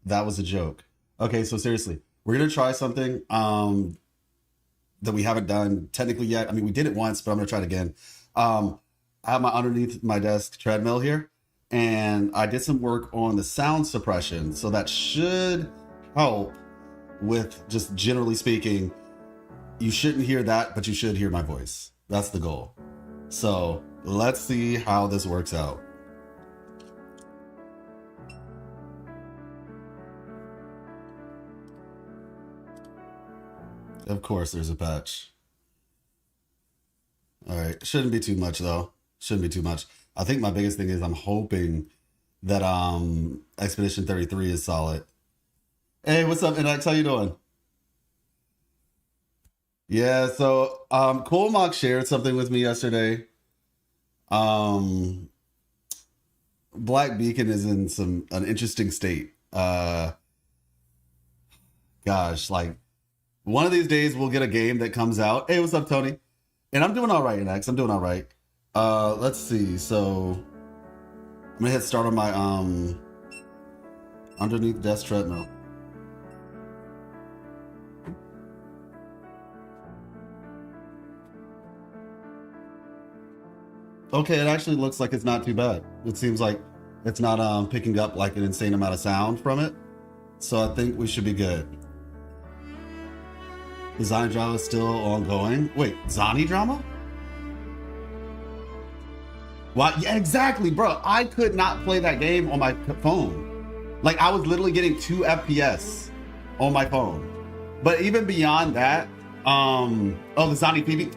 That was a joke. Okay, so seriously, we're gonna try something that we haven't done technically yet. I mean, we did it once, but I'm gonna try it again. I have my underneath my desk treadmill here, and I did some work on the sound suppression, so that should help with just generally speaking. You shouldn't hear that, but you should hear my voice. That's the goal. So let's see how this works out. Of course, there's a patch. All right, shouldn't be too much though. Shouldn't be too much. I think my biggest thing is I'm hoping that Expedition 33 is solid. Hey, what's up, NX? How you doing? Yeah, so Cool Mock shared something with me yesterday. Um, Black Beacon is in an interesting state. Gosh, like one of these days we'll get a game that comes out. Hey, what's up, Tony? And I'm doing all right, NX. I'm doing all right. Let's see. So I'm gonna hit start on my underneath desk treadmill. Okay, it actually looks like it's not too bad. It seems like it's not picking up like an insane amount of sound from it. So I think we should be good. The Zani drama is still ongoing. Wait, Zani drama? What? Yeah, exactly, bro. I could not play that game on my phone. Like I was literally getting 2 FPS on my phone. But even beyond that, oh, the Zani PV.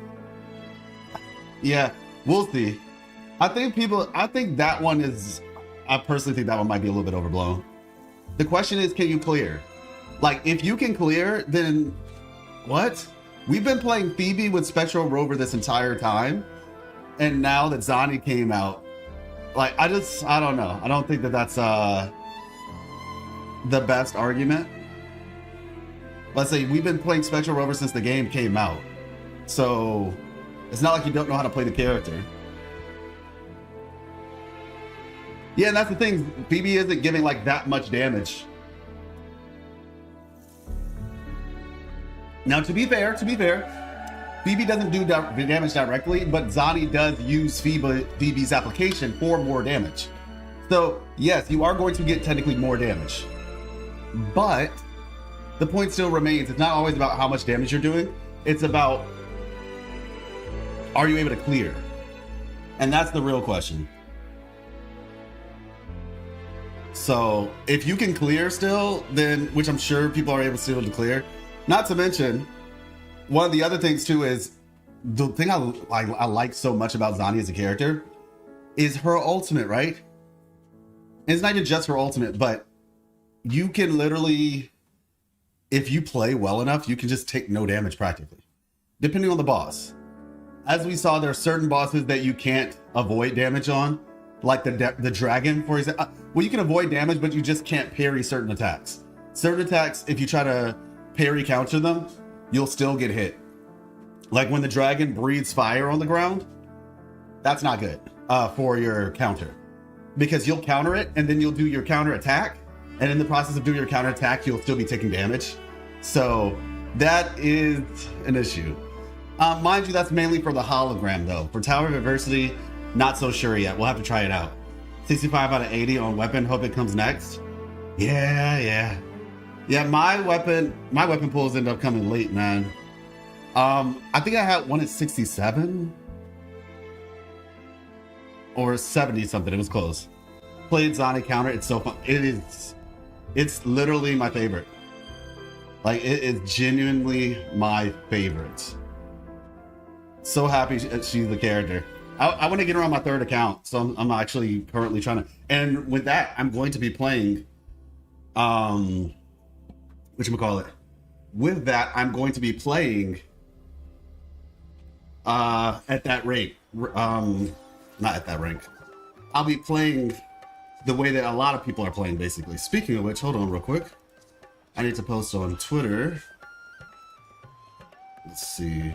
Yeah, we'll see. I think that one is, I personally think that one might be a little bit overblown. The question is, can you clear? Like, if you can clear, then what? We've been playing Phoebe with Spectral Rover this entire time. And now that Zani came out, like, I don't know. I don't think that that's the best argument. Let's say we've been playing Spectral Rover since the game came out. So it's not like you don't know how to play the character. Yeah, and that's the thing. Phoebe isn't giving like that much damage. Now, to be fair, Phoebe doesn't do damage directly, but Zani does use Phoebe's application for more damage. So yes, you are going to get technically more damage, but the point still remains. It's not always about how much damage you're doing. It's about, are you able to clear? And that's the real question. So if you can clear still, then, which I'm sure people are able still to clear. Not to mention, one of the other things too is, the thing I like so much about Zani as a character is her ultimate, right? And it's not even just her ultimate, but you can literally, if you play well enough, you can just take no damage practically, depending on the boss. As we saw, there are certain bosses that you can't avoid damage on, like the dragon, for example. Well, you can avoid damage, but you just can't parry certain attacks. Certain attacks, if you try to parry counter them, you'll still get hit. Like when the dragon breathes fire on the ground, that's not good for your counter, because you'll counter it and then you'll do your counter attack, and in the process of doing your counter attack, you'll still be taking damage. So that is an issue. Mind you, that's mainly for the hologram though. For Tower of Adversity, not so sure yet. We'll have to try it out. 65 out of 80 on weapon. Hope it comes next. Yeah. My weapon pulls end up coming late, man. I think I had one at 67 or 70 something. It was close. Played Zani counter. It's so fun. It's literally my favorite. Like, it is genuinely my favorite. So happy she's the character. I want to get her on my 3rd account, so I'm actually currently trying to. And with that, I'm going to be playing. Whatchamacallit? With that, I'm going to be playing. At that rate. Not at that rank. I'll be playing the way that a lot of people are playing, basically. Speaking of which, hold on real quick. I need to post on Twitter. Let's see.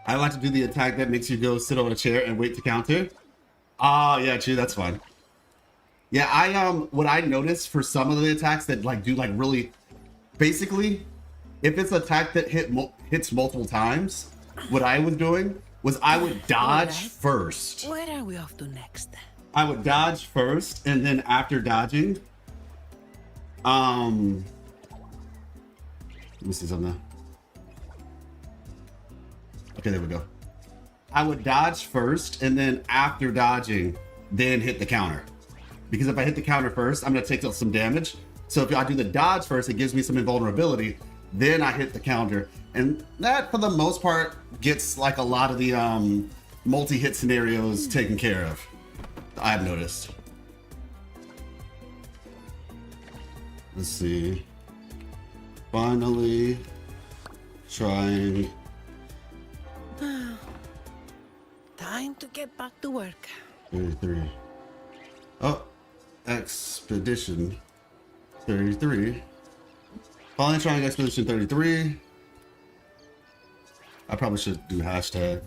I like to do the attack that makes you go sit on a chair and wait to counter. Ah, yeah, true, that's fine. Yeah, what I noticed for some of the attacks that like do like really, basically, if it's an attack that hits multiple times, what I was doing was I would dodge first. Where are we off to next? I would dodge first, and then after dodging, let me see something. Okay, there we go. I would dodge first, and then after dodging, then hit the counter. Because if I hit the counter first, I'm gonna take some damage. So if I do the dodge first, it gives me some invulnerability. Then I hit the counter, and that, for the most part, gets like a lot of the multi-hit scenarios taken care of. I've noticed. Let's see. Finally trying. Time to get back to work. 33. Oh, Expedition 33. Finally trying Expedition 33. I probably should do hashtag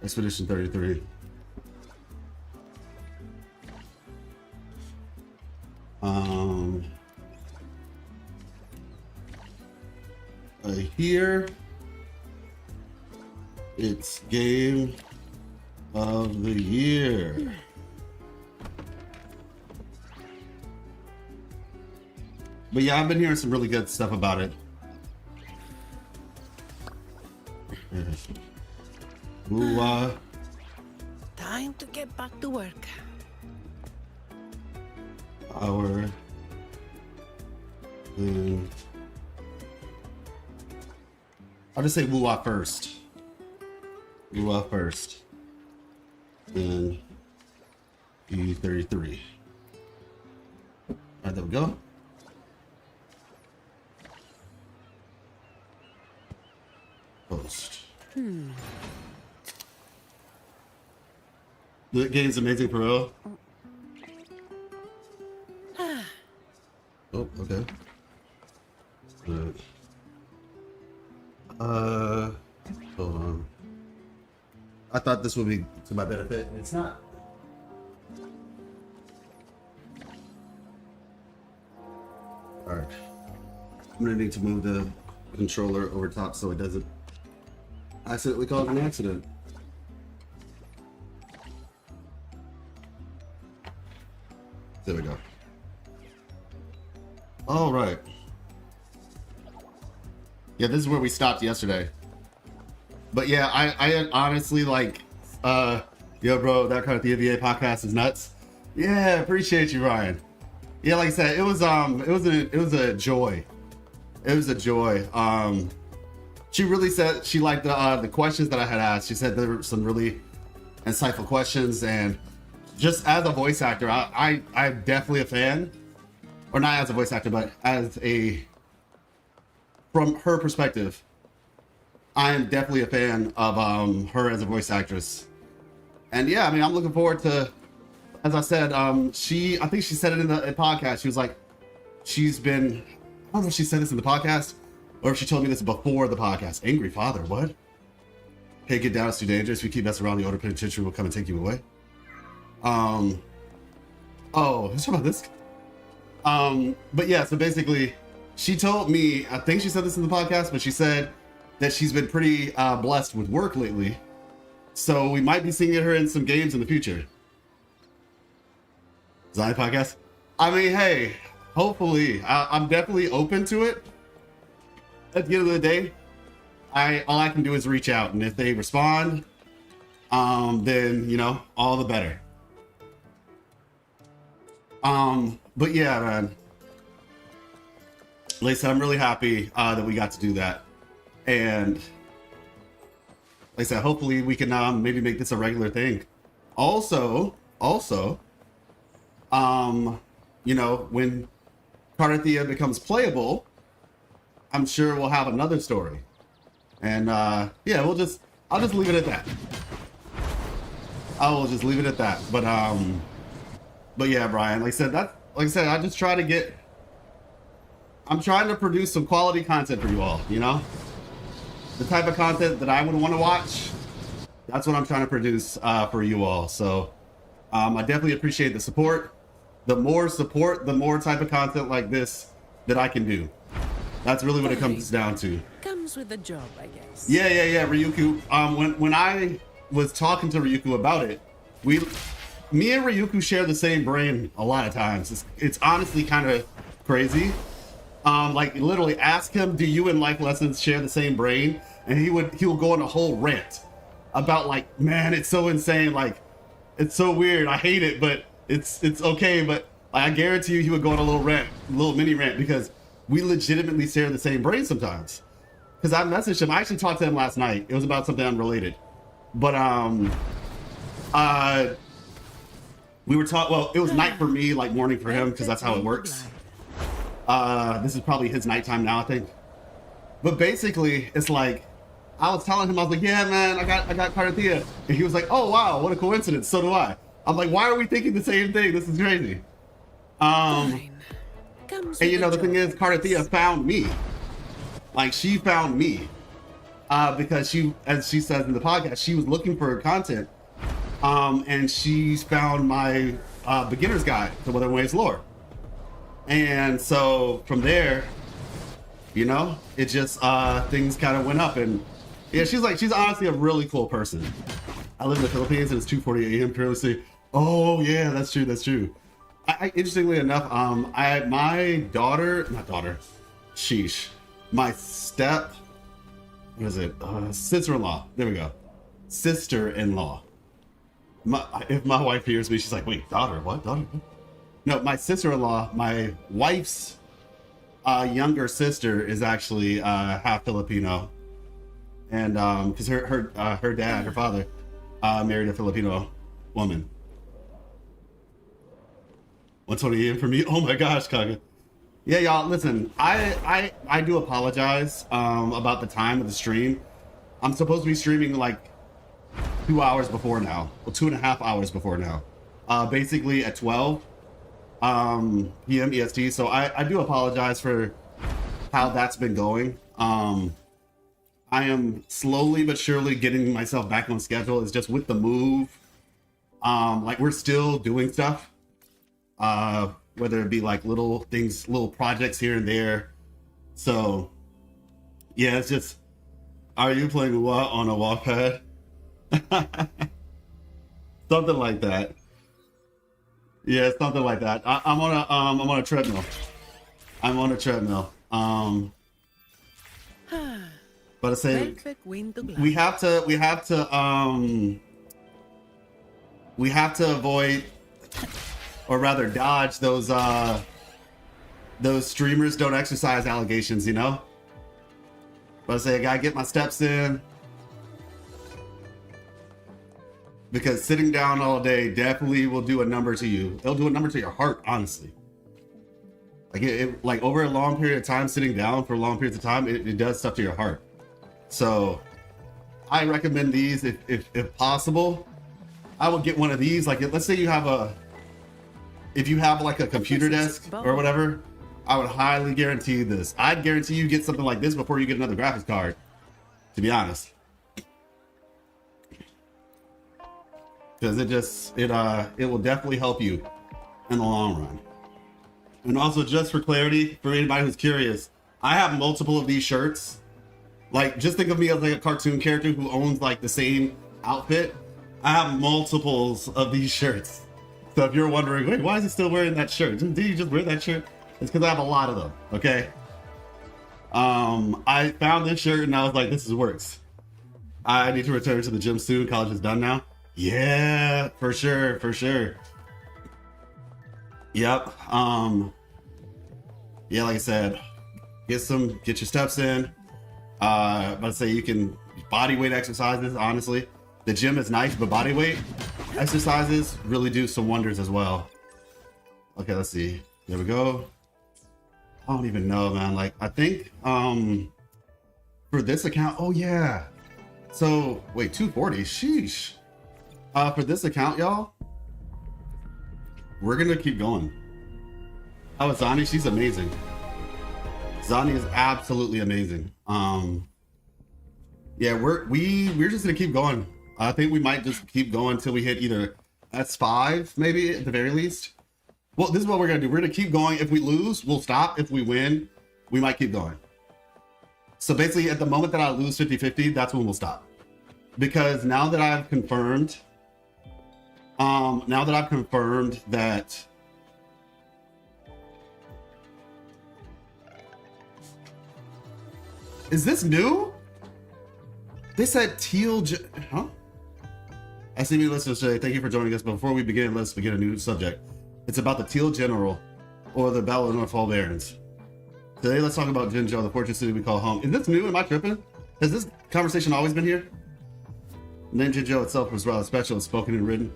Expedition 33. Here it's game of the year. But yeah, I've been hearing some really good stuff about it. Ooh, time to get back to work. I'll just say woo-wah first. Woo-wah first. Then E33. Alright, there we go. Post. The game's amazing for real. Oh, okay. Good. Hold on. I thought this would be to my benefit. It's not. Alright. I'm gonna need to move the controller over top so it doesn't accidentally cause an accident. There we go. All right. Yeah, this is where we stopped yesterday. But yeah, I honestly like, yo, bro, that kind of the NBA podcast is nuts. Yeah, appreciate you, Ryan. Yeah, like I said, it was a joy. It was a joy. She really said she liked the questions that I had asked. She said there were some really insightful questions, and just as a voice actor, I'm definitely a fan, or not as a voice actor, but from her perspective, I am definitely a fan of her as a voice actress. And yeah, I mean, I'm looking forward to, as I said, I think she said it in the podcast. She was like, she's been, I don't know if she said this in the podcast or if she told me this before the podcast. Angry father, what? Hey, get down, it's too dangerous. If you keep messing around, the older penitentiary will come and take you away. Oh, who's talking about this? But yeah, so basically, she told me, I think she said this in the podcast, but she said that she's been pretty blessed with work lately. So we might be seeing her in some games in the future. Zion podcast? I mean, hey, hopefully. I'm definitely open to it. At the end of the day, all I can do is reach out. And if they respond, then, you know, all the better. But yeah, man. Like I said, I'm really happy that we got to do that. And like I said, hopefully we can maybe make this a regular thing. Also, you know, when Carthia becomes playable, I'm sure we'll have another story. And yeah, I'll just leave it at that. I will just leave it at that. But yeah, Brian, like I said, I just try to get, I'm trying to produce some quality content for you all, you know? The type of content that I would want to watch, that's what I'm trying to produce for you all. So I definitely appreciate the support. the more support, the more type of content like this that I can do. That's really what it comes down to. Comes with the job, I guess. Yeah, Ryuku. When I was talking to Ryuku about it, me and Ryuku share the same brain a lot of times. It's honestly kind of crazy. Like literally ask him, do you and Life Lessons share the same brain? And he will go on a whole rant about like, man, it's so insane. Like, it's so weird. I hate it, but it's okay. But I guarantee you he would go on a little rant, little mini rant, because we legitimately share the same brain sometimes. Because I messaged him. I actually talked to him last night. It was about something unrelated. But we were talking, well, it was night for me, like morning for him, because that's how it works. This is probably his nighttime now, I think. But basically, it's like, I was telling him, I was like, yeah, man, I got Carthea. And he was like, oh, wow, what a coincidence. So do I. I'm like, why are we thinking the same thing? This is crazy. And you know, the thing is, Carthea found me. Like, she found me. Because she, as she says in the podcast, she was looking for content. And she found my beginner's guide to Wuthering Waves lore. And so from there, you know, it just things kind of went up. And yeah, she's honestly a really cool person. I live in the Philippines and it's 2:40 a.m. currently. Oh yeah, that's true. Interestingly enough, my sister-in-law. There we go, sister-in-law. If my wife hears me, she's like, wait, daughter, what? Daughter? No, my sister-in-law, my wife's younger sister is actually half Filipino. And because her dad, her father, married a Filipino woman. 120 AM for me. Oh my gosh, Kaga. Yeah, y'all, listen, I do apologize about the time of the stream. I'm supposed to be streaming like 2 hours before now. Well, 2.5 hours before now. Basically at 12 p.m. EST. So I do apologize for how that's been going. I am slowly but surely getting myself back on schedule. It's just with the move. Like we're still doing stuff. Whether it be like little things, little projects here and there. So yeah, it's just, are you playing what on a Wattpad? Something like that. Yeah, something like that. I'm on a treadmill. But I say we have to avoid, or rather dodge those streamers don't exercise allegations, you know? But I say I gotta get my steps in. Because sitting down all day definitely will do a number to you. It'll do a number to your heart, honestly. Like like over a long period of time, sitting down for long periods of time, it does stuff to your heart. So I recommend these if possible. I would get one of these. Like let's say if you have like a computer desk or whatever, I would highly guarantee this. I'd guarantee you get something like this before you get another graphics card, to be honest. Because it will definitely help you in the long run. And also, just for clarity, for anybody who's curious, I have multiple of these shirts. Like, just think of me as like a cartoon character who owns like the same outfit. I have multiples of these shirts. So if you're wondering, wait, why is he still wearing that shirt? Did you just wear that shirt? It's because I have a lot of them, okay? I found this shirt and I was like, this works. I need to return to the gym soon. College is done now. Yeah, for sure. Yep. Yeah, like I said, get your steps in. But I say you can body weight exercises, honestly. The gym is nice, but body weight exercises really do some wonders as well. Okay, let's see. There we go. I don't even know, man. Like, I think for this account, oh yeah. So wait, 240, sheesh. For this account, y'all, we're gonna keep going. Oh, Zani, she's amazing. Zani is absolutely amazing. Yeah, we're just gonna keep going. I think we might just keep going until we hit either S5, maybe at the very least. Well, this is what we're gonna do. We're gonna keep going. If we lose, we'll stop. If we win, we might keep going. So basically, at the moment that I lose 50-50, that's when we'll stop. Because now that I've confirmed, that is this new? They said teal, huh? I see me listeners today. Thank you for joining us. But before we begin, let's begin a new subject. It's about the Teal General, or the Battle of Northfall Barons. Today, let's talk about Jinzhou, the fortress city we call home. Is this new? Am I tripping? Has this conversation always been here? The name Jinzhou itself was rather special. It's spoken and written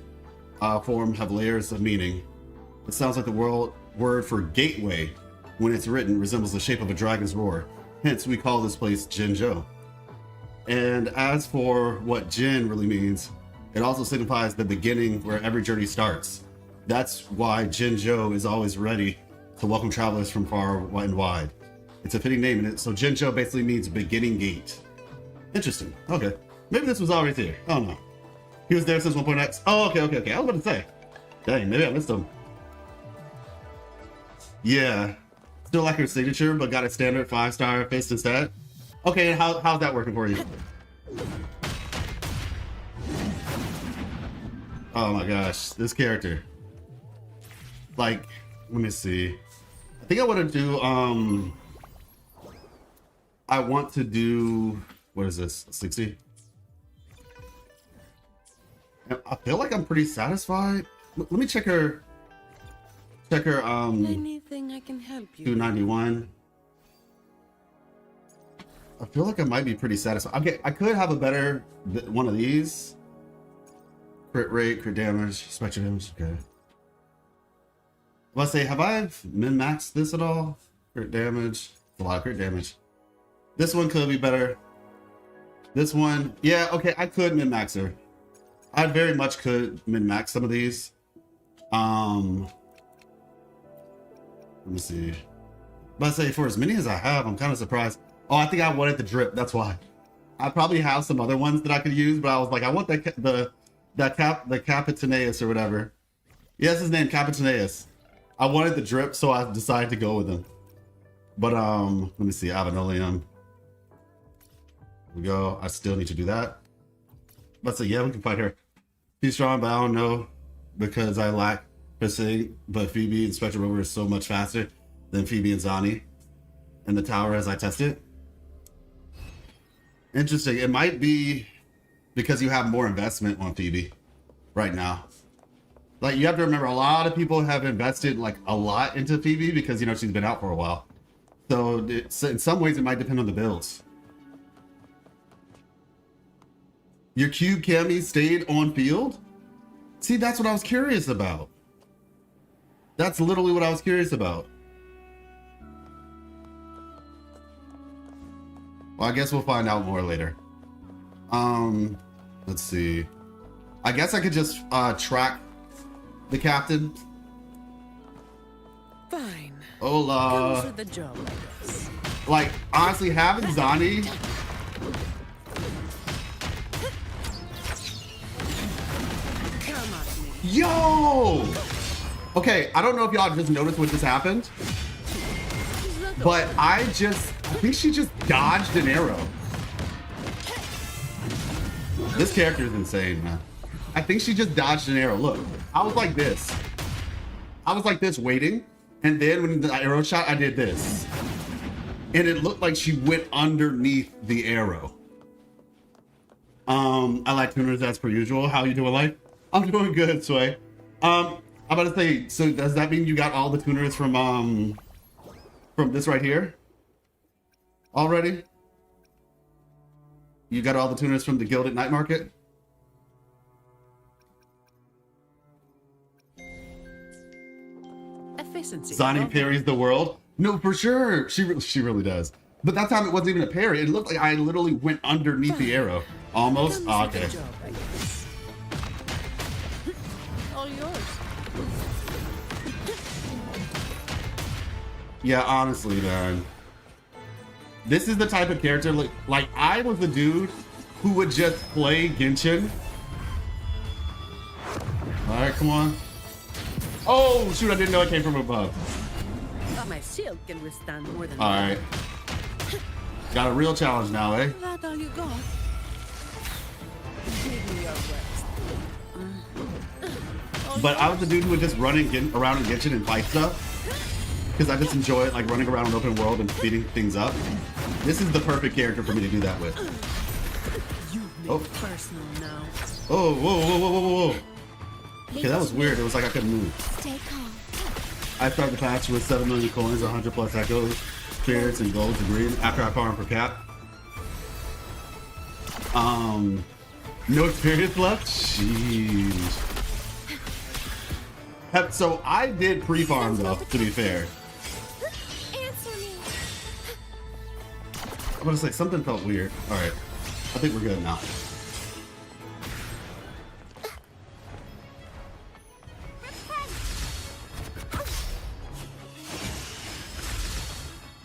form have layers of meaning. It sounds like the word for gateway when it's written resembles the shape of a dragon's roar. Hence, we call this place Jinzhou. And as for what Jin really means, it also signifies the beginning where every journey starts. That's why Jinzhou is always ready to welcome travelers from far and wide. It's a fitting name, and so Jinzhou basically means beginning gate. Interesting. Okay. Maybe this was already there. Oh no. He was there since 1.x. Oh, okay. I was about to say. Dang, maybe I missed him. Yeah. Still like her signature, but got a standard 5-star face instead. Okay, and how's that working for you? Oh my gosh, this character. Like, let me see. I think I want to do, what is this, 60? I feel like I'm pretty satisfied. Let me check her, Anything I can help you 291. I feel like I might be pretty satisfied. Okay, I could have a better one of these. Crit rate, crit damage, spectral damage, okay. Let's say, have I min-maxed this at all? Crit damage, a lot of crit damage. This one could be better. This one, yeah, okay, I could min-max her. I very much could min-max some of these. Let me see. Let's say, for as many as I have, I'm kind of surprised. Oh, I think I wanted the drip, that's why. I probably have some other ones that I could use, but I was like, I want the Capitaneus or whatever. Yes, his name, Capitaneus. I wanted the drip, so I decided to go with him. But let me see, Avenolium. Here we go. I still need to do that. Let's say, yeah, we can fight her. She's strong, but I don't know because I lack Persing. But Phoebe and Spectre Rover is so much faster than Phoebe and Zani in the tower as I test it. Interesting. It might be because you have more investment on Phoebe right now. Like, you have to remember, a lot of people have invested like a lot into Phoebe because, you know, she's been out for a while. So in some ways it might depend on the builds. Your cube Cammy stayed on field? See, that's what I was curious about. That's literally what I was curious about. Well, I guess we'll find out more later. Let's see. I guess I could just track the captain. Fine. Hola. Comes with the job, I guess. Like, honestly, having Zani. Come at me. Yo! Okay, I don't know if y'all just noticed what just happened, but I think she just dodged an arrow. This character is insane, man. I think she just dodged an arrow. Look, I was like this. I was like this waiting, and then when the arrow shot, I did this. And it looked like she went underneath the arrow. I like tuners as per usual. How you doing, life? I'm doing good, Sway. I'm about to say, so does that mean you got all the tuners from this right here already? You got all the tuners from the Gilded Night Market? Efficiency. Zani parries the world? No, for sure. She really does. But that time it wasn't even a parry. It looked like I literally went underneath the arrow. Almost. Oh, okay. Job, I guess. All yours. Yeah, honestly, man. This is the type of character, like I was the dude who would just play Genshin. All right, come on. Oh shoot! I didn't know it came from above. My shield can withstand more than All right. Got a real challenge now, eh? that. All you got? Give me your worst. But I was the dude who would just run and get around and Genshin and fight stuff. Because I just enjoy it, like running around an open world and speeding things up. This is the perfect character for me to do that with. Oh. Personal now. Oh, whoa, whoa, whoa, whoa, whoa. Okay, that was weird. It was like I couldn't move. Stay calm. I started the patch with 7 million coins, 100 plus echoes, spirits, and golds and green after I farmed for cap. No experience left? Jeez. So I did pre-farm though, to be fair. Answer me. I'm gonna say something felt weird. Alright. I think we're good now.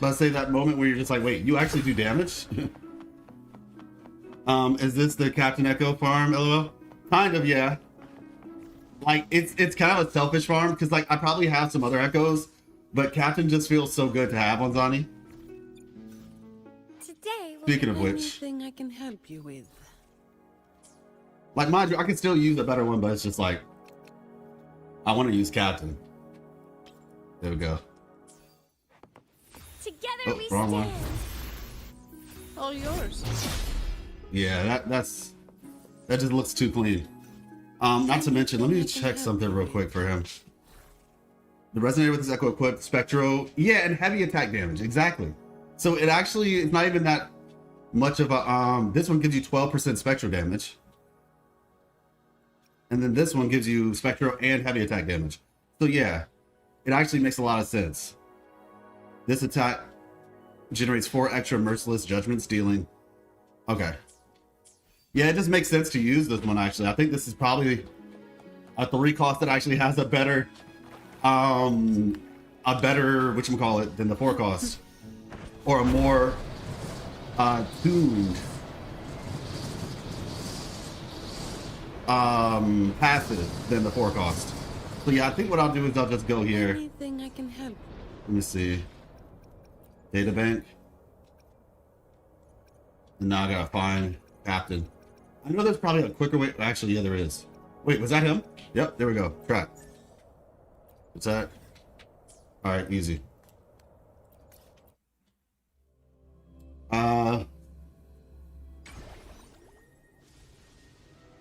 But I say that moment where you're just like, wait, you actually do damage? Is this the Captain Echo farm, LOL? Kind of, yeah. Like, it's kind of a selfish farm, because, like, I probably have some other Echoes, but Captain just feels so good to have on Zani. Today, Speaking of which, Anything I can help you with? like, mind you, I can still use a better one, but it's just like, I want to use Captain. There we go. together Oh, we wrong one. stand. All yours. Yeah, that just looks too clean. Not to mention, let me check something real quick for him. The resonator with his Echo equipped, Spectro, yeah, and heavy attack damage, exactly. So it actually is not even that much of a, this one gives you 12% Spectro damage. And then this one gives you Spectro and heavy attack damage. So yeah, it actually makes a lot of sense. This attack generates 4 extra merciless judgments, dealing. Okay. Yeah, it just makes sense to use this one actually. I think this is probably a 3 cost that actually has a better whatchamacallit than the 4 cost. Or a more tuned passive than the 4 cost. So yeah, I think what I'll do is I'll just go here. Anything I can help. Let me see. Data bank. And now I gotta find Captain. I know there's probably a quicker way. Actually, yeah, there is. Wait, was that him? Yep, there we go. Track. What's that? Alright, easy.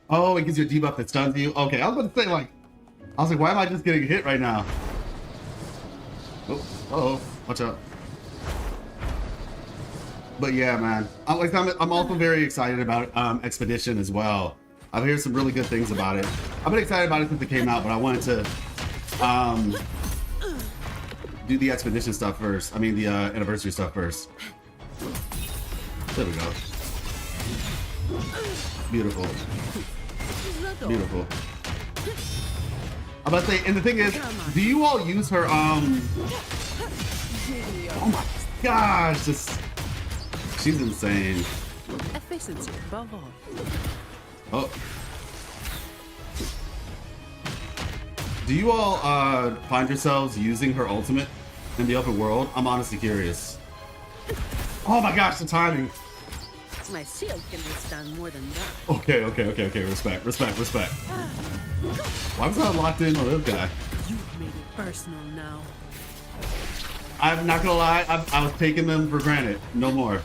Oh, it gives you a debuff that stuns you. Okay, I was about to say, like, I was like, why am I just getting hit right now? Oh, uh-oh, watch out. But yeah, man, I'm also very excited about Expedition as well. I've heard some really good things about it. I've been excited about it since it came out, but I wanted to do the Expedition stuff first. I mean, the anniversary stuff first. There we go. Beautiful. Beautiful. I'm about to say, and the thing is, do you all use her, oh my gosh, just, she's insane. Efficiency above all. Oh. Do you all find yourselves using her ultimate in the open world? I'm honestly curious. Oh my gosh, the timing. My shield can withstand more than that. Okay. Respect. Why was I locked in on this guy? You've made it personal now. I'm not gonna lie, I was taking them for granted. No more.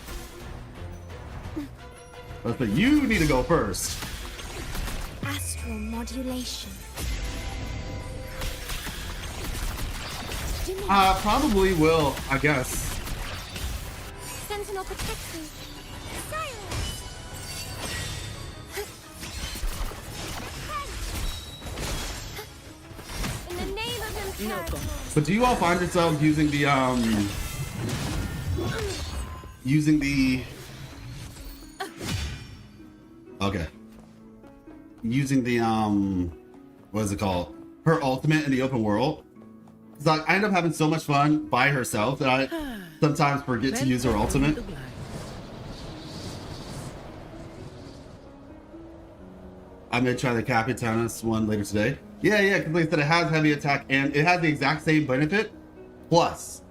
But you need to go first. Astral modulation. Probably will, I guess. Sentinel protects me. Silence. In the name of Imperator. But do you all find yourselves using the okay. Using the what is it called? Her ultimate in the open world? Cause like I end up having so much fun by herself that I sometimes forget to use her ultimate. I may try the Capitanis one later today. Yeah, because like I said, it has heavy attack and it has the exact same benefit plus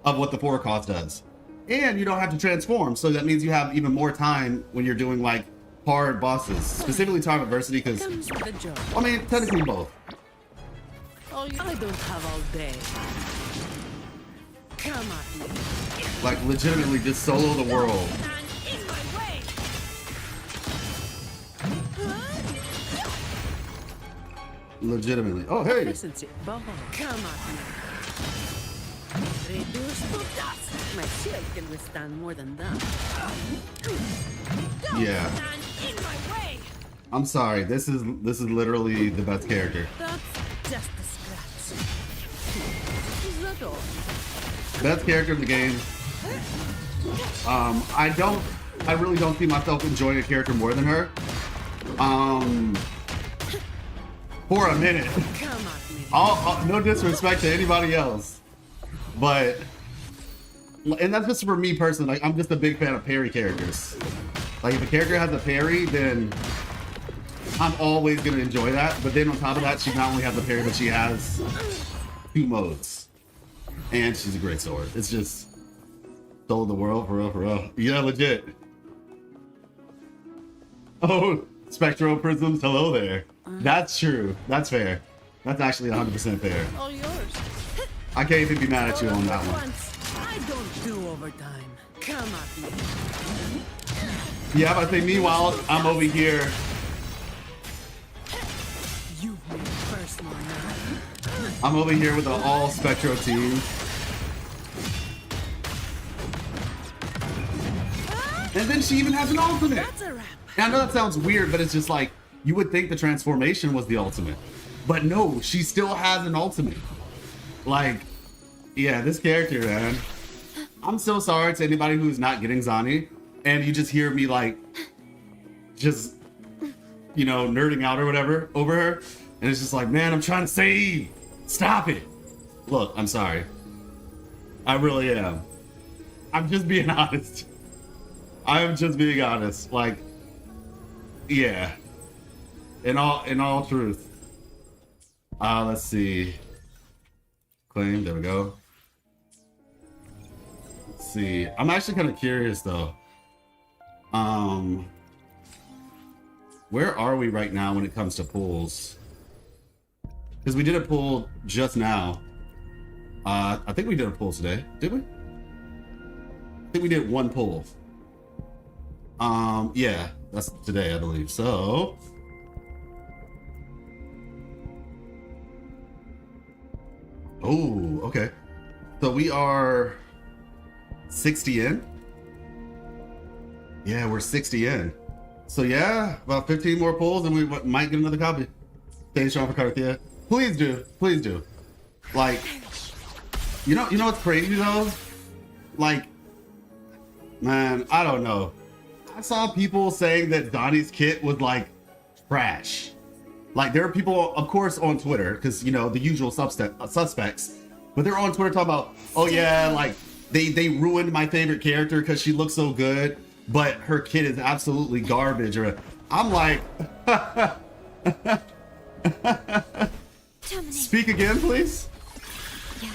of what the 4 cost does. And you don't have to transform, so that means you have even more time when you're doing like hard bosses, specifically time adversity, because Comes with the job. I mean, technically both. Oh, I don't have all day. Come at me. Like legitimately just solo the world. Stand in my way. Legitimately. Oh, hey. Efficiency above all. Come at me. Reduce to dust. My shield can withstand more than that. Yeah. Stand in my way. I'm sorry. This is literally the best character. That's just a scratch. Is that all? Best character in the game. I really don't see myself enjoying a character more than her. For a minute. Come at me. No disrespect to anybody else, but and that's just for me personally. Like I'm just a big fan of parry characters. Like if a character has a parry, then I'm always gonna enjoy that. But then on top of that, she not only has a parry, but she has 2 modes, and she's a great sword. It's just stole the world for real, for real. Yeah, legit. Oh, Spectral Prisms, hello there. That's true. That's fair. That's actually 100% fair. All yours. I can't even be mad at you All on at that one. once. I don't do overtime. Come at me. Yeah, but I think meanwhile, I'm over here. You've made it personal now. I'm over here with the all Spectro team. And then she even has an ultimate. That's a wrap. And I know that sounds weird, but it's just like, you would think the transformation was the ultimate. But no, she still has an ultimate. Like, yeah, this character, man. I'm so sorry to anybody who's not getting Zani, and you just hear me like, just, you know, nerding out or whatever over her. And it's just like, man, I'm trying to save. Stop it. Look, I'm sorry. I really am. I'm just being honest. I'm just being honest. Like, yeah. In all truth. Let's see. Claim, there we go. Let's see. I'm actually kind of curious though. Where are we right now when it comes to pulls? Because we did a pull just now. I think we did a pull today. Did we? I think we did 1 pull. Yeah, that's today, I believe. So oh, okay. So we are 60 in. Yeah, we're 60 in. So yeah, about 15 more pulls and we might get another copy. Stay strong for Carthia. Please do. Please do. Like, you know what's crazy though? Like, man, I don't know. I saw people saying that Donnie's kit was like trash. Like there are people, of course, on Twitter, because you know the usual suspects, but they're on Twitter talking about, oh yeah, like they ruined my favorite character because she looks so good, but her kit is absolutely garbage. Or I'm like, speak again, please.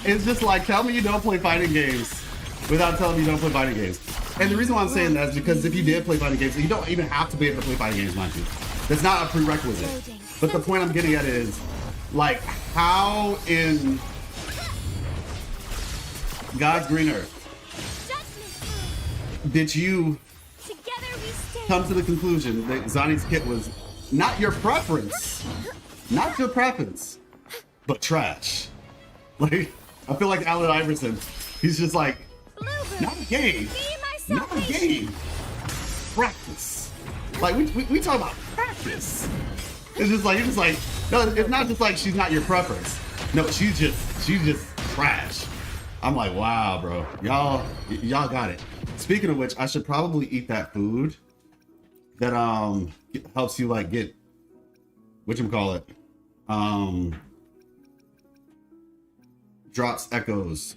It's just like, tell me you don't play fighting games without telling me you don't play fighting games. And the reason why I'm saying that is because if you did play fighting games, you don't even have to be able to play fighting games, mind you. That's not a prerequisite. But the point I'm getting at is, like, how in God's green earth did you come to the conclusion that Zani's kit was not your preference, but trash? Like, I feel like Allen Iverson, he's just like, not a game, practice. Like, we talk about practice. It's just like, no, it's not just like she's not your preference. No, she's just trash. I'm like, wow, bro, y'all got it. Speaking of which, I should probably eat that food that helps you like get whatchamacallit, drops echoes.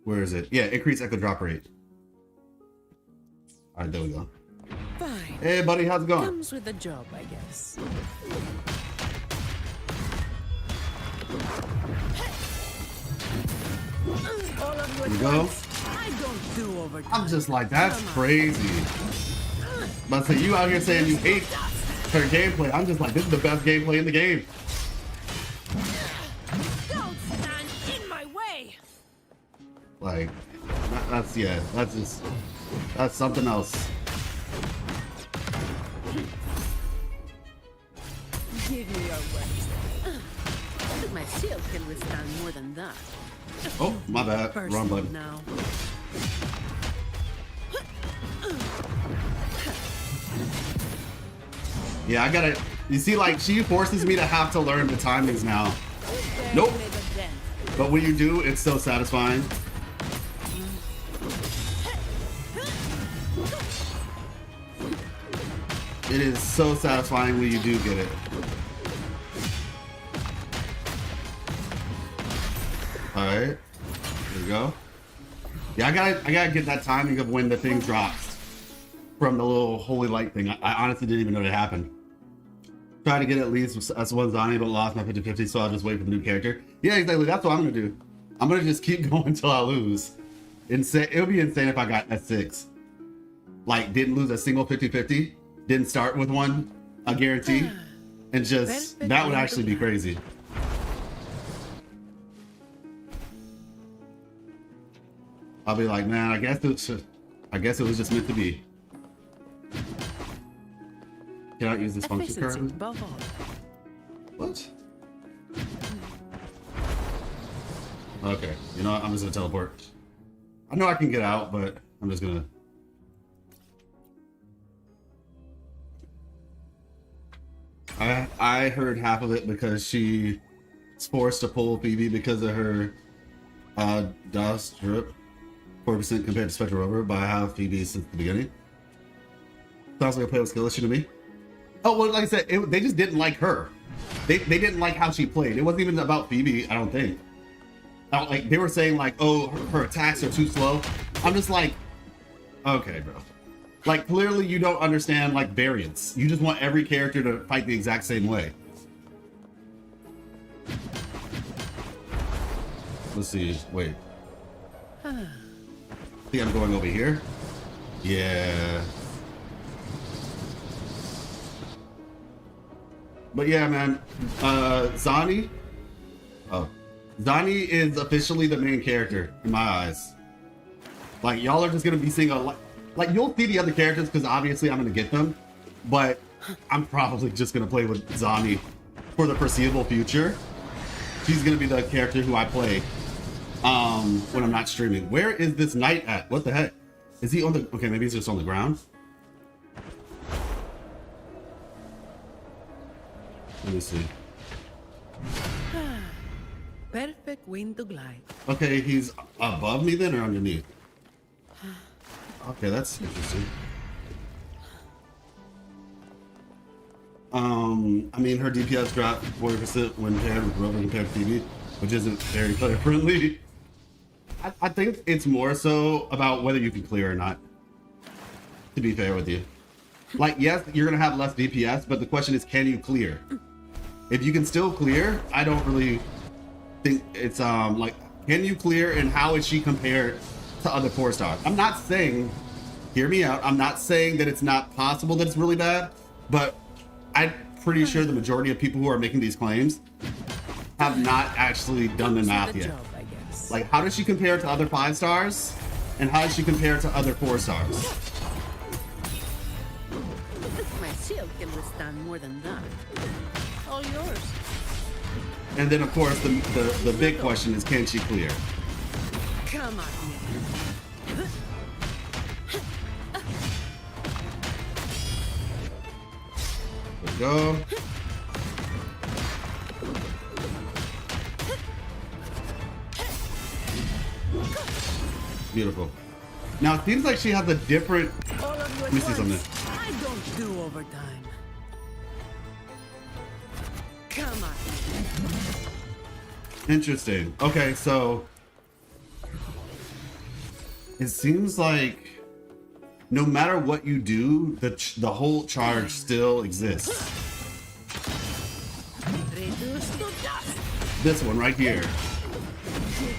Where is it? Yeah, increase echo drop rate. All right, there we go. Fine. Hey, buddy, how's it going? Comes with the job, I guess. All of you Here we at go. once. I don't do overtime. I'm just like, that's crazy. But so you out here saying you hate her gameplay. I'm just like, this is the best gameplay in the game. Don't stand in my way. Like, that's something else. Give me your weapons. My shield can withstand more than that. Oh, my bad. Wrong Personal button. now. Yeah, I gotta. You see, like, she forces me to have to learn the timings now. Nope. Made a dent. But when you do, it's so satisfying. It is so satisfying when you do get it. Alright. There we go. Yeah, I gotta get that timing of when the thing drops from the little holy light thing. I honestly didn't even know that happened. Try to get at least S1 Zani, but lost my 50-50, so I'll just wait for the new character. Yeah, exactly. That's what I'm gonna do. I'm gonna just keep going until I lose. Insane. It would be insane if I got S6. Like, didn't lose a single 50-50, didn't start with one, a guarantee, and just, that would actually be crazy. I'll be like, man, I guess it was just meant to be. Cannot use this function Efficiency currently. above all. What? Okay, you know what? I'm just gonna teleport. I know I can get out, but I'm just gonna. I heard half of it because she's forced to pull Phoebe because of her DOS drip 4% compared to Spectral Rover, but I have Phoebe since the beginning. Sounds like a playable skill issue to me. Oh, well, like I said, they just didn't like her. They didn't like how she played. It wasn't even about Phoebe, I don't think. Like, they were saying, like, oh, her attacks are too slow. I'm just like, okay, bro. Like, clearly you don't understand, like, variance. You just want every character to fight the exact same way. Let's see. Wait. I think I'm going over here. Yeah. But yeah, man. Zani. Oh. Zani is officially the main character in my eyes. Like, y'all are just gonna be seeing a like you'll see the other characters because obviously I'm gonna get them, but I'm probably just gonna play with Zani for the foreseeable future. She's gonna be the character who I play when I'm not streaming. Where is this knight at? What the heck? Is he on the? Okay, maybe he's just on the ground. Let me see. Perfect wind to glide. Okay, he's above me then or underneath? Okay, that's interesting. I mean, her DPS dropped 40% when paired with Rover compared to TV, which isn't very player friendly. I think it's more so about whether you can clear or not, to be fair with you. Like, yes, you're gonna have less DPS, but the question is, can you clear? If you can still clear, I don't really think it's like, can you clear and how is she compared to other 4-stars? I'm not saying, hear me out, I'm not saying that it's not possible that it's really bad, but I'm pretty sure the majority of people who are making these claims have not actually done the math yet. Like, how does she compare to other 5-stars? And how does she compare to other 4-stars? My shield can withstand more than that. All yours. And then, of course, the big question is, can she clear? Come on, me. There we go. Beautiful. Now, it seems like she has a different... All of you Let at me see once. something. I don't do overtime. Come on. Interesting. Okay, so... It seems like... no matter what you do, the whole charge still exists. Reduce to dust. This one right here. Give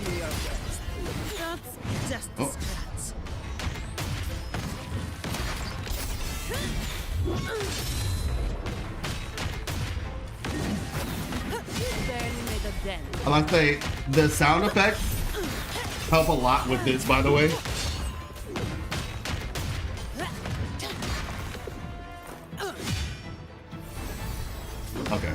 me your best. That's just a Oh. scratch. Barely made a dent. I like to say the sound effects help a lot with this, by the way. Okay.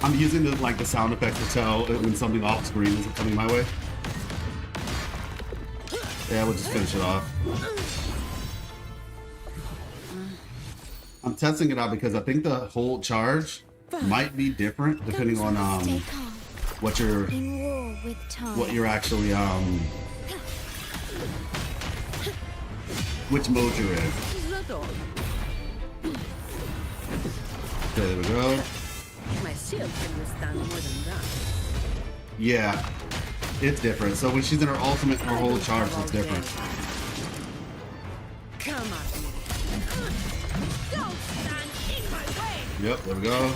I'm using the sound effects to tell when something off screen isn't coming my way. Yeah, we'll just finish it off. I'm testing it out because I think the whole charge might be different depending on Stay calm. what you're In war with time. actually which mode you're in. Is that all? Okay, there we go. My shield can withstand more than that. Yeah, it's different. So when she's in her ultimate, her whole charge is different. Come at me. Don't stand in my way. Yep, there we go.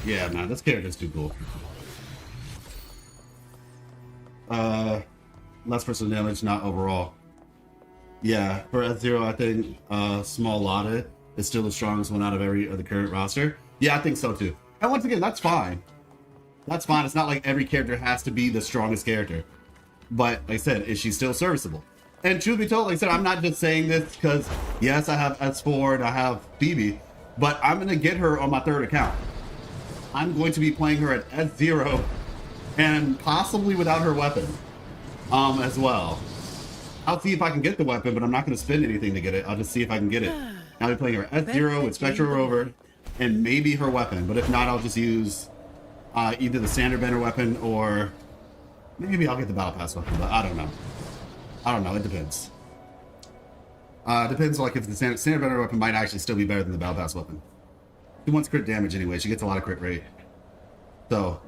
Yeah, man, this character's too cool. Less personal damage, not overall. Yeah, for F-Zero, I think Small Lotta is still the strongest one out of every of the current roster. Yeah, I think so too. And once again, that's fine. That's fine. It's not like every character has to be the strongest character. But like I said, is she still serviceable? And truth be told, like I said, I'm not just saying this because, yes, I have S4 and I have Phoebe, but I'm going to get her on my third account. I'm going to be playing her at S0 and possibly without her weapon as well. I'll see if I can get the weapon, but I'm not going to spend anything to get it. I'll just see if I can get it. I'll be playing her at S0 with Spectral Rover and maybe her weapon, but if not, I'll just use either the standard banner weapon or maybe I'll get the battle pass weapon, but I don't know. I don't know. It depends. Depends, like if the standard banner weapon might actually still be better than the battle pass weapon. She wants crit damage anyway. She gets a lot of crit rate. So,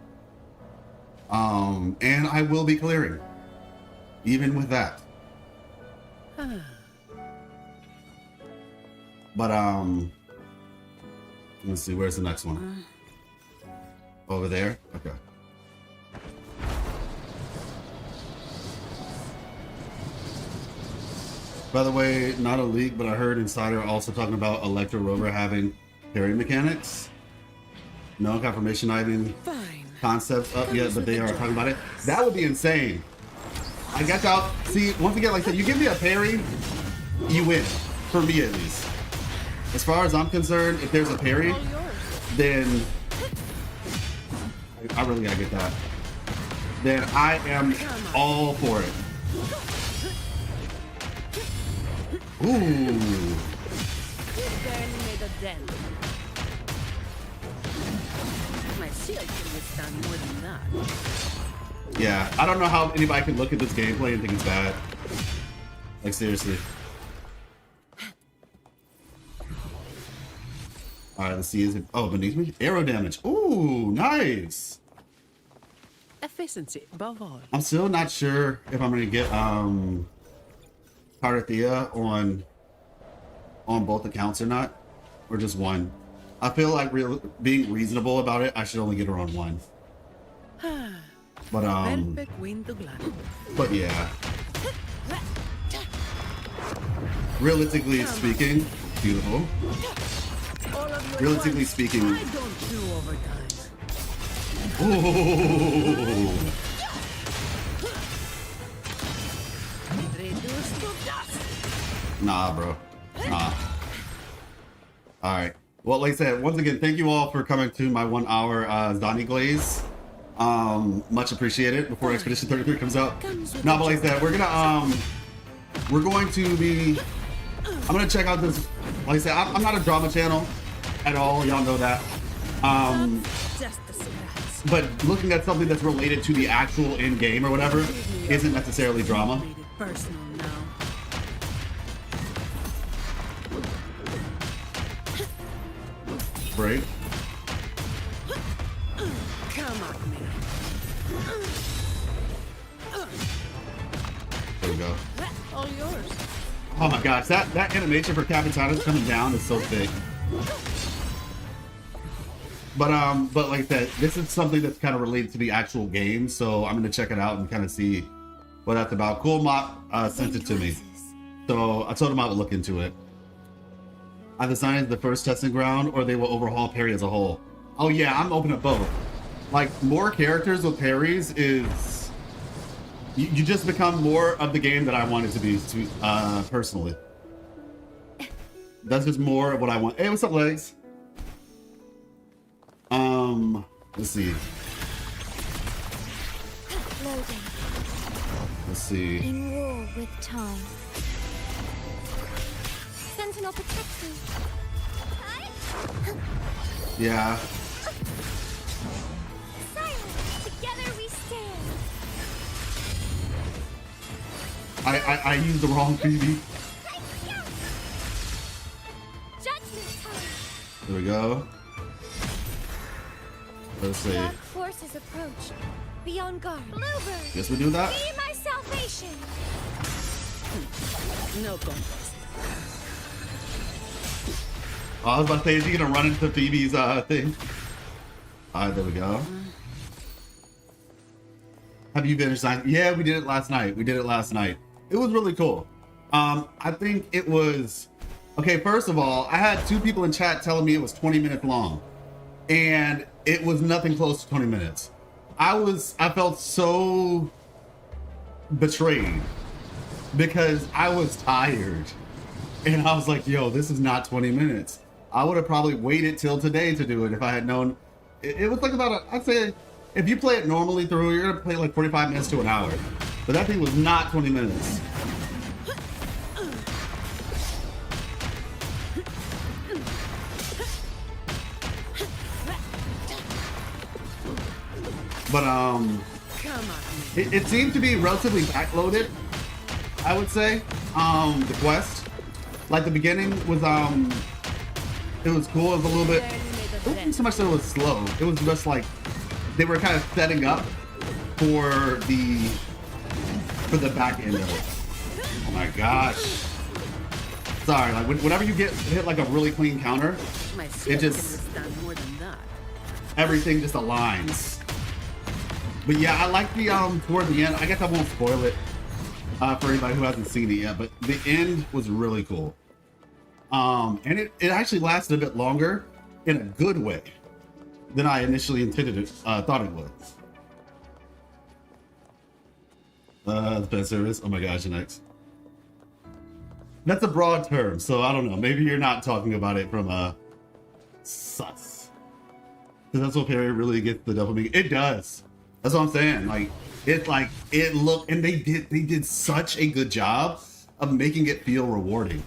and I will be clearing, even with that. But let's see. Where's the next one? Over there. Okay. By the way, not a leak, but I heard Insider also talking about Electro Rover having parry mechanics. No confirmation, not even Fine. concepts up yet, but they are talking about it. That would be insane. I guess I'll see. Once again, like I said, you give me a parry, you win. For me, at least. As far as I'm concerned, if there's a parry, then I really gotta get that. Then I am all for it. Ooh. Barely made a dent. My shield can withstand more than that. Yeah, I don't know how anybody can look at this gameplay and think it's bad. Like, seriously. Alright, let's see. Is it... Oh, beneath me? Arrow damage. Ooh, nice. Efficiency above all. I'm still not sure if I'm going to get Carthea on both accounts or not. Or just one. I feel like being reasonable about it, I should only get her on one. But, Perfect wind to glide. but yeah. Realistically speaking, beautiful. All of you at Realistically once. speaking, I don't do overtime. ooh. Reduce to dust. Nah, bro. Nah. Alright. Well, like I said, once again, thank you all for coming to my 1 hour Zani Glaze. Much appreciated before Expedition 33 comes out. No, but like I said, we're going to be, I'm gonna check out this, like I said, I'm not a drama channel at all, y'all know that. Just a scratch. But looking at something that's related to the actual in-game or whatever isn't necessarily drama. Made it personal now. Right? Come at me. we go. All yours. Oh my gosh, that animation for Capitana's coming down is so thick. But like that, this is something that's kind of related to the actual game, so I'm gonna check it out and kind of see what that's about. Cool Mop sent it to me, so I told him I would look into it. I've assigned the first testing ground, or they will overhaul parry as a whole. Oh yeah, I'm open to both. Like more characters with parries is you just become more of the game that I want it to be, personally. That's just more of what I want. Hey, what's up, Legs? Let's see. Loading. Let's see. In war with time. Sentinel protect me. Yeah. Silence. Together we stand. I used the wrong PB. Judgment time. There we go. Let's see. Dark forces approach. Be on guard. Bluebird. Guess we do that. Be my salvation. No contest. Oh, I was about to say, is he gonna run into Phoebe's thing? Alright, there we go. Have you finished signing? Yeah, we did it last night. It was really cool. I think it was okay. First of all, I had 2 people in chat telling me it was 20 minutes long, and it was nothing close to 20 minutes. I felt so betrayed because I was tired, and I was like, yo, this is not 20 minutes. I would have probably waited till today to do it if I had known. It was like about I'd say if you play it normally through, you're gonna play like 45 minutes to an hour, but that thing was not 20 minutes. But Come on. it seemed to be relatively backloaded, I would say. The quest, like the beginning was it was cool. It was a little bit. It wasn't so much that it was slow. It was just like they were kind of setting up for the back end of it. Oh my gosh. Sorry, like whenever you get hit like a really clean counter, My it shield just can withstand more than that. everything just aligns. But yeah, I like the toward the end. I guess I won't spoil it for anybody who hasn't seen it yet. But the end was really cool, and it actually lasted a bit longer in a good way than I initially intended it. Thought it would. The best service. Oh my gosh, next. That's a broad term, so I don't know. Maybe you're not talking about it from sus. Because that's what Perry really gets the dopamine. It does. That's what I'm saying. Like it looked, and they did such a good job of making it feel rewarding.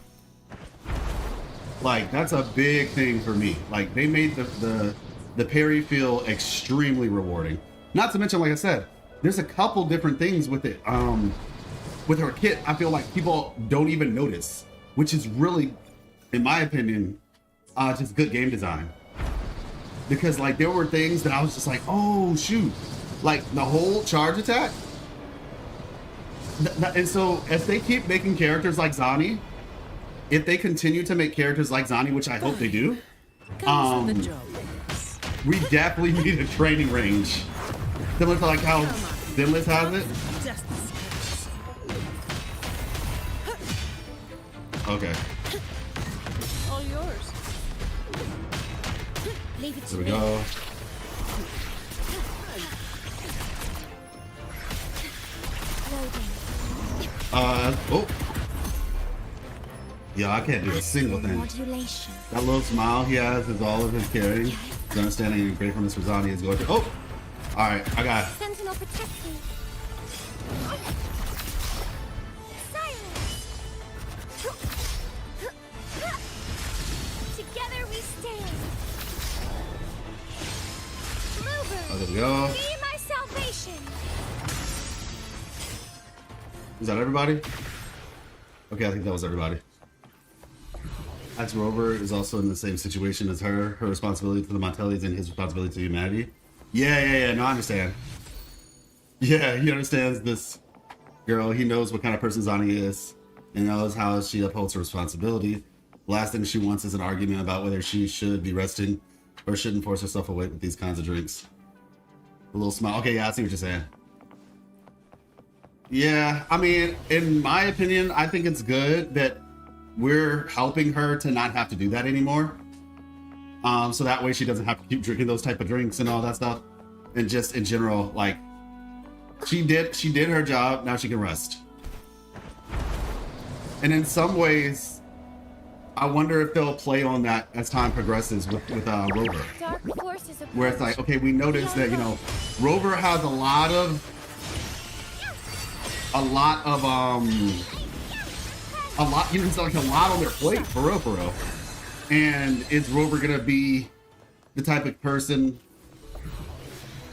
Like that's a big thing for me. Like they made the parry feel extremely rewarding. Not to mention, like I said, there's a couple different things with it. With her kit, I feel like people don't even notice, which is really, in my opinion, just good game design. Because like there were things that I was just like, oh shoot. Like the whole charge attack. And so as they keep making characters like Zani, if they continue to make characters like Zani, which I hope they do, Comes with the job. we definitely need a training range. Similar to like how Zenless has it. Justice. Okay, All yours. Leave it to there we me. go. Loading. Oh. Yeah, I can't do a single thing. Modulation. That little smile he has is all of his carrying. His understanding and gratefulness for Zani is going to. Oh! Alright, I got it. Sentinel protect me. Silence. Together we stand. Bluebird. Oh, there we go. Be my salvation. Is that everybody? Okay, I think that was everybody. Axe Rover is also in the same situation as her. Her responsibility to the Montellis and his responsibility to humanity. Yeah. No, I understand. Yeah, he understands this. girl. He knows what kind of person Zani is and knows how she upholds her responsibility. Last thing she wants is an argument about whether she should be resting or shouldn't force herself away with these kinds of drinks. A little smile. Okay, yeah, I see what you're saying. Yeah, I mean, in my opinion, I think it's good that we're helping her to not have to do that anymore. So that way she doesn't have to keep drinking those type of drinks and all that stuff. And just in general, like, she did her job, now she can rest. And in some ways, I wonder if they'll play on that as time progresses with Rover. Dark forces Where it's like, okay, we noticed that, you know, Rover has a lot of you know, it's like a lot on their plate, for real. And is Rover gonna be the type of person?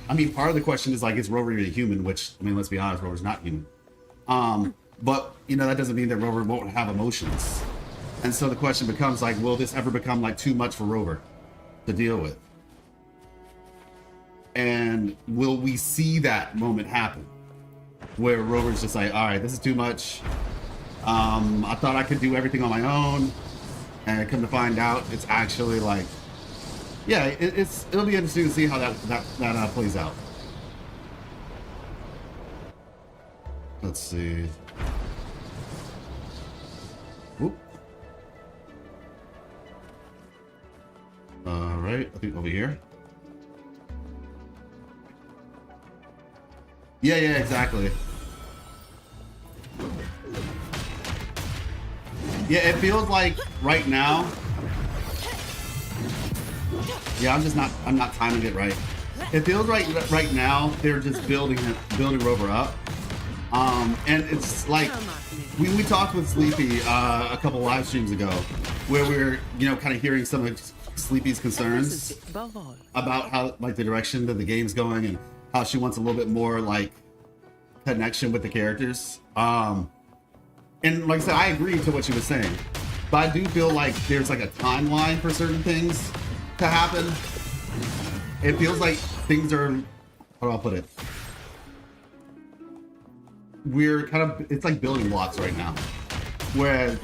I mean, part of the question is like, is Rover even a human? Which, I mean, let's be honest, Rover's not human. But you know, that doesn't mean that Rover won't have emotions. And so the question becomes like, will this ever become like too much for Rover to deal with? And will we see that moment happen where Rover's just like, all right, this is too much. I thought I could do everything on my own, and come to find out, it's actually like, yeah, it'll be interesting to see how that plays out. Let's see. Whoop. All right, I think over here. Yeah, exactly. Yeah, it feels like right now. Yeah, I'm not timing it right. It feels like right now they're just building Rover up. And it's like we talked with Sleepy a couple live streams ago, where we were, you know, kind of hearing some of Sleepy's concerns about how, like, the direction that the game's going and how she wants a little bit more like connection with the characters. And like I said, I agree to what she was saying, but I do feel like there's like a timeline for certain things to happen. It feels like things are, how do I put it? We're kind of, it's like building blocks right now, where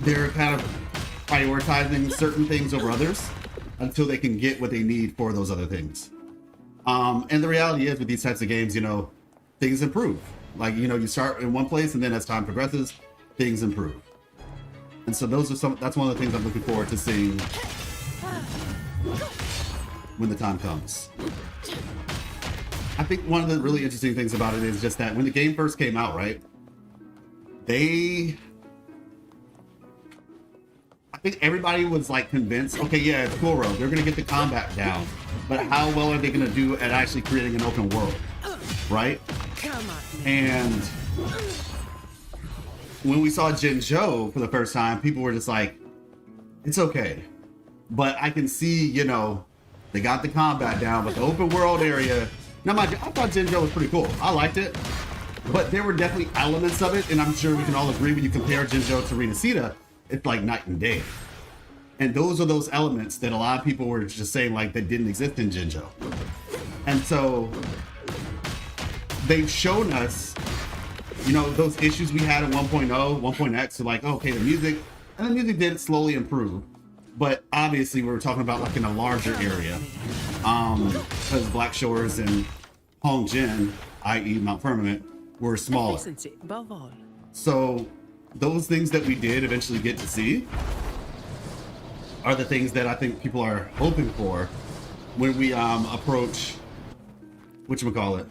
they're kind of prioritizing certain things over others until they can get what they need for those other things. And the reality is with these types of games, you know, things improve. Like, you know, you start in one place and then as time progresses, things improve. And so that's one of the things I'm looking forward to seeing when the time comes. I think one of the really interesting things about it is just that when the game first came out, right? I think everybody was like convinced, okay, yeah, it's cool, Rogue. They're gonna get the combat down, but how well are they gonna do at actually creating an open world, right? And when we saw Jinzhou for the first time, people were just like, it's okay. But I can see, you know, they got the combat down, but the open world area, now mind you, I thought Jinzhou was pretty cool. I liked it, but there were definitely elements of it, and I'm sure we can all agree when you compare Jinzhou to Renacida, it's like night and day. And those are those elements that a lot of people were just saying like that didn't exist in Jinzhou. And so they've shown us, you know, those issues we had in 1.0, 1.x, so like, okay, the music did slowly improve, but obviously we were talking about like in a larger area, because Black Shores and Hongjin, i.e. Mount Firmament, were smaller. So those things that we did eventually get to see are the things that I think people are hoping for when we approach, whatchamacallit,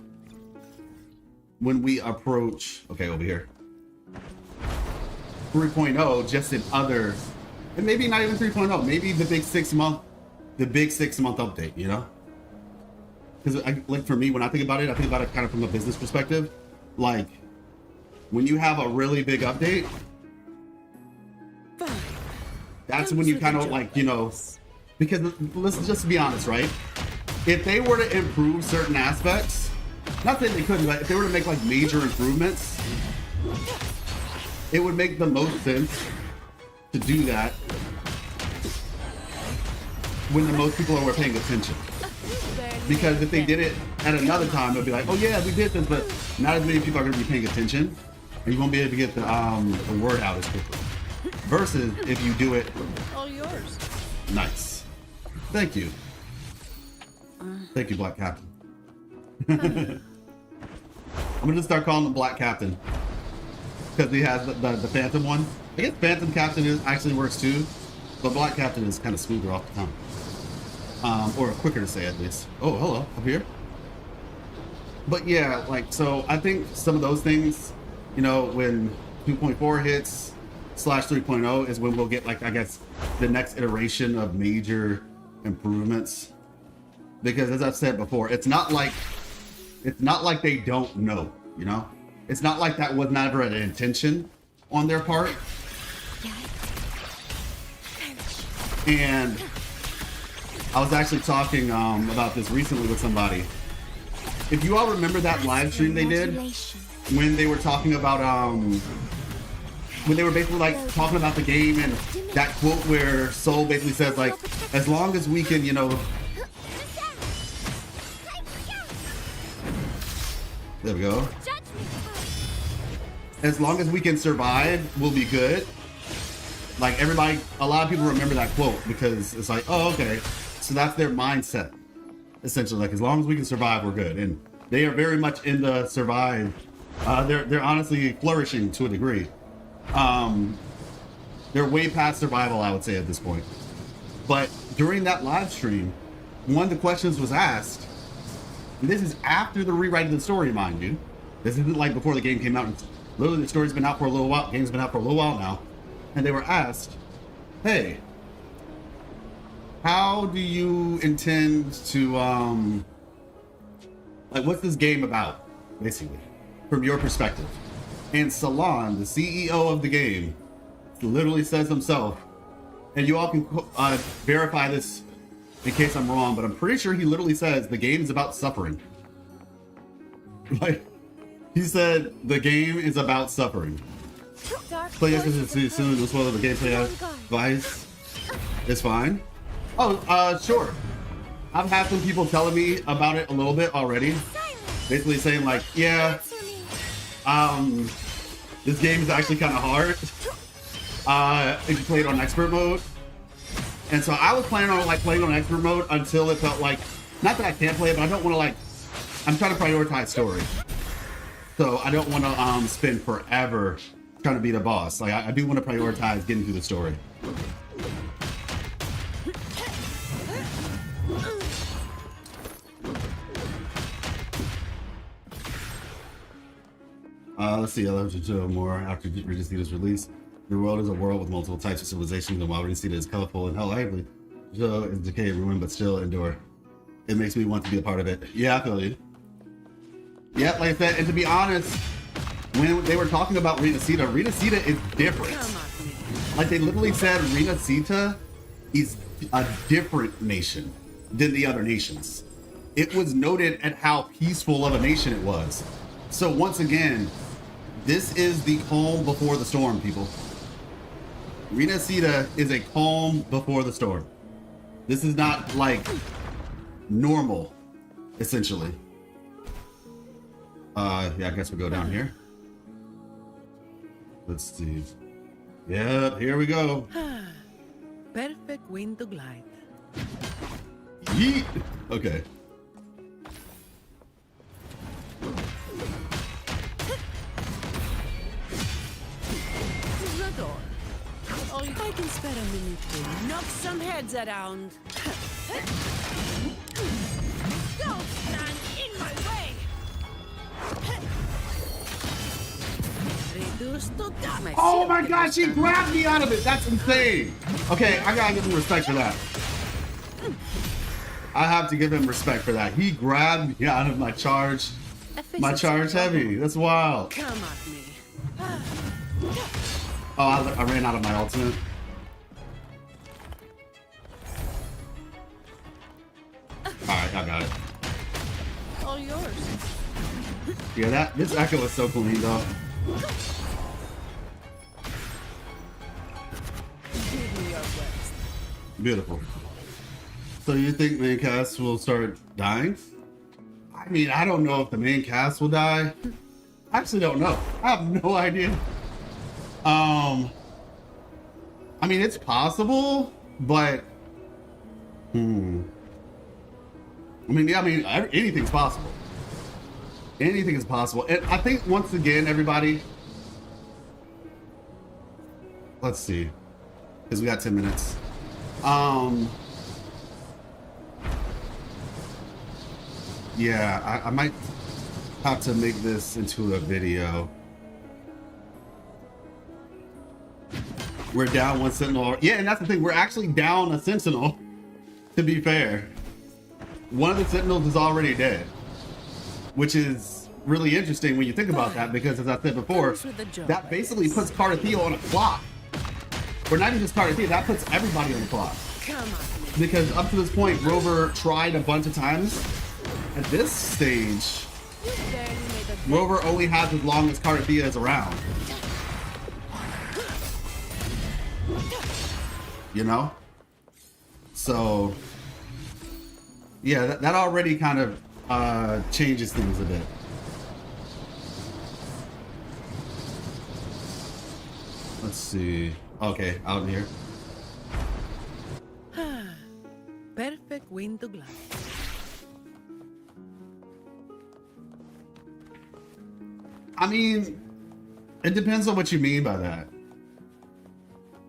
when we approach, okay, over here, 3.0, just in other, and maybe not even 3.0, maybe the big 6 month update, you know? Because like for me, when I think about it kind of from a business perspective. Like, when you have a really big update, that's when you kind of like, you know, because let's just be honest, right? If they were to improve certain aspects, not that they couldn't, but if they were to make like major improvements, it would make the most sense to do that when the most people are paying attention. Because if they did it at another time it'll be like, oh yeah, we did this, but not as many people are going to be paying attention, and you won't be able to get the word out as quickly. Versus if you do it. All yours. Nice. Thank you. Thank you, Black Captain. I'm gonna just start calling him Black Captain because he has the Phantom one. I guess Phantom Captain actually works too, but Black Captain is kind of smoother off the tongue, or quicker to say at least. Oh, hello, up here. But yeah, like, so I think some of those things, you know, when 2.4 hits / 3.0 is when we'll get, like, I guess the next iteration of major improvements. Because as I've said before, it's not like they don't know, you know? It's not like that was never an intention on their part. And I was actually talking about this recently with somebody. If you all remember that live stream they did when they were talking about when they were basically like talking about the game, and that quote where Soul basically says like, as long as we can, you know, there we go. As long as we can survive, we'll be good. Like everybody, a lot of people remember that quote because it's like, oh, okay. So that's their mindset. Essentially, like as long as we can survive, we're good. And they are very much in the survive. They're honestly flourishing to a degree. They're way past survival, I would say, at this point. But during that live stream, one of the questions was asked, and this is after the rewrite of the story, mind you. This isn't like before the game came out. Literally, the story's been out for a little while. Game's been out for a little while now. And they were asked, hey, how do you intend to, like, what's this game about, basically, from your perspective? And Salon, the CEO of the game, literally says himself, and you all can verify this in case I'm wrong, but I'm pretty sure he literally says the game is about suffering. Like, he said the game is about suffering. Players can see soon as well as the gameplay advice. It's fine. Oh, sure. I've had some people telling me about it a little bit already. Basically saying like, yeah, this game is actually kind of hard if you play it on expert mode. And so I was planning on like playing on expert mode until it felt like, not that I can't play it, but I don't want to like, I'm trying to prioritize story. So I don't want to spend forever trying to be the boss. Like I do want to prioritize getting through the story. Let's see, I'll have to do more after Renacita's release. The world is a world with multiple types of civilizations, and while Renacita is colorful and hell lively, so is decay and ruin, but still endure. It makes me want to be a part of it. Yeah, I feel you. Yeah, like I said, and to be honest, when they were talking about Renacita, Renacita is different. Like they literally said Renacita is a different nation than the other nations. It was noted at how peaceful of a nation it was. So once again, this is the calm before the storm, people. Renacita is a calm before the storm. This is not like normal, essentially. Yeah, I guess we'll go down here. Let's see. Yep, here we go. Perfect wind to glide. Yeet! Okay. The door. Oh, I can spare a minute to knock some heads around. Don't stand in my way! Reduced to dust. Oh my gosh, she grabbed me out of it! That's insane! Okay, I gotta give him respect for that. I have to give him respect for that. He grabbed me out of my charge heavy. That's wild. Come at me. Oh, I ran out of my ultimate. Alright, I got it. All yours. Yeah, this echo is so clean though. Give me your best. Beautiful. So you think main cast will start dying? I mean, I don't know if the main cast will die. I actually don't know. I have no idea. I mean, it's possible, but I mean, yeah, I mean, anything's possible. Anything is possible. And I think once again, everybody, let's see, because we got 10 minutes. Yeah, I might have to make this into a video. We're down one sentinel. Yeah, and that's the thing. We're actually down a sentinel, to be fair. One of the sentinels is already dead, which is really interesting when you think about that, because as I said before, that basically puts Cardathia on a clock. Or not even just Cardathia, that puts everybody on the clock. Come on. Because up to this point, Rover tried a bunch of times. At this stage, Rover only has as long as Cardathia is around. You know? So, yeah, that already kind of changes things a bit. Let's see. Okay, out here. Perfect wind to glide. I mean, it depends on what you mean by that.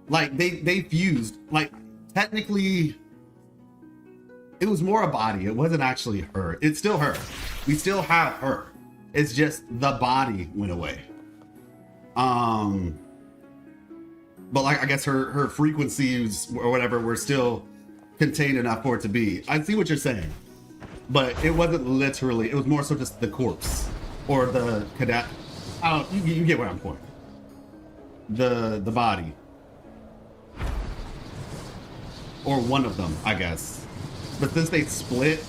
Like, they fused. Like, technically, it was more a body. It wasn't actually her. It's still her. We still have her. It's just the body went away. But like, I guess her frequencies or whatever were still contained enough for it to be. I see what you're saying. But it wasn't literally, it was more so just the corpse. Or the cadet. Oh, you get where I'm going. The body. Or one of them, I guess. But since they split,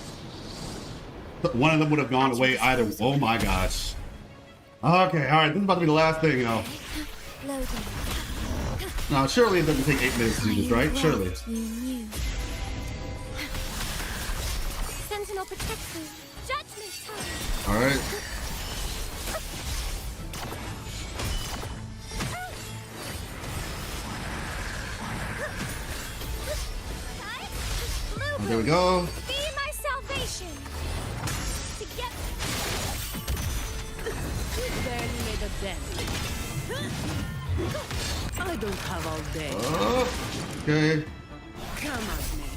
one of them would have gone away either. Oh my gosh. Okay, alright, this is about to be the last thing, though. Now, surely it doesn't take 8 minutes to do this, right? Surely. Sentinel protects you. Judgment time. Alright. There we go. Be my salvation. Together. You barely made a dent. I don't have all day. Oh, okay. Come on, man.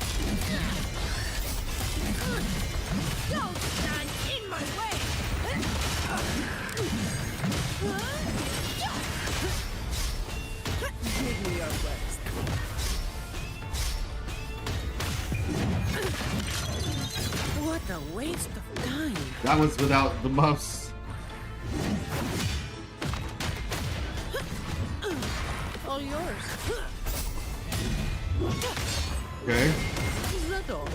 Don't stand in my way. Give me your worst. What a waste of time. That was without the buffs. All yours. Okay. Is that all?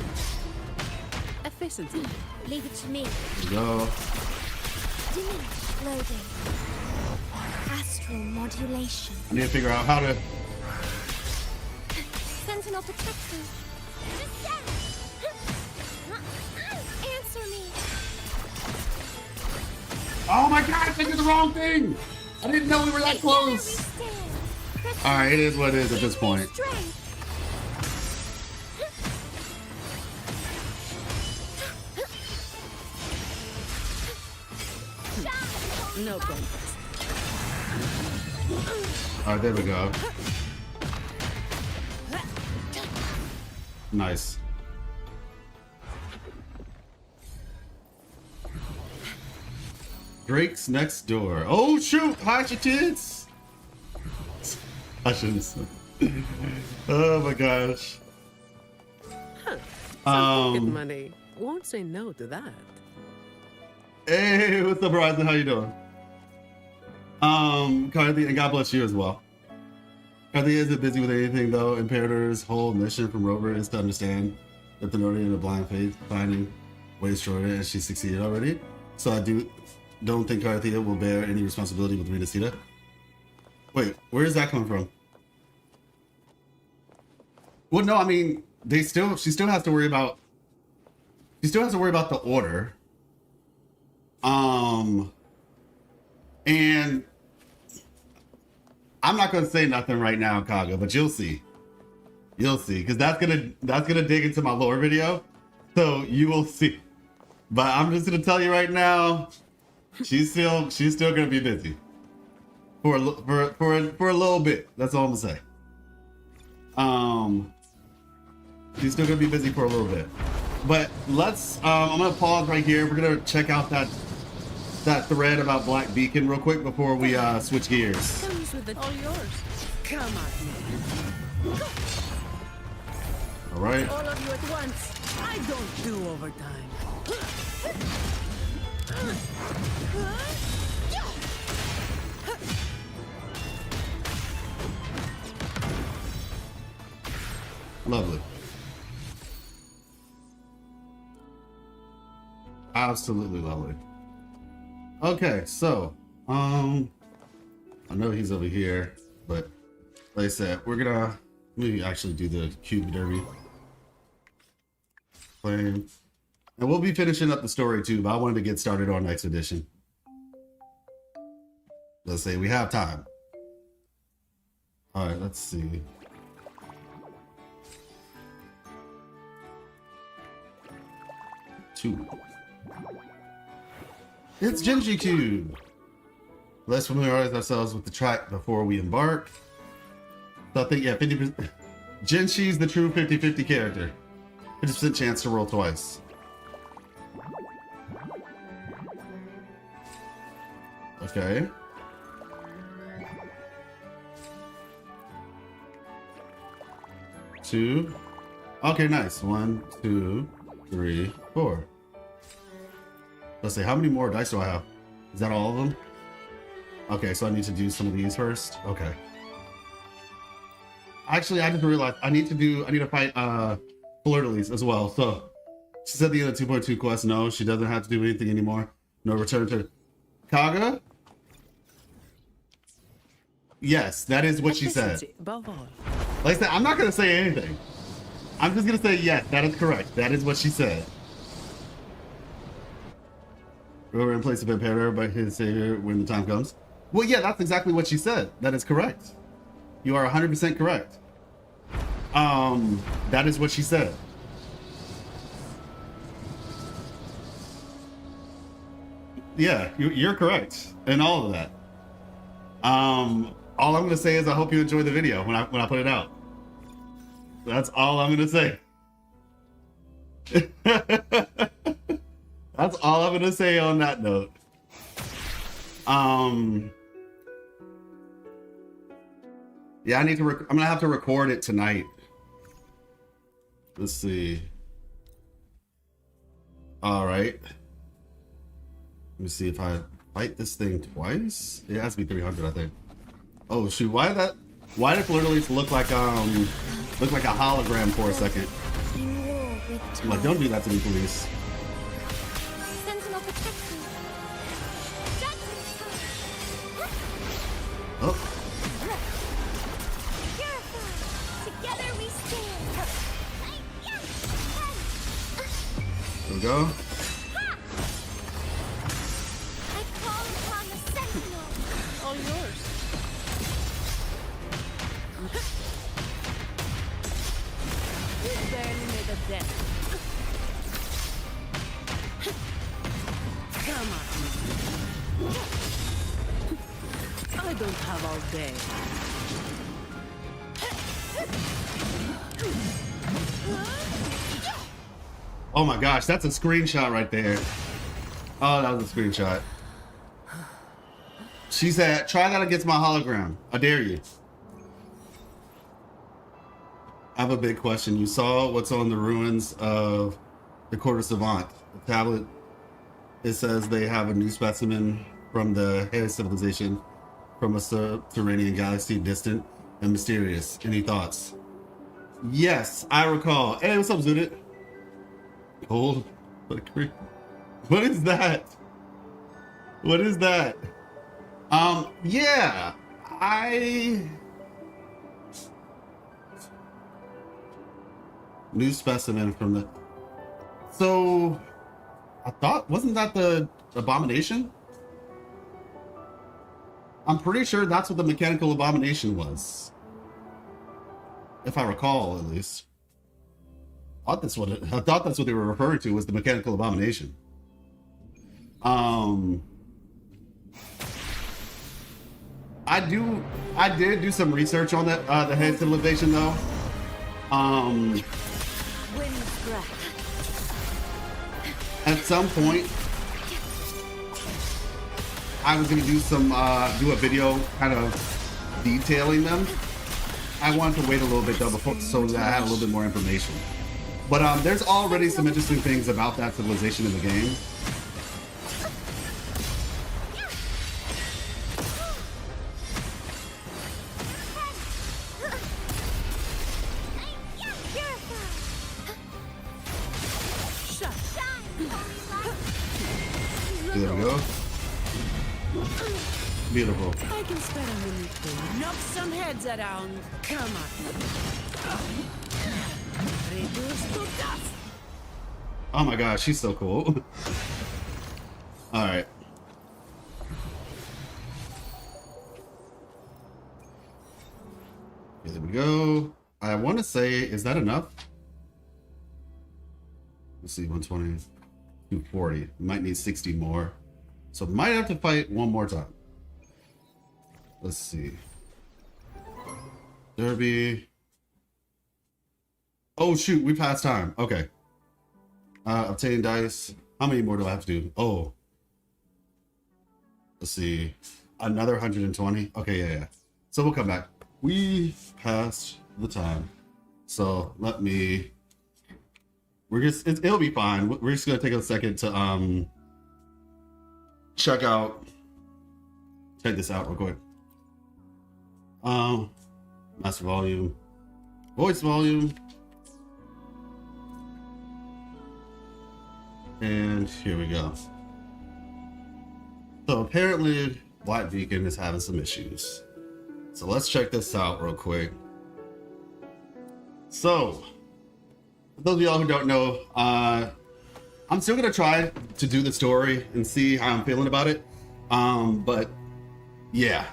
Efficiency. Leave it to me. There we go. Diminish loading. Astral modulation. I need to figure out how to. Sentinel protects you. Descend. Answer me. Oh my god, I did the wrong thing! I didn't know we were that close! Alright, it is what it is at this point. No contest. Alright, there we go. Nice. Drake's next door. Oh shoot! Hide your kids! I shouldn't say. Oh my gosh. Some pocket money. Won't say no to that. Hey, what's up, Horizon? How you doing? Cardi, and God bless you as well. Cardi isn't busy with anything though. Imperator's whole mission from Rover is to understand that the Nordic in a blind faith, finding ways shorter, and she succeeded already. So I don't think Carthia will bear any responsibility with Renacita. Wait, where is that coming from? Well, no, I mean, she still has to worry about the order. And I'm not gonna say nothing right now, Kaga, but you'll see. You'll see, because that's gonna dig into my lore video, so you will see. But I'm just gonna tell you right now, she's still gonna be busy for a little bit. That's all I'm gonna say. She's still gonna be busy for a little bit. But let's. I'm gonna pause right here. We're gonna check out that thread about Black Beacon real quick before we switch gears. All yours. Come on, All right. all of you at once. I don't do overtime. Lovely. Absolutely lovely. Okay, so I know he's over here, but like I said, we're gonna maybe actually do the cube derby. Playing. And we'll be finishing up the story too, but I wanted to get started on next edition. Let's say we have time. All right, let's see. Two. It's Genji Cube. Let's familiarize ourselves with the track before we embark. So I think, yeah, 50%. Genshi's the true 50-50 character. 50% chance to roll twice. Okay. Two. Okay, nice. 1, 2, 3, 4. Let's see, how many more dice do I have? Is that all of them? Okay, so I need to do some of these first. Okay. Actually, I just realized I need to fight Fleur-de-Lis as well. So she said the other 2.2 quest. No, she doesn't have to do anything anymore. No return to Kaga. Yes, that is what she said. Above all. Like I said, I'm not gonna say anything. I'm just gonna say yes, that is correct. That is what she said. Whoever in place of Imperator by his savior when the time comes. Well, yeah, that's exactly what she said. That is correct. You are 100% correct. That is what she said. Yeah, you're correct in all of that. All I'm gonna say is I hope you enjoy the video when I put it out. That's all I'm gonna say. That's all I'm gonna say on that note. Yeah, I'm gonna have to record it tonight. Let's see. All right. Let me see if I fight this thing twice. It has to be 300, I think. Oh shoot! Why did Fleur-de-Lis look like a hologram for a second? I'm like, don't do that to me, police. Sentinel protects you. Oh, Purify. Together we stand. there we go. I call upon the Sentinel. All yours. You barely made a dent. Come on. I don't have all day. Oh my gosh, that's a screenshot right there. Oh, that was a screenshot. She said, try that against my hologram. I dare you. I have a big question. You saw what's on the ruins of the Quarter Savant. The tablet, it says they have a new specimen from the Hay civilization from a subterranean galaxy distant and mysterious. Any thoughts? Yes, I recall. Hey, what's up, Zudit? Cold. What is that? What is that? Yeah, new specimen from the. So, I thought wasn't that the abomination? I'm pretty sure that's what the mechanical abomination was. If I recall, at least. I thought that's what they were referring to, was the mechanical abomination. I did do some research on that, the head civilization though. Wind's breath. At some point, I was gonna do some, do a video kind of detailing them. I wanted to wait a little bit though before, so that I had a little bit more information. But there's already some interesting things about that civilization in the game. There we go. Beautiful. I can spare a minute to knock some heads around. Come on. Reduce to dust. Oh my gosh, she's so cool. All right. Okay, there we go. I want to say, is that enough? Let's see, 120, 240. Might need 60 more. So might have to fight one more time. Let's see. Derby. Oh shoot, we passed time. Okay. Obtain dice. How many more do I have to do? Oh. Let's see. Another 120. Okay, yeah. So we'll come back. We passed the time. So let me... it'll be fine. We're just gonna take a second to check this out real quick. Master volume, voice volume, and here we go. So apparently Black Beacon is having some issues. So let's check this out real quick. So for those of y'all who don't know, I'm still gonna try to do the story and see how I'm feeling about it. But yeah.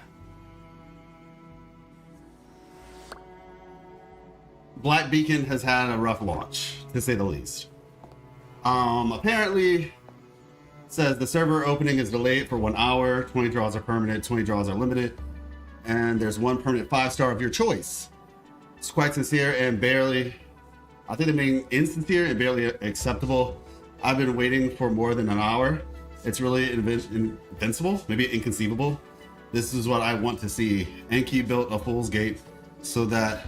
Black Beacon has had a rough launch, to say the least. Apparently, it says the server opening is delayed for 1 hour, 20 draws are permanent, 20 draws are limited, and there's one permanent 5-star of your choice. It's quite sincere and barely, I think they mean insincere and barely acceptable. I've been waiting for more than an hour. It's really invincible, maybe inconceivable. This is what I want to see. Enki built a fool's gate so that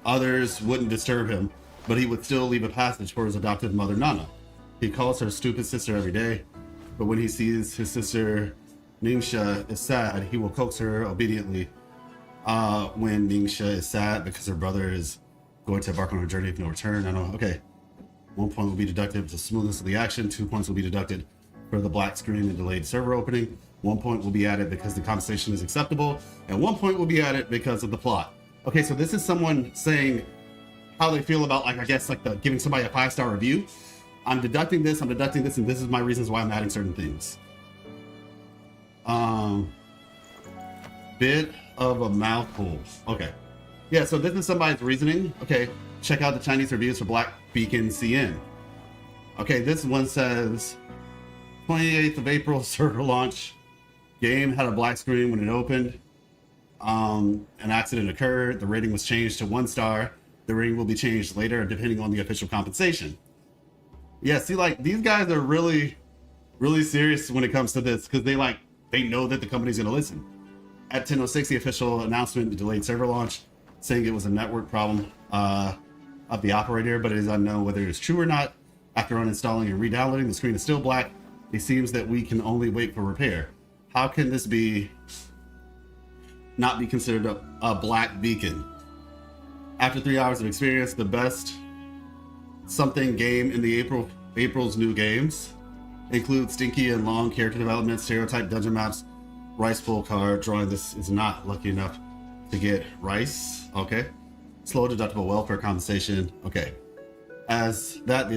others wouldn't disturb him, but he would still leave a passage for his adopted mother, Nana. He calls her stupid sister every day, but when he sees his sister Ningxia is sad, he will coax her obediently. When Ningxia is sad because her brother is going to embark on a journey of no return. I know, okay. 1 point will be deducted for the smoothness of the action. 2 points will be deducted for the black screen and delayed server opening. 1 point will be added because the conversation is acceptable, and 1 point will be added because of the plot. Okay, so this is someone saying how they feel about, like, I guess, like, the giving somebody a 5-star review. I'm deducting this, and this is my reasons why I'm adding certain things. Bit of a mouthful. Okay. Yeah, so this is somebody's reasoning. Okay, check out the Chinese reviews for Black Beacon CN. Okay, this one says 28th of April server launch. Game had a black screen when it opened. An accident occurred. The rating was changed to 1 star. The rating will be changed later depending on the official compensation. Yeah, see, like, these guys are really, really serious when it comes to this, because they know that the company's gonna listen. At 10:06, the official announcement delayed server launch, saying it was a network problem of the operator, but it is unknown whether it is true or not. After uninstalling and re-downloading, the screen is still black. It seems that we can only wait for repair. How can this not be considered a black beacon? After 3 hours of experience, the best something game in the April's new games include stinky and long character development, stereotype dungeon maps, rice bowl card drawing. This is not lucky enough to get rice. Okay. Slow deductible welfare compensation. Okay. As of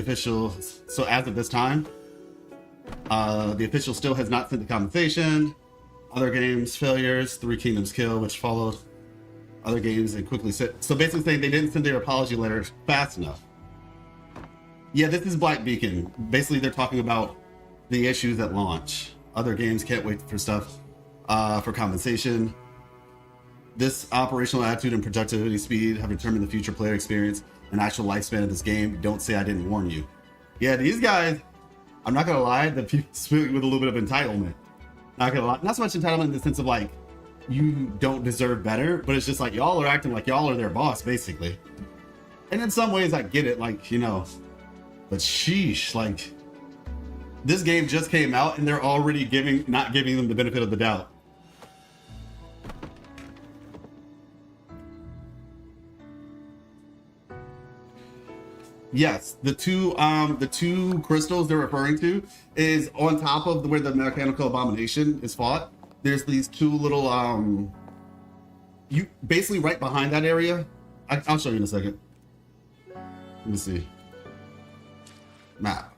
this time, The official still has not sent the compensation. Other games, failures, Three Kingdoms kill, which followed other games and quickly sent. So basically saying they didn't send their apology letter fast enough. Yeah, this is Black Beacon. Basically, they're talking about the issues at launch. Other games can't wait for stuff for compensation. This operational attitude and productivity speed have determined the future player experience and actual lifespan of this game. Don't say I didn't warn you. Yeah, these guys, I'm not gonna lie, the people speak with a little bit of entitlement. Not gonna lie, not so much entitlement in the sense of like, you don't deserve better, but it's just like y'all are acting like y'all are their boss, basically. And in some ways I get it, like, you know, but sheesh, like, this game just came out and they're already not giving them the benefit of the doubt. Yes, the two crystals they're referring to is on top of where the mechanical abomination is fought. There's these two little you basically right behind that area. I'll show you in a second. Let me see. Map.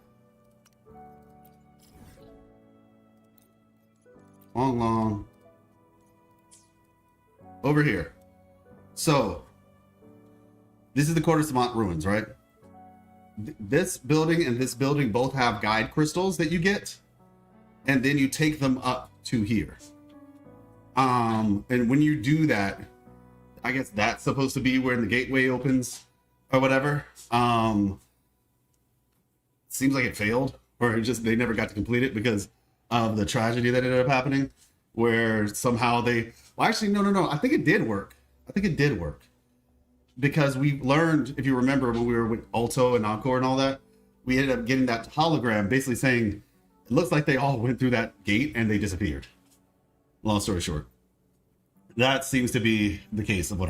Long. Over here. So this is the Quartersamont ruins, right? This building and this building both have guide crystals that you get, and then you take them up to here. And when you do that, I guess that's supposed to be where the gateway opens or whatever. Seems like it failed, or they never got to complete it because of the tragedy that ended up happening, where somehow well, actually, no. I think it did work. Because we learned, if you remember, when we were with Alto and Encore and all that, we ended up getting that hologram basically saying, it looks like they all went through that gate and they disappeared. Long story short. That seems to be the case of what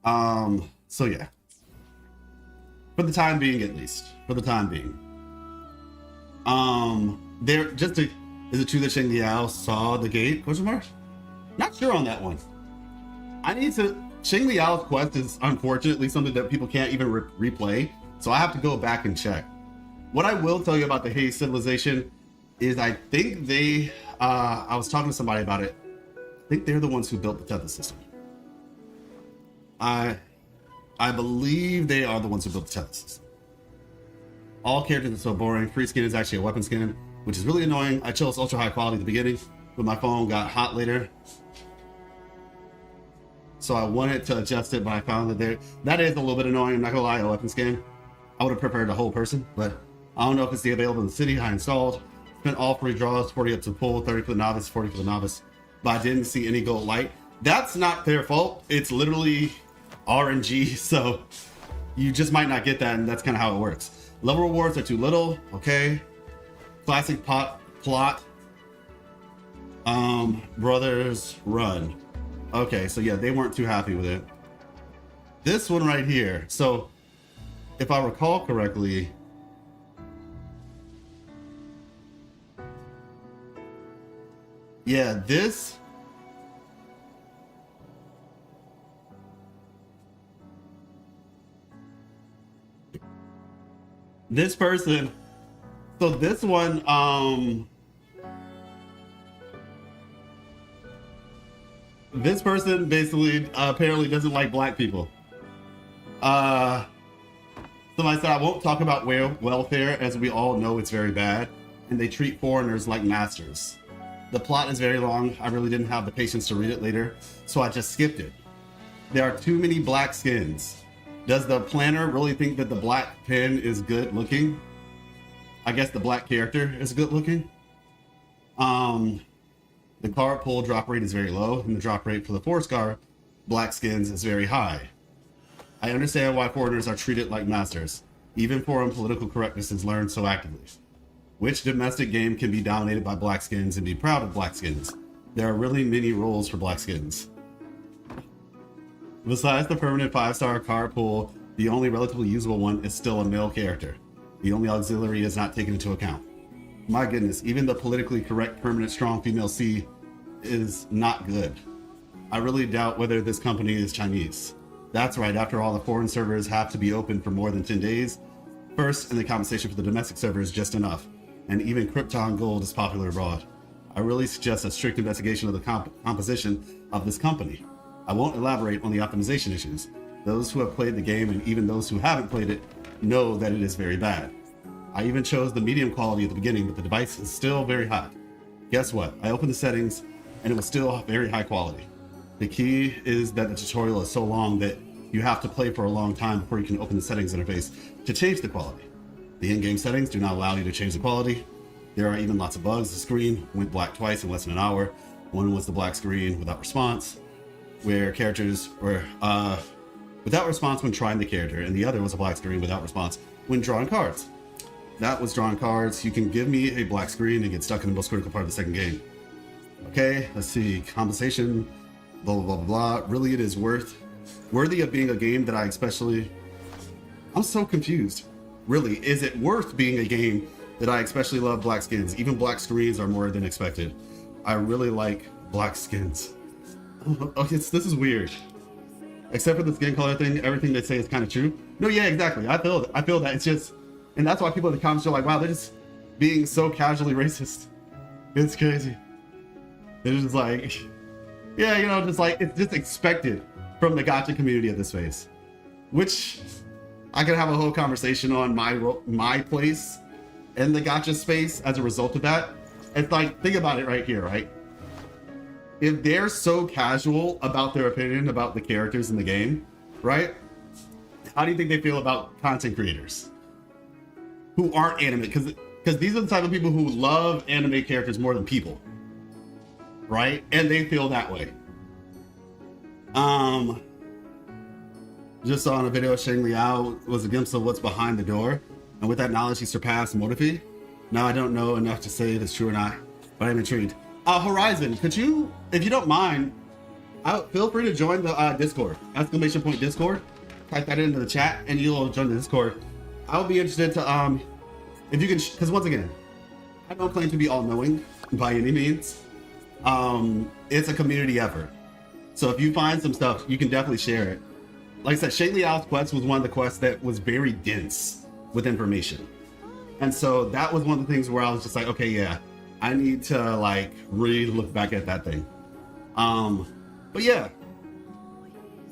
happened. So yeah. For the time being, at least. There, is it true that Sheng Liao saw the gate? Question mark? Not sure on that one. Sheng Liao's quest is unfortunately something that people can't even replay, so I have to go back and check. What I will tell you about the Haze civilization is I think I was talking to somebody about it. I think they're the ones who built the tether system. I believe they are the ones who built the tether system. All characters are so boring. Free skin is actually a weapon skin, which is really annoying. I chose ultra high quality at the beginning, but my phone got hot later. So I wanted to adjust it, but I found that is a little bit annoying. I'm not gonna lie, a weapon skin. I would have preferred a whole person, but I don't know if it's the available in the city. I installed, spent all 3 draws, 40 up to pull, 30 for the novice, 40 for the novice, but I didn't see any gold light. That's not their fault. It's literally RNG, so you just might not get that, and that's kind of how it works. Level rewards are too little, okay. Classic plot. Brothers run. Okay, so yeah, they weren't too happy with it. This one right here. So, if I recall correctly, yeah, this person. So this one, this person basically apparently doesn't like black people. Somebody said, I won't talk about welfare, as we all know it's very bad, and they treat foreigners like masters. The plot is very long. I really didn't have the patience to read it later, so I just skipped it. There are too many black skins. Does the planner really think that the black pen is good looking? I guess the black character is good looking. The card pull drop rate is very low, and the drop rate for the force card black skins is very high. I understand why foreigners are treated like masters. Even foreign political correctness is learned so actively. Which domestic game can be dominated by black skins and be proud of black skins? There are really many roles for black skins. Besides the permanent 5-star card pull, the only relatively usable one is still a male character. The only auxiliary is not taken into account. My goodness, even the politically correct permanent strong female C is not good. I really doubt whether this company is Chinese. That's right, after all, the foreign servers have to be open for more than 10 days. First, and the compensation for the domestic server is just enough. and even Krypton Gold is popular abroad. I really suggest a strict investigation of the composition of this company. I won't elaborate on the optimization issues. Those who have played the game and even those who haven't played it know that it is very bad. I even chose the medium quality at the beginning, but the device is still very hot. Guess what? I opened the settings and it was still very high quality. The key is that the tutorial is so long that you have to play for a long time before you can open the settings interface to change the quality. The in-game settings do not allow you to change the quality. There are even lots of bugs. The screen went black twice in less than an hour. One was the black screen without response, where characters were without response when trying the character, and the other was a black screen without response when drawing cards. That was drawing cards. You can give me a black screen and get stuck in the most critical part of the second game. Okay, let's see. Compensation, blah, blah, blah, blah. Really, it is worthy of being a game that I especially... I'm so confused. Really, is it worth being a game that I especially love black skins? Even black screens are more than expected. I really like black skins. Okay, this is weird. Except for the skin color thing, everything they say is kind of true. No, yeah, exactly. I feel that. It's just... And that's why people in the comments are like, wow, they're just being so casually racist. It's crazy. They're just like... Yeah, you know, just like, it's just expected from the gacha community at this phase. Which... I could have a whole conversation on my place in the gacha space as a result of that. It's like, think about it right here, right? If they're so casual about their opinion about the characters in the game, right? How do you think they feel about content creators who aren't anime? Because these are the type of people who love anime characters more than people, right? And they feel that way. Just saw in a video, Shang Liao was a glimpse of what's behind the door, and with that knowledge, he surpassed Motifi. Now I don't know enough to say if it's true or not, but I'm intrigued. Horizon, could you, if you don't mind, feel free to join the Discord, !Discord. Type that into the chat, and you'll join the Discord. I would be interested to, if you can, because once again, I don't claim to be all-knowing by any means. It's a community effort. So if you find some stuff, you can definitely share it. Like I said, Shang Liao's quest was one of the quests that was very dense with information. And so that was one of the things where I was just like, okay, yeah, I need to like really look back at that thing. But yeah,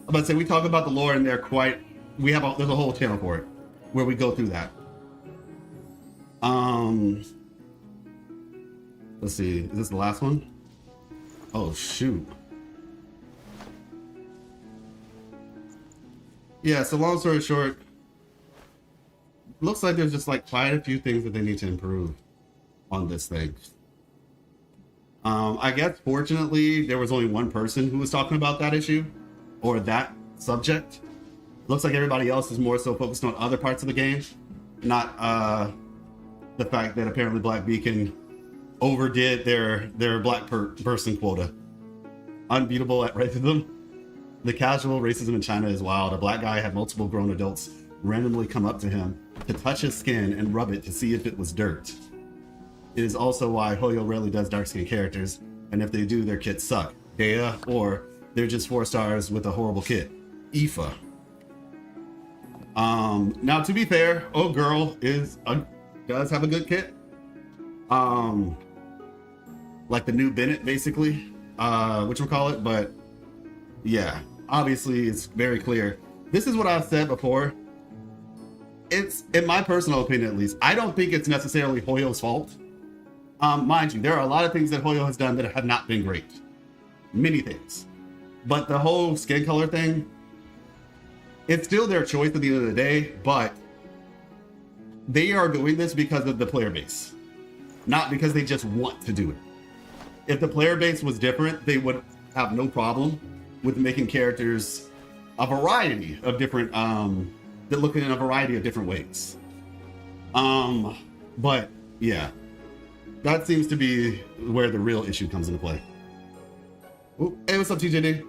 I'm about to say, we talk about the lore in there quite, there's a whole channel for it where we go through that. Let's see, is this the last one? Oh, shoot. Yeah, so long story short, looks like there's just like quite a few things that they need to improve on this thing. I guess fortunately there was only one person who was talking about that issue or that subject. Looks like everybody else is more so focused on other parts of the game, not the fact that apparently Black Beacon overdid their black person quota. Unbeatable at racism. The casual racism in China is wild. A black guy had multiple grown adults randomly come up to him to touch his skin and rub it to see if it was dirt. It is also why Hoyo rarely does dark-skinned characters, and if they do, their kits suck. Dea, or they're just 4 stars with a horrible kit. Ifa. Now to be fair, Oh Girl does have a good kit. Like the new Bennett, basically. Whatchamacallit, but yeah. Obviously, it's very clear. This is what I've said before. It's, in my personal opinion at least, I don't think it's necessarily Hoyo's fault. Mind you, there are a lot of things that Hoyo has done that have not been great. Many things. But the whole skin color thing, it's still their choice at the end of the day, but they are doing this because of the player base. Not because they just want to do it. If the player base was different, they would have no problem with making characters a variety of different, that look in a variety of different ways. But yeah, that seems to be where the real issue comes into play. Ooh, hey, what's up, TJD?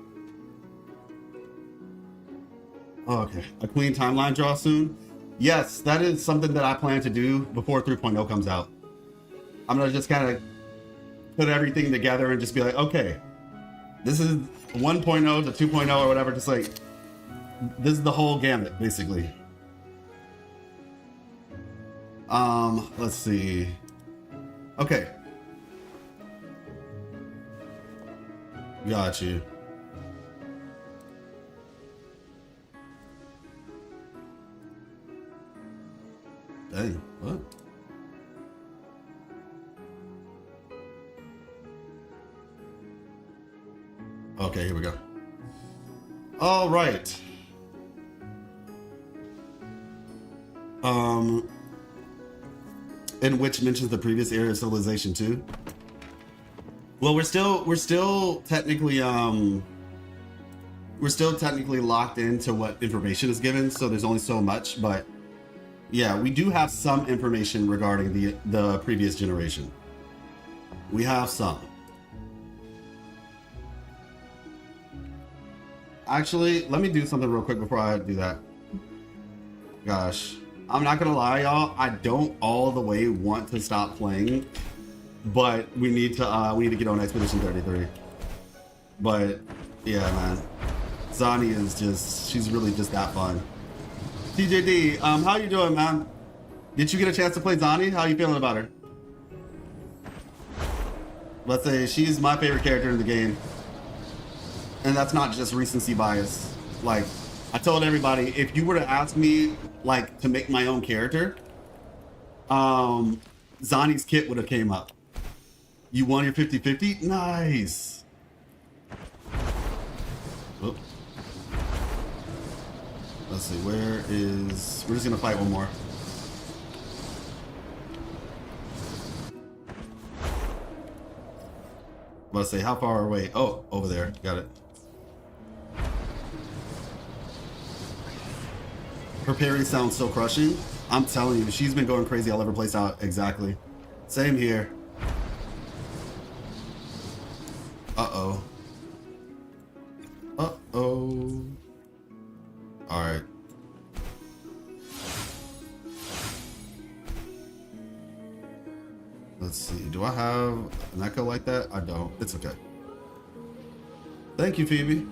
Oh, okay, a clean timeline draw soon. Yes, that is something that I plan to do before 3.0 comes out. I'm gonna just kind of put everything together and just be like, okay, this is 1.0 to 2.0 or whatever, just like, this is the whole gamut, basically. Let's see. Okay. Got you. Dang, what? Okay, here we go. All right. In which mentions the previous area of civilization too. Well, we're still technically locked into what information is given, so there's only so much, but yeah, we do have some information regarding the previous generation. We have some. Actually, let me do something real quick before I do that. Gosh, I'm not gonna lie, y'all. I don't all the way want to stop playing, but we need to get on Expedition 33. But yeah, man, Zani is she's really just that fun. TJD, how you doing, man? Did you get a chance to play Zani? How you feeling about her? Let's say she's my favorite character in the game. And that's not just recency bias. Like, I told everybody, if you were to ask me, like, to make my own character, Zani's kit would have came up. You won your 50-50? Nice. Oh. Let's see, we're just gonna fight one more. Let's say, how far away? Oh, over there, got it. Her parry sounds so crushing. I'm telling you, she's been going crazy. I'll ever place out. Exactly. Same here. Uh-oh. Uh-oh. All right. Let's see. Do I have an echo like that? I don't. It's okay. Thank you, Phoebe.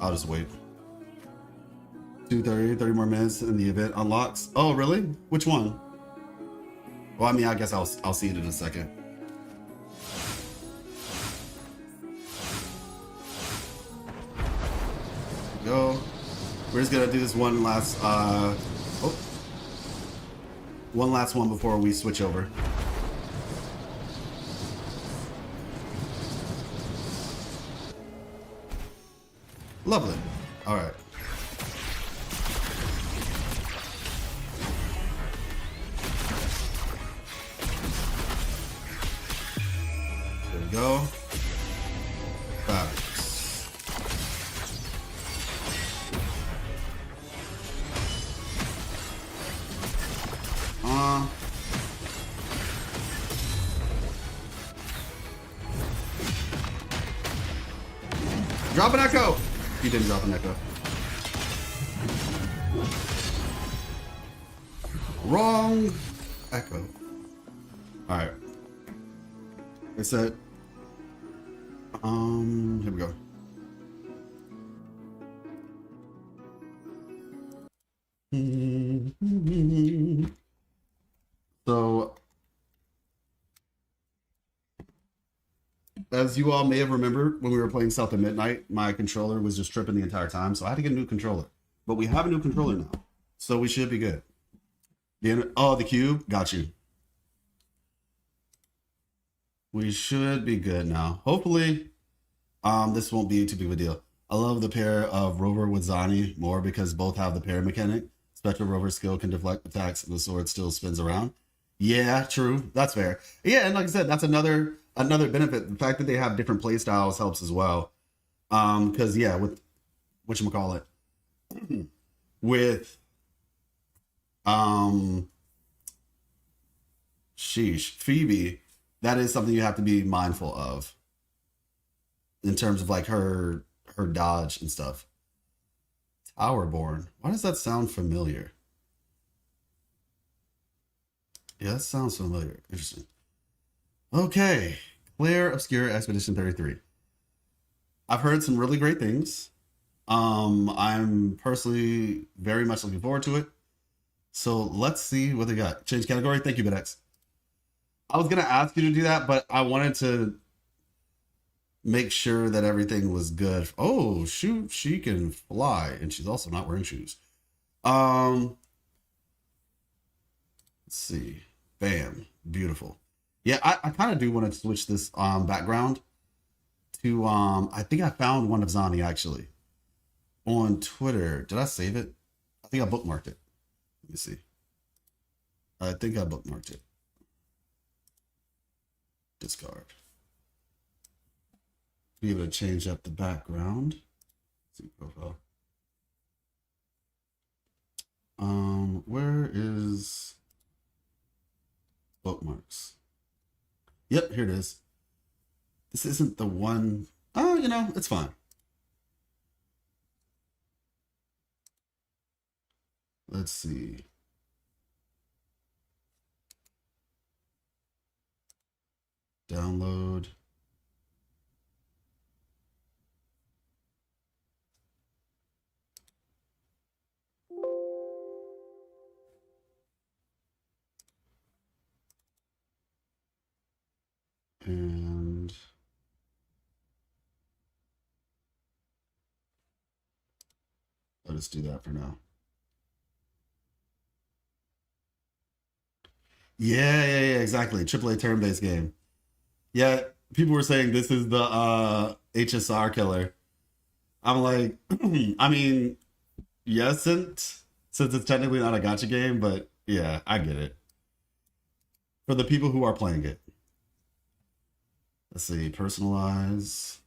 I'll just wait. 30 more minutes and the event unlocks. Oh, really? Which one? Well, I mean, I guess I'll see it in a second. Go. We're just gonna do this one last one before we switch over. Lovely. All right. There we go. Fabulous. Drop an echo. He didn't drop an echo. Wrong echo. All right. I said, here we go. So, as you all may have remembered, when we were playing South of Midnight, my controller was just tripping the entire time, so I had to get a new controller. But we have a new controller now, so we should be good. The cube? Got you. We should be good now. Hopefully, this won't be too big of a deal. I love the pair of Rover with Zani more because both have the parry mechanic. Spectral Rover's skill can deflect attacks and the sword still spins around. Yeah, true. That's fair. Yeah, and like I said, that's another benefit. The fact that they have different play styles helps as well. Because yeah, with whatchamacallit, with Phoebe, that is something you have to be mindful of in terms of like her dodge and stuff. Towerborn. Why does that sound familiar? Yeah, that sounds familiar. Interesting. Okay. Clair, Obscur, Expedition 33. I've heard some really great things. I'm personally very much looking forward to it. So let's see what they got. Change category. Thank you, BitX. I was gonna ask you to do that, but I wanted to make sure that everything was good. Oh, shoot, she can fly, and she's also not wearing shoes. Let's see. Bam. Beautiful. Yeah, I kind of do want to switch this background to I think I found one of Zani actually on Twitter. Did I save it? I think I bookmarked it. Let me see. I think I bookmarked it. Discard. Be able to change up the background. Let's see profile. Where is bookmarks? Yep, here it is. This isn't the one. Oh, you know, it's fine. Let's see. Download. And let us do that for now. Yeah, exactly. AAA turn-based game. Yeah, people were saying this is the HSR killer. I'm like, I mean, yes, since it's technically not a gacha game, but yeah, I get it. For the people who are playing it. Let's see, personalize.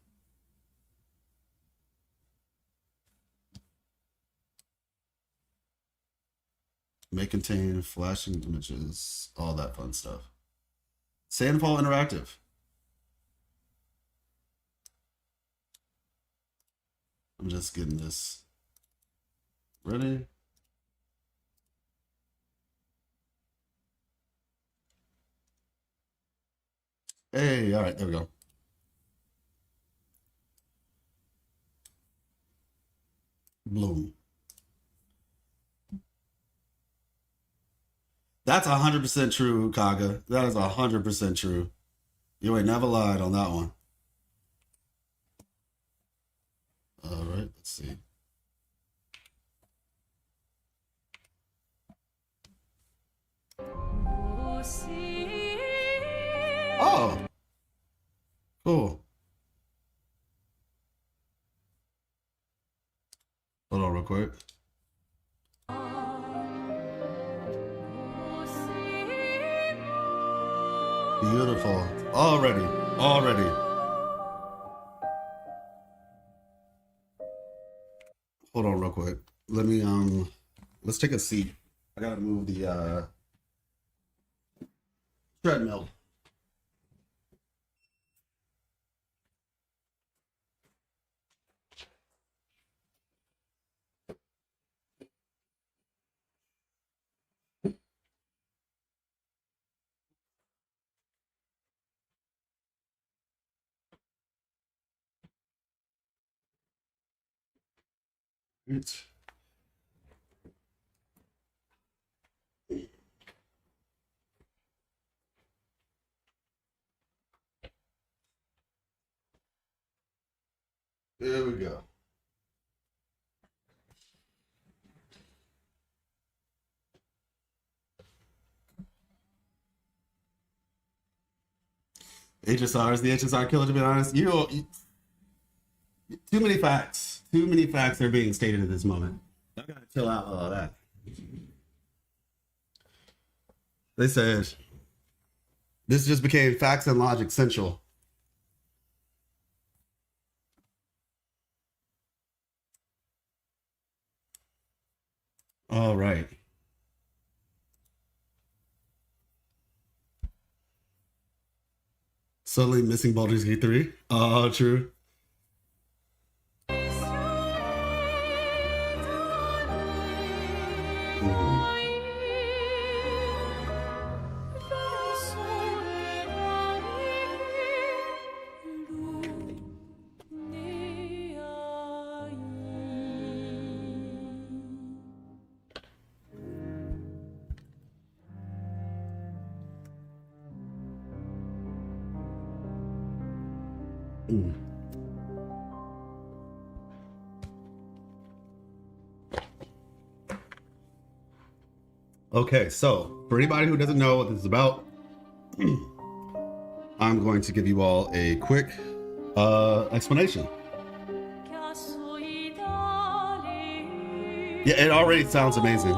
May contain flashing images, all that fun stuff. Sandfall Interactive. I'm just getting this ready. Hey, all right, there we go. Bloom. That's 100% true, Kaga. That is 100% true. You ain't never lied on that one. All right, let's see. Oh, cool. Hold on real quick. Beautiful. Already. Hold on real quick. Let me let's take a seat. I gotta move the treadmill. It's there we go. HSR is the HSR killer, to be honest. Too many facts. Too many facts are being stated at this moment. I gotta chill out with all that. They said this just became facts and logic central. All right. Suddenly missing Baldur's Gate 3. Oh, true. Mm. Okay, so for anybody who doesn't know what this is about, I'm going to give you all a quick explanation. Yeah, it already sounds amazing.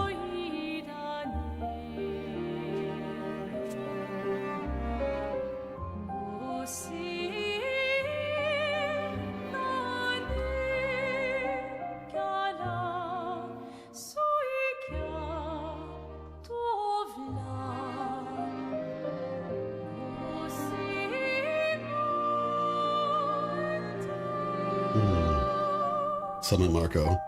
Summon Marco.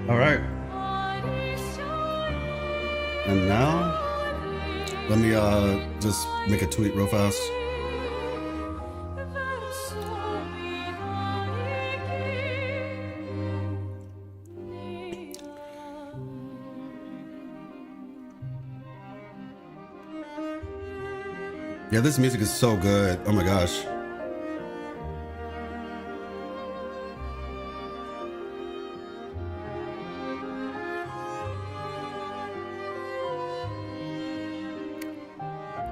All right. And now, let me just make a tweet real fast. Yeah, this music is so good. Oh my gosh.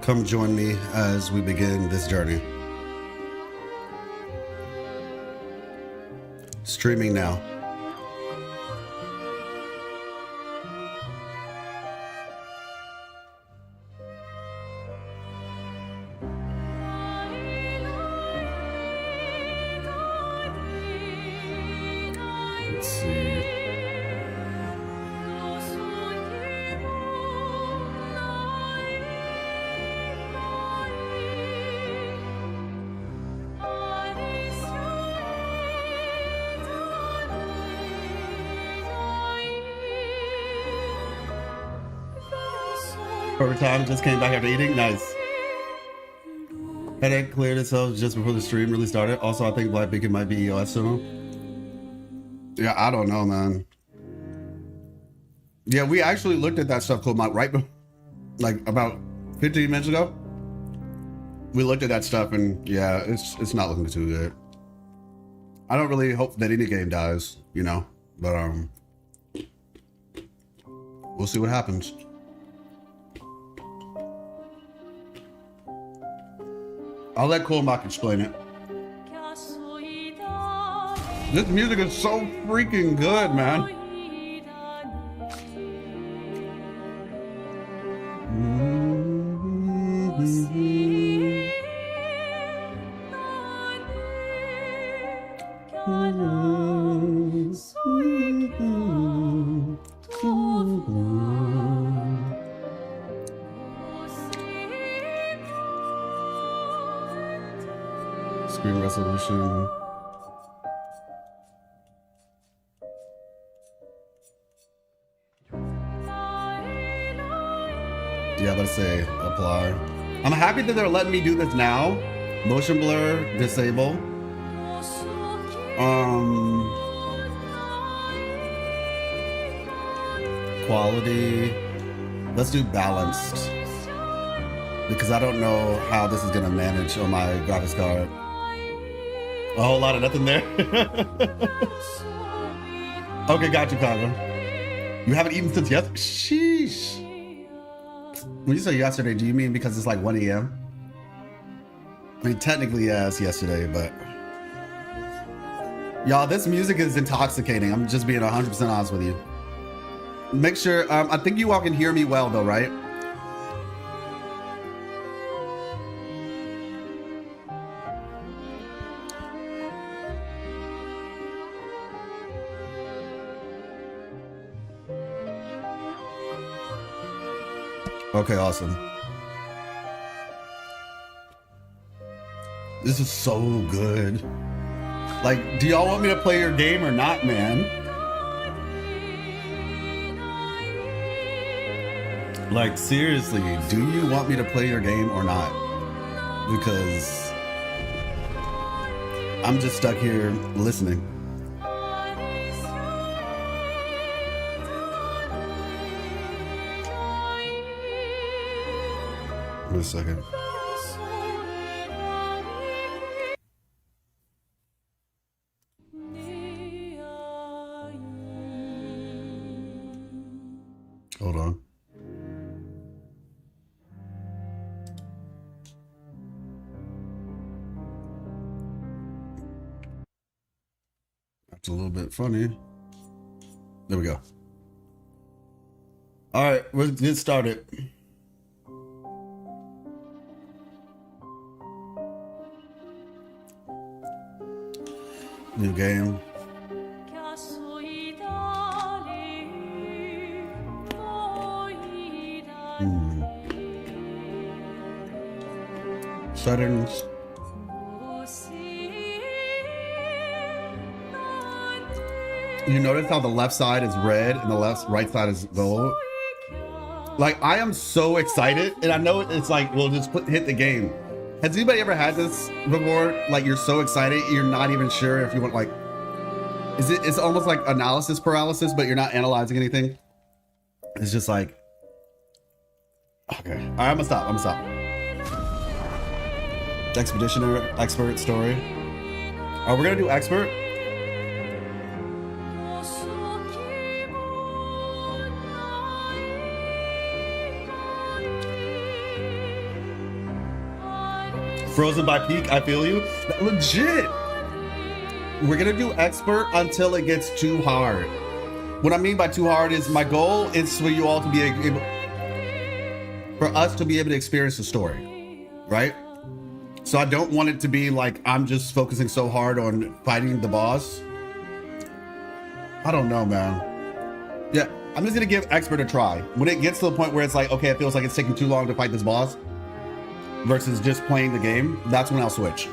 Come join me as we begin this journey. Streaming now. Let's see. Perfect time, just came back after eating. Nice. Headache cleared itself just before the stream really started. Also, I think Black Beacon might be EOS soon. Yeah, I don't know, man. Yeah, we actually looked at that stuff called right, like about 15 minutes ago. We looked at that stuff and yeah, it's not looking too good. I don't really hope that any game dies, you know, but we'll see what happens. I'll let Colmac explain it. This music is so freaking good, man. Screen resolution. Yeah, let's say apply. I'm happy that they're letting me do this now. Motion blur, disable. Quality. Let's do balanced. Because I don't know how this is gonna manage on my graphics card. A whole lot of nothing there. Okay, got you, Congo. You haven't eaten since yesterday? Sheesh. When you say yesterday, do you mean because it's like 1 a.m.? I mean, technically, yeah, it's yesterday, but... Y'all, this music is intoxicating. I'm just being 100% honest with you. Make sure, I think you all can hear me well, though, right? Okay, awesome. This is so good. Like, do y'all want me to play your game or not, man? Like, seriously, do you want me to play your game or not? Because I'm just stuck here listening. Wait a second. Hold on. That's a little bit funny. There we go. All right, let's get started. New game. Settings. You notice how the left side is red and the right side is gold? Like, I am so excited, and I know it's like, well, just hit the game. Has anybody ever had this before? Like, you're so excited, you're not even sure if you want, like, it's almost like analysis paralysis, but you're not analyzing anything. It's just like, okay, all right, I'm gonna stop. Expeditioner, expert, story. We're gonna do expert. Frozen by peak, I feel you. Legit. We're gonna do expert until it gets too hard. What I mean by too hard is my goal is for you all to be able, for us to be able to experience the story, right? So I don't want it to be like I'm just focusing so hard on fighting the boss. I don't know, man. Yeah, I'm just gonna give expert a try. When it gets to the point where it's like, okay, it feels like it's taking too long to fight this boss versus just playing the game, that's when I'll switch.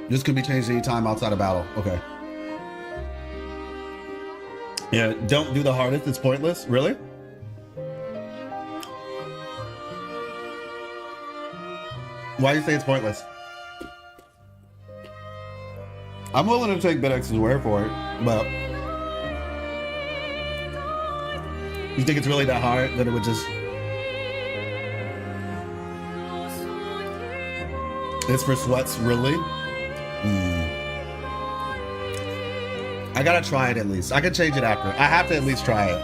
This could be changed anytime outside of battle. Okay. Yeah, don't do the hardest, it's pointless. Really? Why do you say it's pointless? I'm willing to take BitX's word for it, but you think it's really that hard that it would just... It's for sweats, really? I gotta try it at least. I can change it after. I have to at least try it.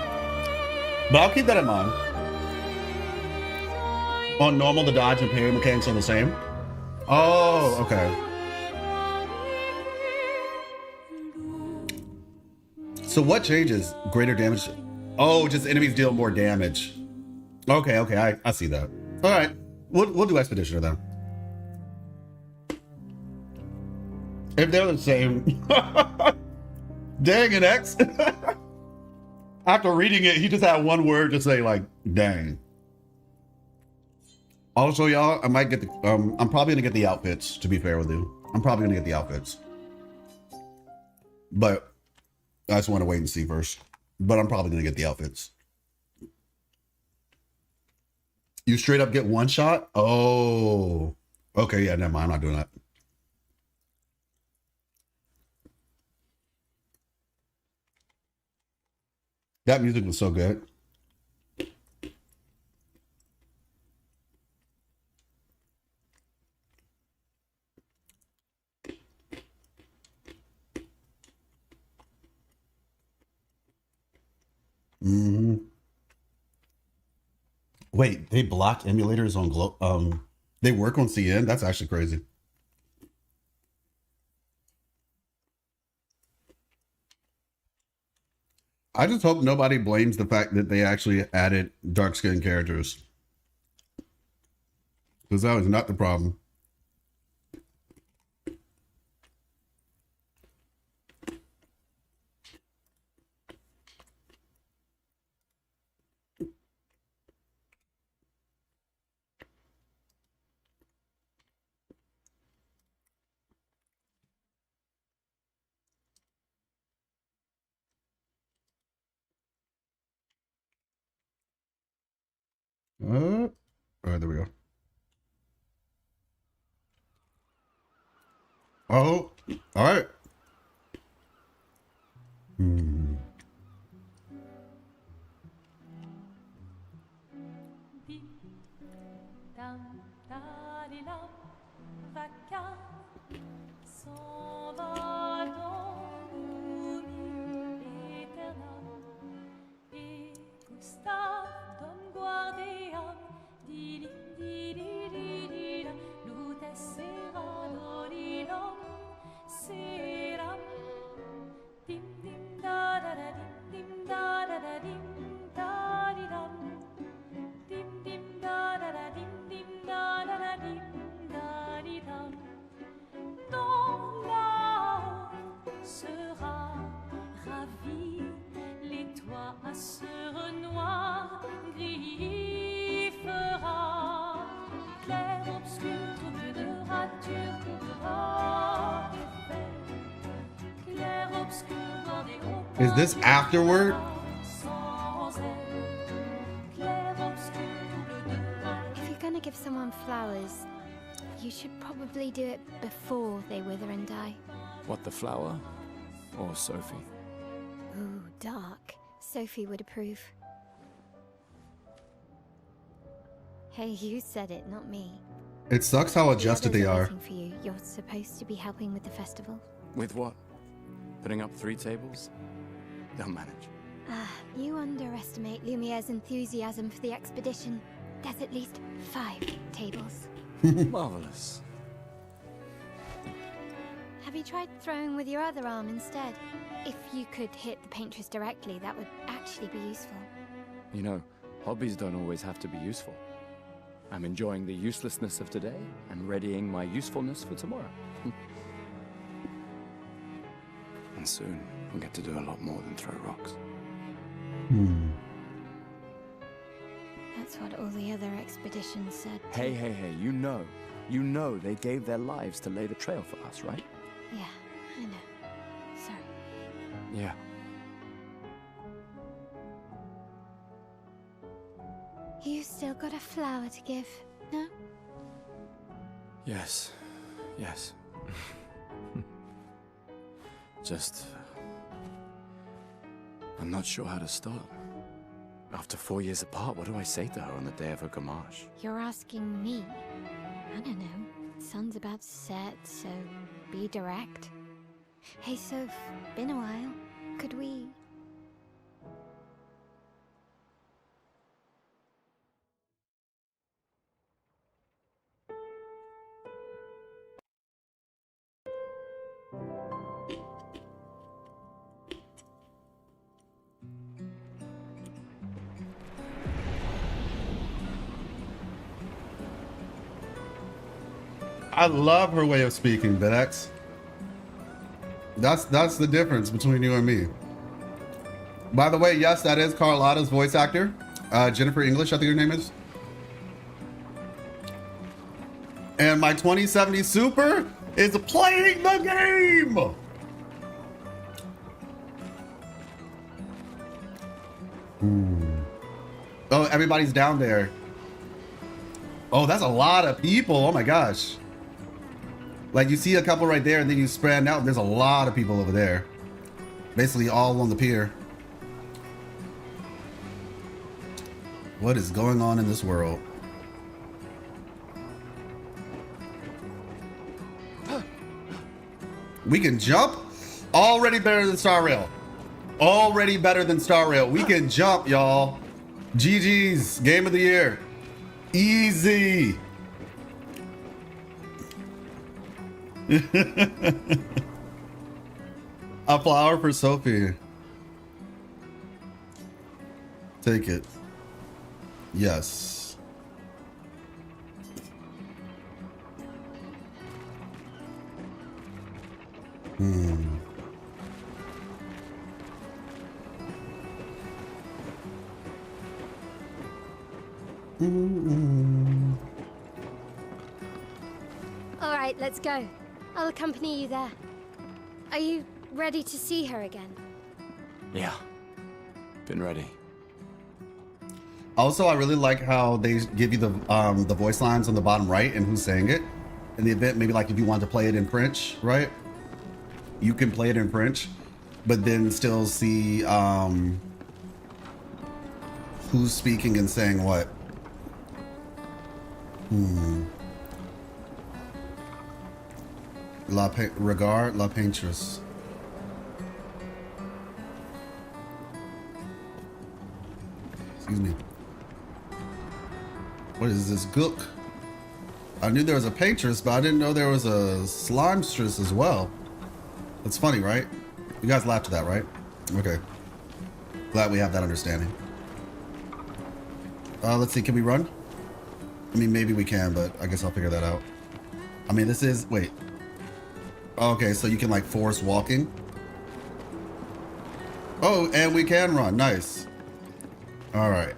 But I'll keep that in mind. On normal, the dodge and parry mechanics are the same. Oh, okay. So what changes? Greater damage? Oh, just enemies deal more damage. Okay, I see that. All right, we'll do Expeditioner then. If they're the same. Dang, an X. After reading it, he just had one word to say, like, dang. Also, y'all, I might get the, I'm probably gonna get the outfits, to be fair with you. I'm probably gonna get the outfits. But I just want to wait and see first. But I'm probably gonna get the outfits. You straight up get one shot? Oh. Okay, yeah, never mind. I'm not doing that. That music was so good. Wait, they block emulators on they work on CN? That's actually crazy. I just hope nobody blames the fact that they actually added dark skinned characters. Because that was not the problem. All right, there we go. Oh, all right. Is this afterward? If you're gonna give someone flowers, you should probably do it before they wither and die. What, the flower? Or Sophie? Ooh, dark. Sophie would approve. Hey, you said it, not me. It sucks how The adjusted others they are. waiting for you. You're supposed to be helping with the festival. With what? Putting up 3 tables? They'll manage. You underestimate Lumiere's enthusiasm for the expedition. There's at least 5 tables. Marvelous. Have you tried throwing with your other arm instead? If you could hit the paintress directly, that would actually be useful. You know, hobbies don't always have to be useful. I'm enjoying the uselessness of today and readying my usefulness for tomorrow. And soon, I'll get to do a lot more than throw rocks. That's what all the other expeditions said. Hey, you know they gave their lives to lay the trail for us, right? Yeah, I know. Sorry. Yeah. You still got a flower to give, no? Yes. Just... I'm not sure how to start. After 4 years apart, what do I say to her on the day of her gamage? You're asking me? I don't know. Sun's about to set, so be direct. Hey, Soph, been a while. Could we... I love her way of speaking, Bex. That's the difference between you and me. By the way, yes, that is Carlotta's voice actor. Jennifer English, I think her name is. And my 2070 Super is playing the game! Oh, everybody's down there. Oh, that's a lot of people. Oh my gosh. Like, you see a couple right there, and then you spread out, and there's a lot of people over there. Basically all on the pier. What is going on in this world? We can jump? Already better than Star Rail. Already better than Star Rail. We can jump, y'all. GG's. Game of the year. Easy. A flower for Sophie. Take it. Yes. All right, let's go. I'll accompany you there. Are you ready to see her again? Yeah. Been ready. Also, I really like how they give you the voice lines on the bottom right and who's saying it. In the event, maybe like if you want to play it in French, right? You can play it in French, but then still see who's speaking and saying what. Regard la Paintress. Excuse me. What is this gook? I knew there was a paintress, but I didn't know there was a slimestress as well. That's funny, right? You guys laughed at that, right? Okay. Glad we have that understanding. Let's see, can we run? I mean, maybe we can, but I guess I'll figure that out. I mean, this is, wait. Okay, so you can like force walking. Oh, and we can run, nice. All right.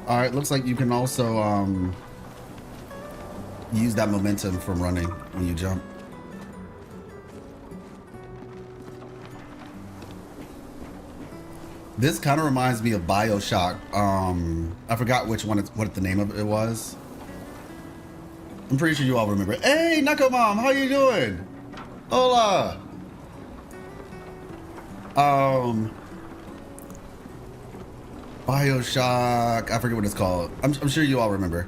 All right, looks like you can also use that momentum from running when you jump. This kind of reminds me of BioShock. I forgot which one, what the name of it was. I'm pretty sure you all remember it. Hey, Knuckle Mom, how you doing? Hola. BioShock, I forget what it's called. I'm sure you all remember.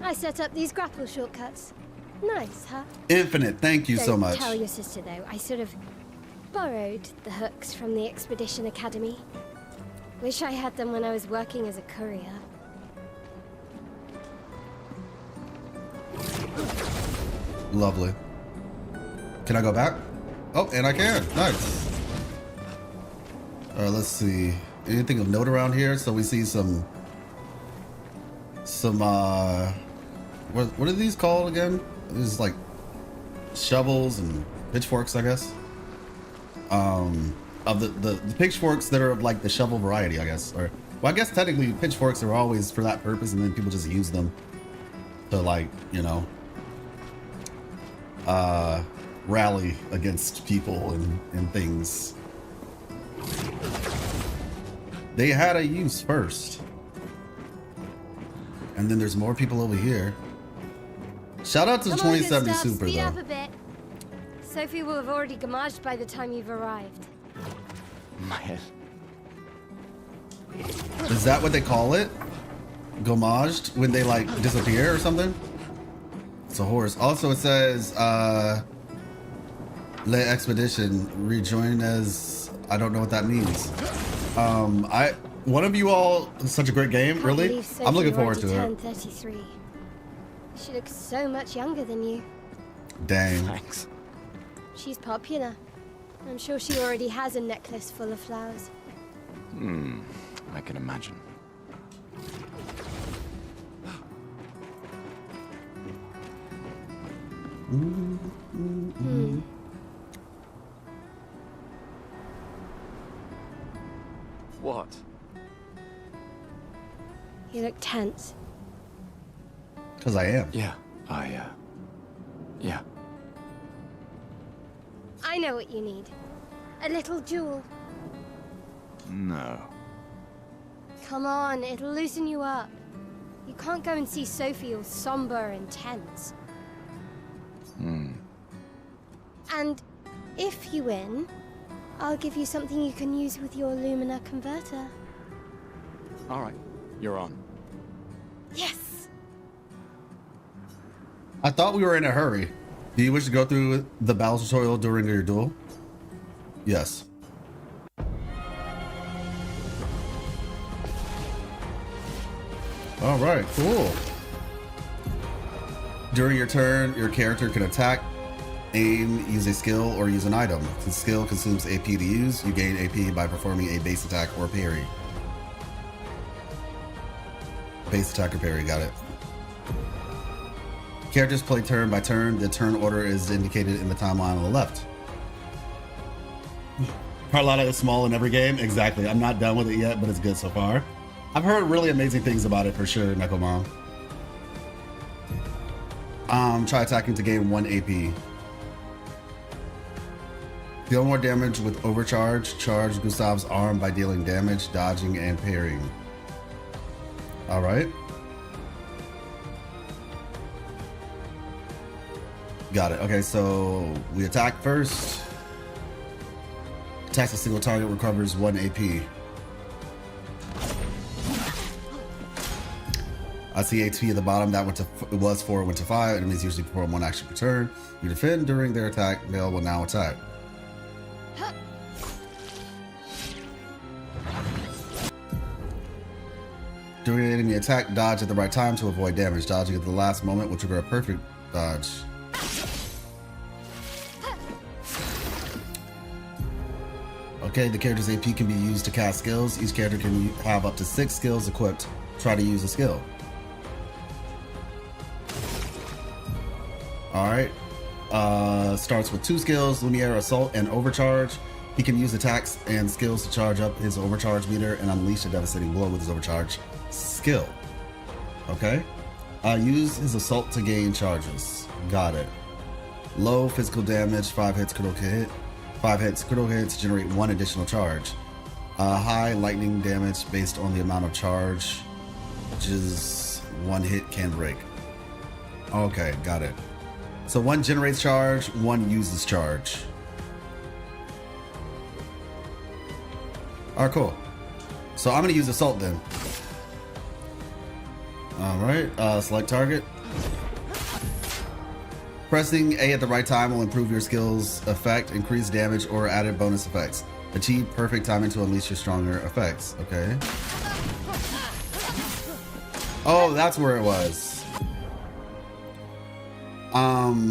I set up these grapple shortcuts. Nice, huh? Infinite, thank you so much. Don't tell your sister, though. I sort of borrowed the hooks from the Expedition Academy. Wish I had them when I was working as a courier. Lovely. Can I go back? Oh, and I can. Nice. All right, let's see. Anything of note around here? So we see some what are these called again? This is like shovels and pitchforks, I guess. Of the pitchforks that are of like the shovel variety, I guess. Or well, I guess technically pitchforks are always for that purpose, and then people just use them to like, you know, rally against people and things. They had a use first. And then there's more people over here. Shout out to the 2070 Super Speed though. up a bit. Sophie will have already gamaged by the time you've arrived. My head. Is that what they call it? Gommaged when they like disappear or something? It's a horse. Also it says Le Expedition rejoin as I don't know what that means. One of you all, such a great game, really. I'm looking forward to it. 33. She looks so much younger than you. Dang. Thanks. She's popular. I'm sure she already has a necklace full of flowers. I can imagine. What? You look tense. Because I am. Yeah, yeah. I know what you need. A little jewel. No. Come on, it'll loosen you up. You can't go and see Sophie all somber and tense. And if you win, I'll give you something you can use with your Lumina converter. All right, you're on. Yes! I thought we were in a hurry. Do you wish to go through the battle tutorial during your duel? Yes. All right, cool. During your turn, your character can attack, aim, use a skill, or use an item. If the skill consumes AP to use, you gain AP by performing a base attack or parry. Base attack or parry, got it. Characters play turn by turn. The turn order is indicated in the timeline on the left. Carlotta is small in every game. Exactly. I'm not done with it yet, but it's good so far. I've heard really amazing things about it for sure, Knuckle Mom. Try attacking to gain 1 AP. Deal more damage with overcharge. Charge Gustav's arm by dealing damage, dodging, and parrying. All right. Got it. Okay, so we attack first. Attacks a single target, recovers 1 AP. I see HP at the bottom. That was 4, went to 5. Enemies usually perform 1 action per turn. You defend during their attack. They will now attack. During an enemy attack, dodge at the right time to avoid damage. Dodging at the last moment will trigger a perfect dodge. Okay, the character's AP can be used to cast skills. Each character can have up to 6 skills equipped. Try to use a skill. Alright. Starts with 2 skills, Lumiere, Assault, and Overcharge. He can use attacks and skills to charge up his overcharge meter and unleash a devastating blow with his overcharge skill. Okay. Use his assault to gain charges. Got it. Low physical damage, 5 hits critical hit. 5 hits critical hits generate 1 additional charge. High lightning damage based on the amount of charge, which is 1 hit can break. Okay, got it. So 1 generates charge, 1 uses charge. Alright, cool. So I'm gonna use assault then. Alright, select target. Pressing A at the right time will improve your skill's effect, increase damage, or added bonus effects. Achieve perfect timing to unleash your stronger effects. Okay. Oh, that's where it was.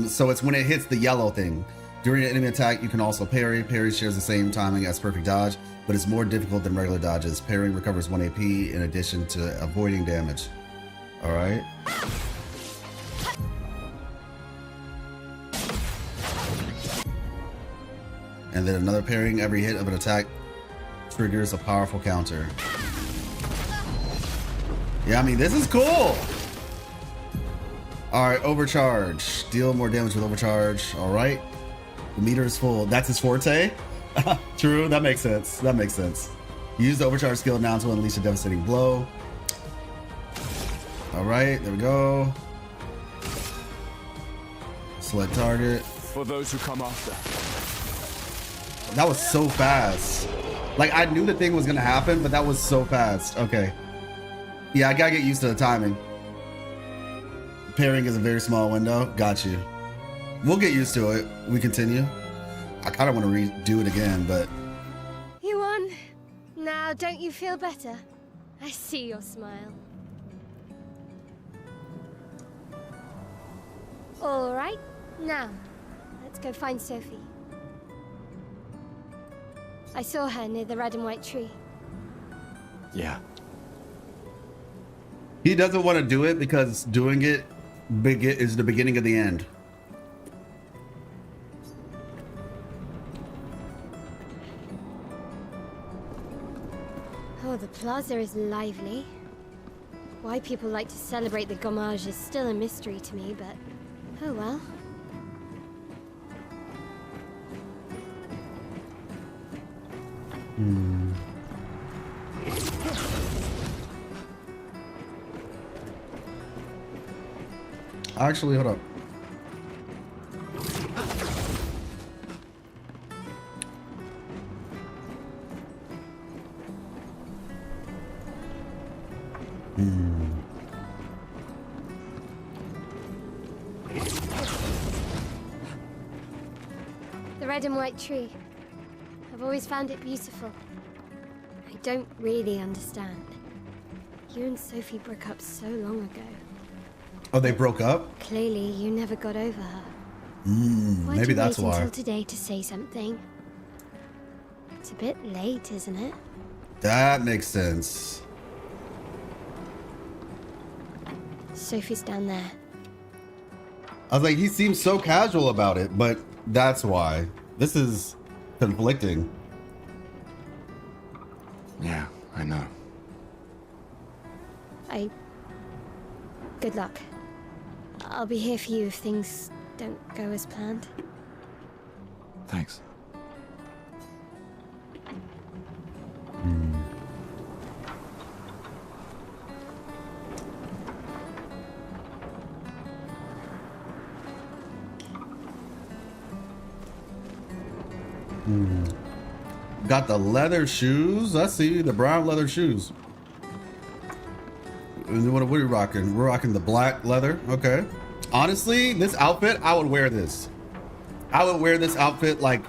So it's when it hits the yellow thing. During an enemy attack, you can also parry. Parry shares the same timing as perfect dodge, but it's more difficult than regular dodges. Parrying recovers 1 AP in addition to avoiding damage. Alright. And then another parrying. Every hit of an attack triggers a powerful counter. Yeah, I mean, this is cool! Alright, overcharge. Deal more damage with overcharge. Alright. The meter is full. That's his forte? True, that makes sense. That makes sense. Use the overcharge skill now to unleash a devastating blow. Alright, there we go. Select target. For those who come after. That was so fast. Like, I knew the thing was gonna happen, but that was so fast. Okay. Yeah, I gotta get used to the timing. Parrying is a very small window. Got you. We'll get used to it. We continue. I kind of want to redo it again, but... You won. Now, don't you feel better? I see your smile. All right. Now, let's go find Sophie. I saw her near the red and white tree. Yeah. He doesn't want to do it because doing it is the beginning of the end. Oh, the plaza is lively. Why people like to celebrate the Gommage is still a mystery to me, but oh well. Actually, hold up. The red and white tree. I've always found it beautiful. I don't really understand. You and Sophie broke up so long ago. Oh, they broke up? Clearly, you never got over her. Why'd Maybe you that's wait why. until today to say something? It's a bit late, isn't it? That makes sense. Sophie's down there. I was like, he seems so casual about it, but that's why. This is conflicting. Yeah, I know. Good luck. I'll be here for you if things don't go as planned. Thanks. Got the leather shoes. I see the brown leather shoes. And what are we rocking? We're rocking the black leather. Okay. Honestly, this outfit, I would wear this. I would wear this outfit like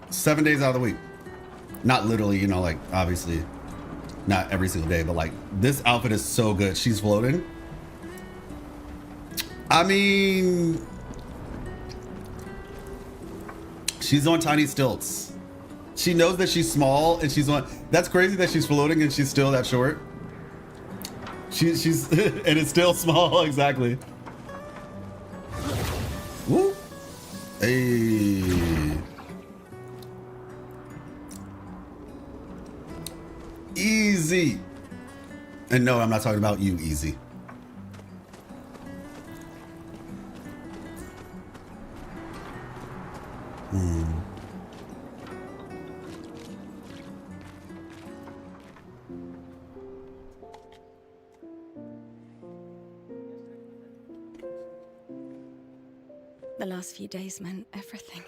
7 days out of the week. Not literally, you know, like obviously not every single day, but like this outfit is so good. She's floating. I mean, she's on tiny stilts. She knows that she's small and she's on. That's crazy that she's floating and she's still that short. She's and it's still small. Exactly. Woo. Hey. Easy. And no, I'm not talking about you, Easy. The last few days meant everything.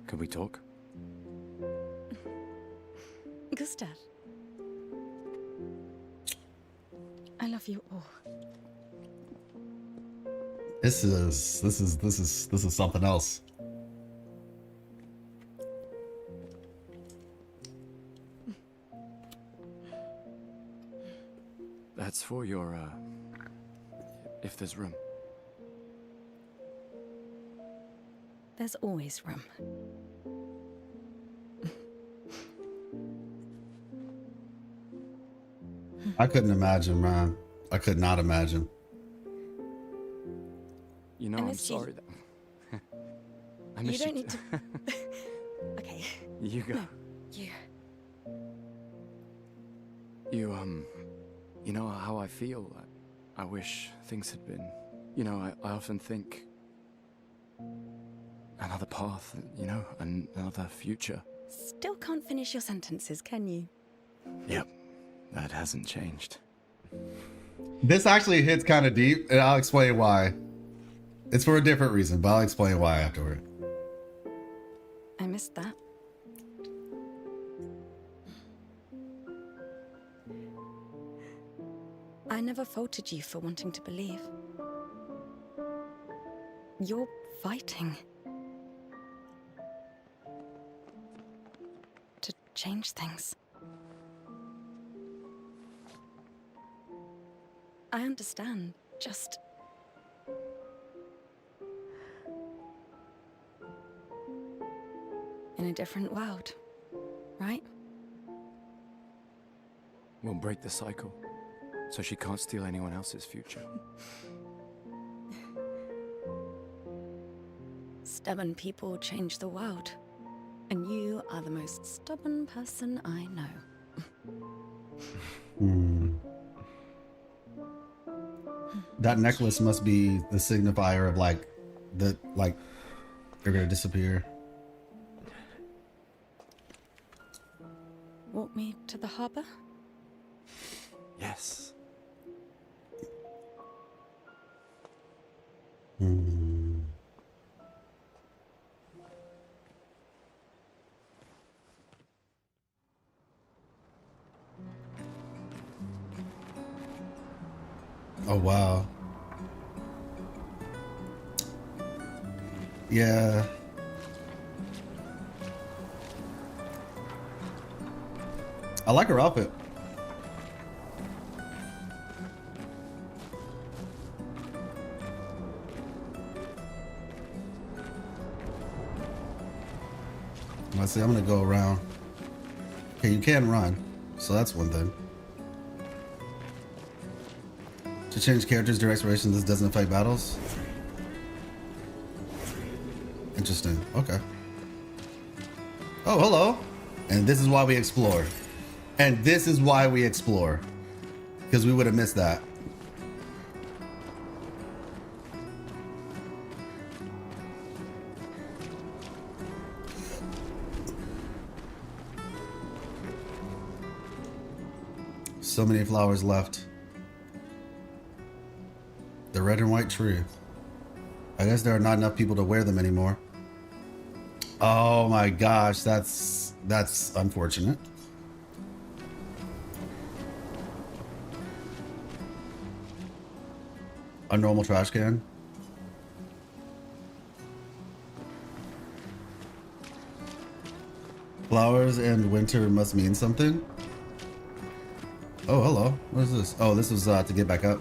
Can we talk? Gustav. I love you all. This is something else. That's for your, if there's room. There's always room. I couldn't imagine, man. I could not imagine. You know, I I'm miss you. sorry that... I You miss don't need to... Okay. You go. No, you. You know how I feel? I wish things had been... You know, I often think... Another path, you know, another future. Still can't finish your sentences, can you? Yep, that hasn't changed. This actually hits kind of deep, and I'll explain why. It's for a different reason, but I'll explain why afterward. I missed that. I never faulted you for wanting to believe. You're fighting to change things. I understand, just... in a different world, right? We'll break the cycle, so she can't steal anyone else's future. Stubborn people change the world, and you are the most stubborn person I know. That necklace must be the signifier of like they're gonna disappear. Walk me to the harbor? Yes. Oh wow. Yeah. I like her outfit. Let's see, I'm gonna go around. Okay, you can run, so that's one thing. To change characters during exploration, this doesn't affect battles. Interesting. Okay. Oh, hello. And this is why we explore. And this is why we explore. Because we would have missed that. So many flowers left. The red and white tree. I guess there are not enough people to wear them anymore. Oh my gosh, that's unfortunate. A normal trash can. Flowers and winter must mean something. Oh, hello. What is this? Oh, this was to get back up.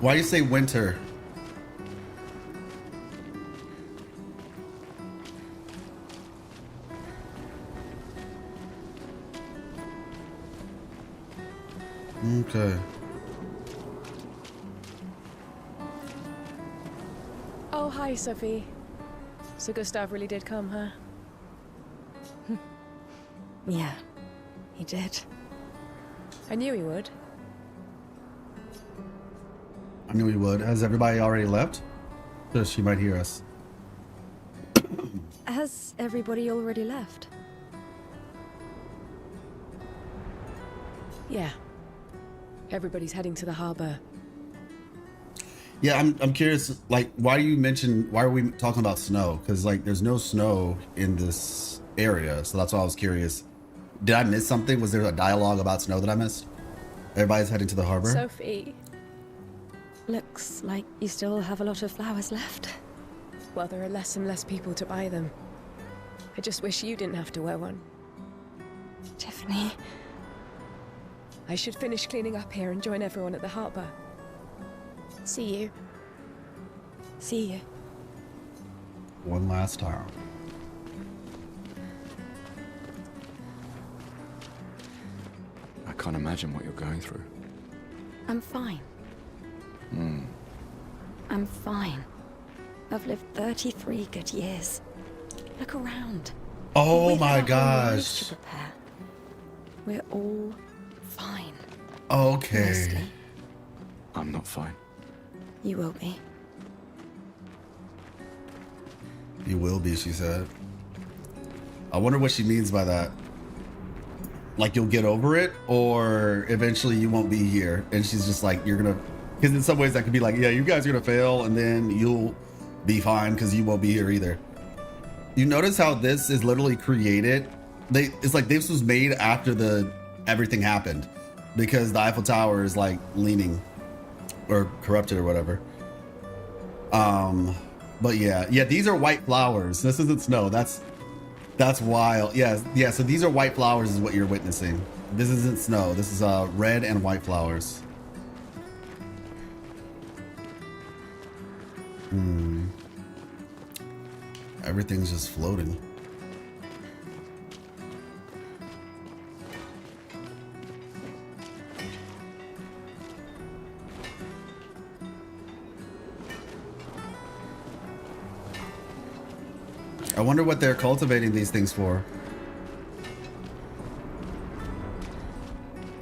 Why do you say winter? Okay. Oh, hi, Sophie. So Gustav really did come, huh? Yeah, he did. I knew he would. I knew he would. Has everybody already left? So she might hear us. Has everybody already left? Yeah. Everybody's heading to the harbor. Yeah, I'm curious, like, why are we talking about snow? Because, like, there's no snow in this area, so that's why I was curious. Did I miss something? Was there a dialogue about snow that I missed? Everybody's heading to the harbor? Sophie. Looks like you still have a lot of flowers left. Well, there are less and less people to buy them. I just wish you didn't have to wear one. Tiffany. I should finish cleaning up here and join everyone at the harbor. See you. See you. One last time. I can't imagine what you're going through. I'm fine. I'm fine. I've lived 33 good years. Look around. Oh We've my got our own lives gosh. to prepare. We're all fine. Okay. Mostly. I'm not fine. You will be. You will be, she said. I wonder what she means by that. Like, you'll get over it, or eventually you won't be here. And she's just like, you're gonna, because in some ways that could be like, yeah, you guys are gonna fail, and then you'll be fine because you won't be here either. You notice how this is literally created? It's like this was made after everything happened, because the Eiffel Tower is like leaning or corrupted or whatever. But yeah, these are white flowers. This isn't snow. That's wild. Yeah. So these are white flowers is what you're witnessing. This isn't snow. This is red and white flowers. Everything's just floating. I wonder what they're cultivating these things for.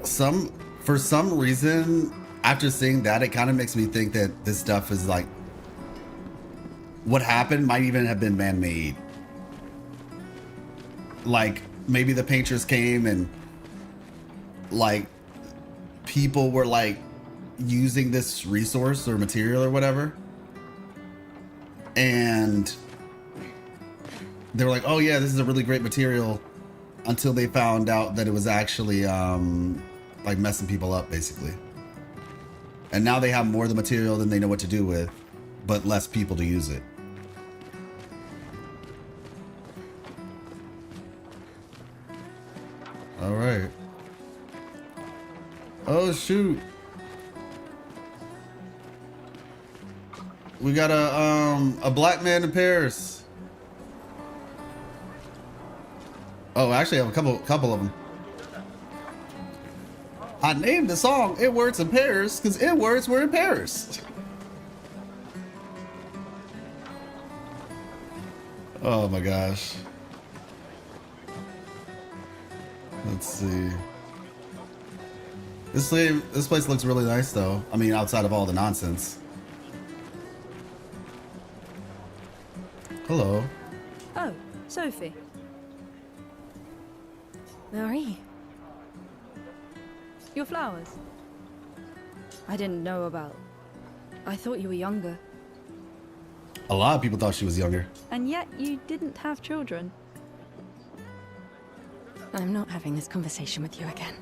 For some reason, after seeing that, it kind of makes me think that this stuff is like, what happened might even have been man-made. Like, maybe the painters came and like people were like using this resource or material or whatever, and they were like, oh yeah, this is a really great material, until they found out that it was actually like messing people up basically. And now they have more of the material than they know what to do with, but less people to use it. All right. Oh shoot. We got a black man in Paris. Oh, actually, I have a couple of them. I named the song N-Words in Paris because N-Words were in Paris. Oh my gosh. Let's see. This place looks really nice though. I mean, outside of all the nonsense. Hello. Oh, Sophie. Marie, Your flowers. I didn't know about. I thought you were younger. A lot of people thought she was younger. And yet you didn't have children. I'm not having this conversation with you again.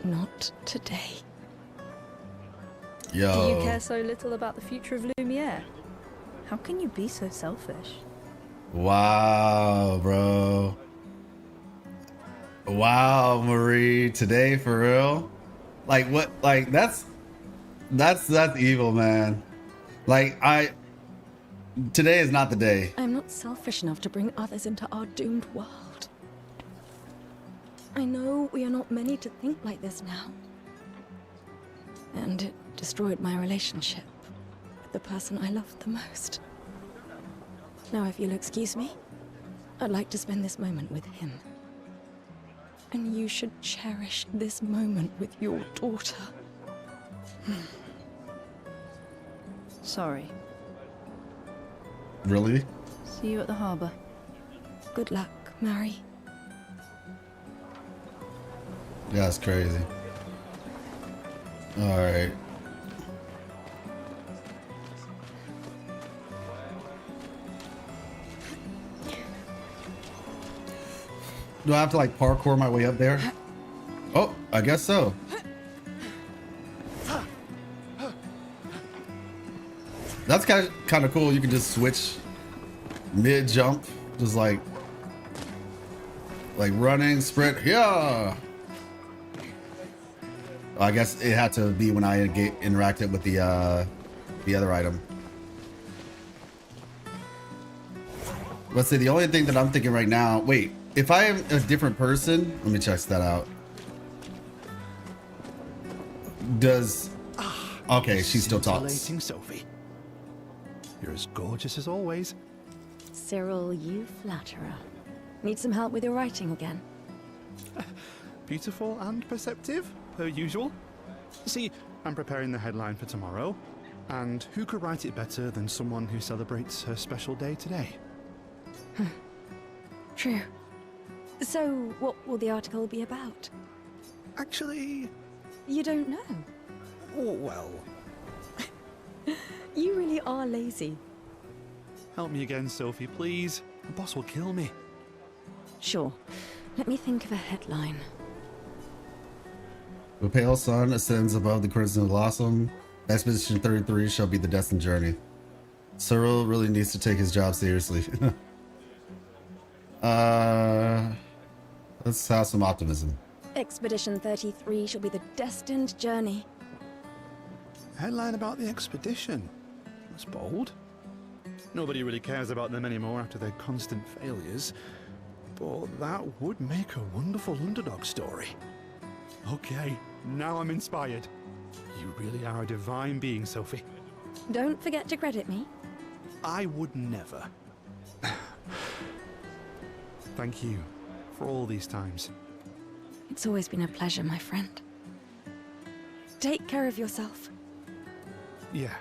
Not today. Yo. Do you care so little about the future of Lumiere? How can you be so selfish? Wow, bro. Wow, Marie. Today, for real? Like, what? Like, that's evil, man. Like, today is not the day. I'm not selfish enough to bring others into our doomed world. I know we are not many to think like this now. And it destroyed my relationship with the person I loved the most. Now, if you'll excuse me, I'd like to spend this moment with him. And you should cherish this moment with your daughter. Sorry. Really? See you at the harbour. Good luck, Mary. Yeah, it's crazy. All right. Do I have to like parkour my way up there? Oh, I guess so. That's kind of cool. You can just switch mid jump, just like running, sprint. Yeah. I guess it had to be when I interacted with the other item. Let's see. The only thing that I'm thinking right now. Wait, if I am a different person, let me check that out. Does okay? She still talks. Scintillating Sophie. You're as gorgeous as always. Cyril, you flatterer. Need some help with your writing again? Beautiful and perceptive, per usual. See, I'm preparing the headline for tomorrow, and who could write it better than someone who celebrates her special day today? True. So, what will the article be about? Actually, You don't know. well, You really are lazy. help me again, Sophie, please. The boss will kill me. Sure. Let me think of a headline. The pale sun ascends above the crimson blossom. Expedition 33 shall be the destined journey. Cyril really needs to take his job seriously. Let's have some optimism. Expedition 33 shall be the destined journey. Headline about the expedition. That's bold. Nobody really cares about them anymore after their constant failures. But that would make a wonderful underdog story. Okay, now I'm inspired. You really are a divine being, Sophie. Don't forget to credit me. I would never. Thank you for all these times. It's always been a pleasure, my friend. Take care of yourself. Yeah.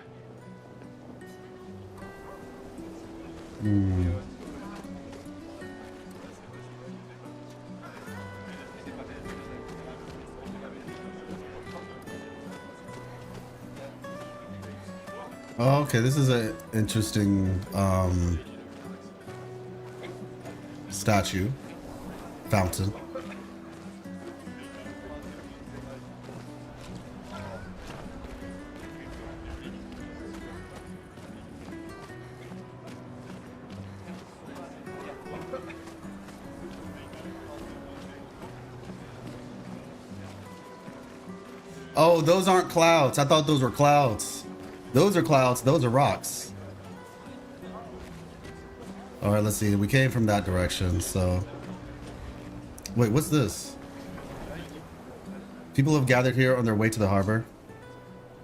Oh, okay, this is an interesting statue fountain. Oh, those aren't clouds. I thought those were clouds. Those are clouds. Those are rocks. All right, let's see. We came from that direction, so... Wait, what's this? People have gathered here on their way to the harbor,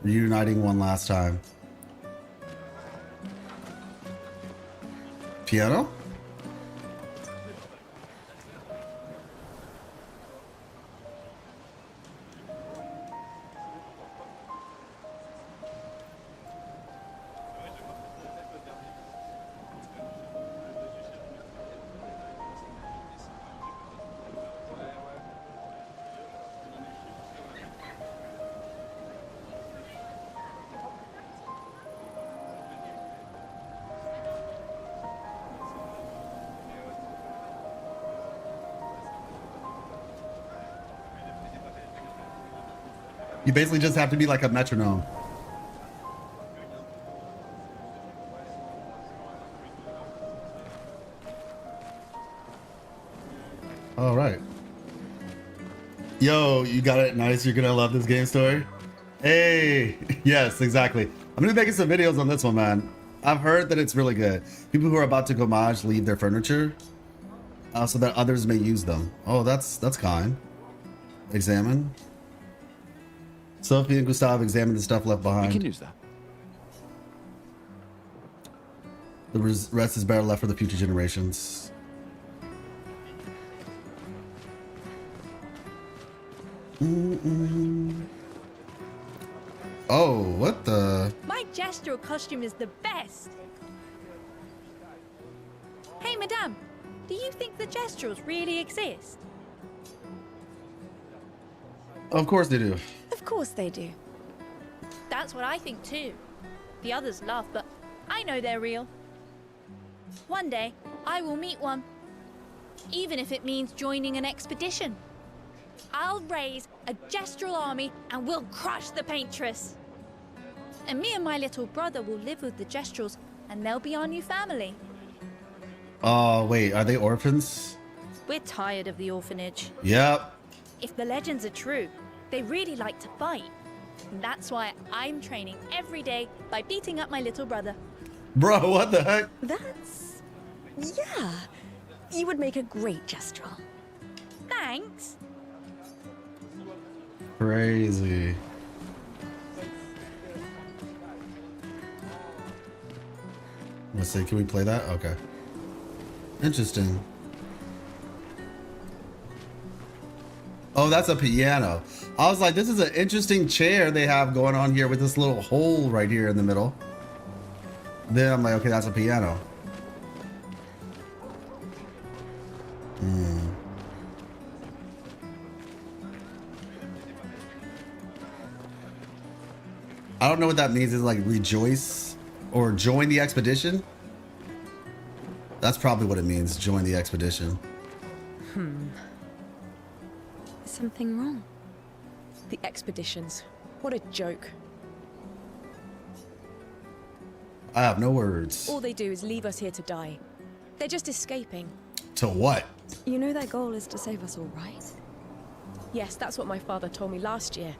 reuniting one last time. Piano? You basically just have to be like a metronome. All right. Yo, you got it nice. You're gonna love this game story. Hey, yes, exactly. I'm gonna be making some videos on this one, man. I've heard that it's really good. People who are about to gommage leave their furniture so that others may use them. Oh, that's kind. Examine. Sophie and Gustav examine the stuff left behind. We can use that. The rest is better left for the future generations. Oh, what the? My gestural costume is the best. Hey, madame, do you think the gesturals really exist? Of course they do. Of course they do. That's what I think too. The others laugh, but I know they're real. One day, I will meet one. Even if it means joining an expedition. I'll raise a gestural army and we'll crush the paintress. And me and my little brother will live with the gesturals and they'll be our new family. Oh, wait, are they orphans? We're tired of the orphanage. Yep. If the legends are true, they really like to fight. And that's why I'm training every day by beating up my little brother. Bro, what the heck? That's... yeah. You would make a great gestural. Thanks. Crazy. Let's see, can we play that? Okay. Interesting. Oh, that's a piano. I was like, this is an interesting chair they have going on here with this little hole right here in the middle. Then I'm like, okay, that's a piano. I don't know what that means. Is like rejoice or join the expedition? That's probably what it means, join the expedition. Is something wrong? The expeditions. What a joke. I have no words. All they do is leave us here to die. They're just escaping. To what? You know their goal is to save us all, right? Yes, that's what my father told me last year.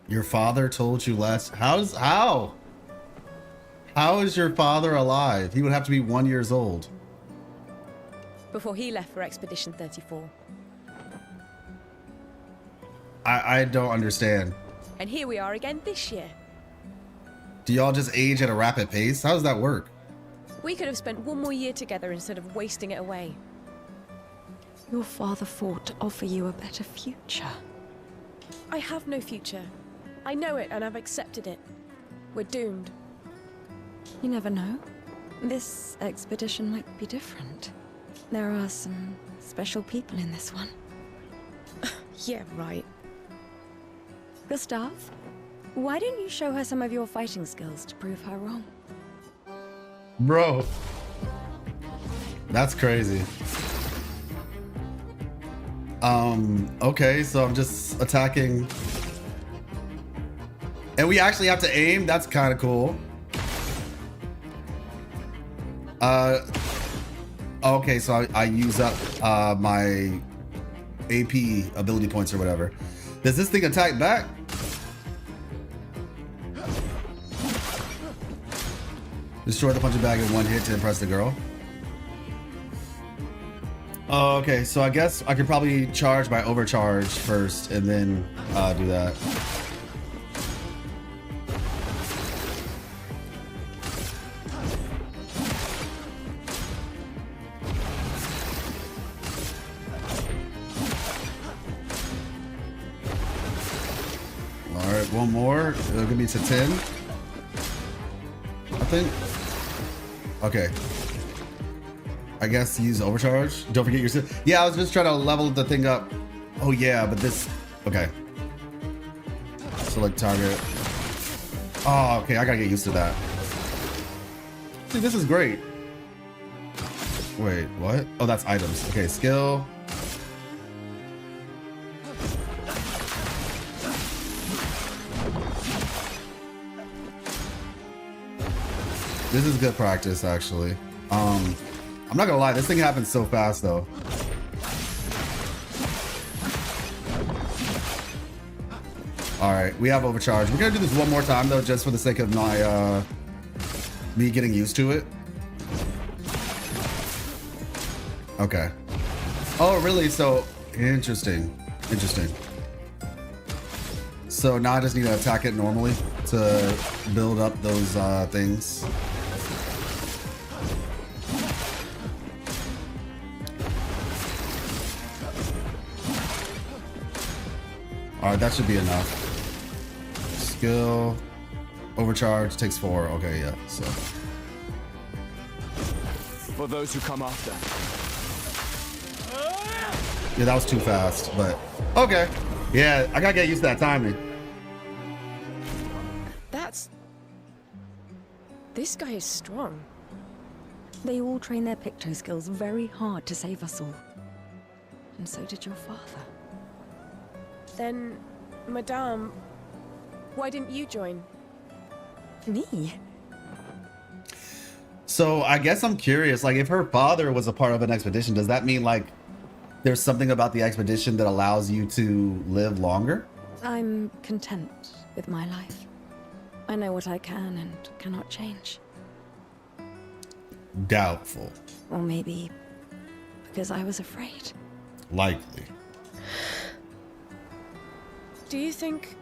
Your father told you last. How? How is your father alive? He would have to be 1 year old. Before he left for Expedition 34. I don't understand. And here we are again this year. Do y'all just age at a rapid pace? How does that work? We could have spent one more year together instead of wasting it away. Your father fought to offer you a better future. I have no future. I know it and I've accepted it. We're doomed. You never know. This expedition might be different. There are some special people in this one. Yeah, right. Gustav, why don't you show her some of your fighting skills to prove her wrong? Bro. That's crazy. Okay, so I'm just attacking. And we actually have to aim? That's kind of cool. Okay, so I use up my AP ability points or whatever. Does this thing attack back? Destroy the punching bag in one hit to impress the girl. Oh, okay, so I guess I could probably charge by overcharge first and then do that. All right, one more. It'll get me to 10. I think. Okay. I guess use overcharge. Don't forget your... Yeah, I was just trying to level the thing up. Oh yeah, but this... Okay. Select target. Oh, okay, I gotta get used to that. See, this is great. Wait, what? Oh, that's items. Okay, skill. This is good practice, actually. I'm not gonna lie, this thing happens so fast, though. All right, we have overcharge. We're gonna do this one more time, though, just for the sake of my me getting used to it. Okay. Oh, really? So interesting. Interesting. So now I just need to attack it normally to build up those things. All right, that should be enough. Skill, overcharge takes 4. Okay, yeah. So For those who come after. yeah, that was too fast, but okay. Yeah, I gotta get used to that timing. This guy is strong. They all train their picto skills very hard to save us all. And so did your father. Then, Madame, why didn't you join? Me? So I guess I'm curious, like if her father was a part of an expedition, does that mean like there's something about the expedition that allows you to live longer? I'm content with my life. I know what I can and cannot change. Doubtful. Or maybe because I was afraid. Likely. Do you think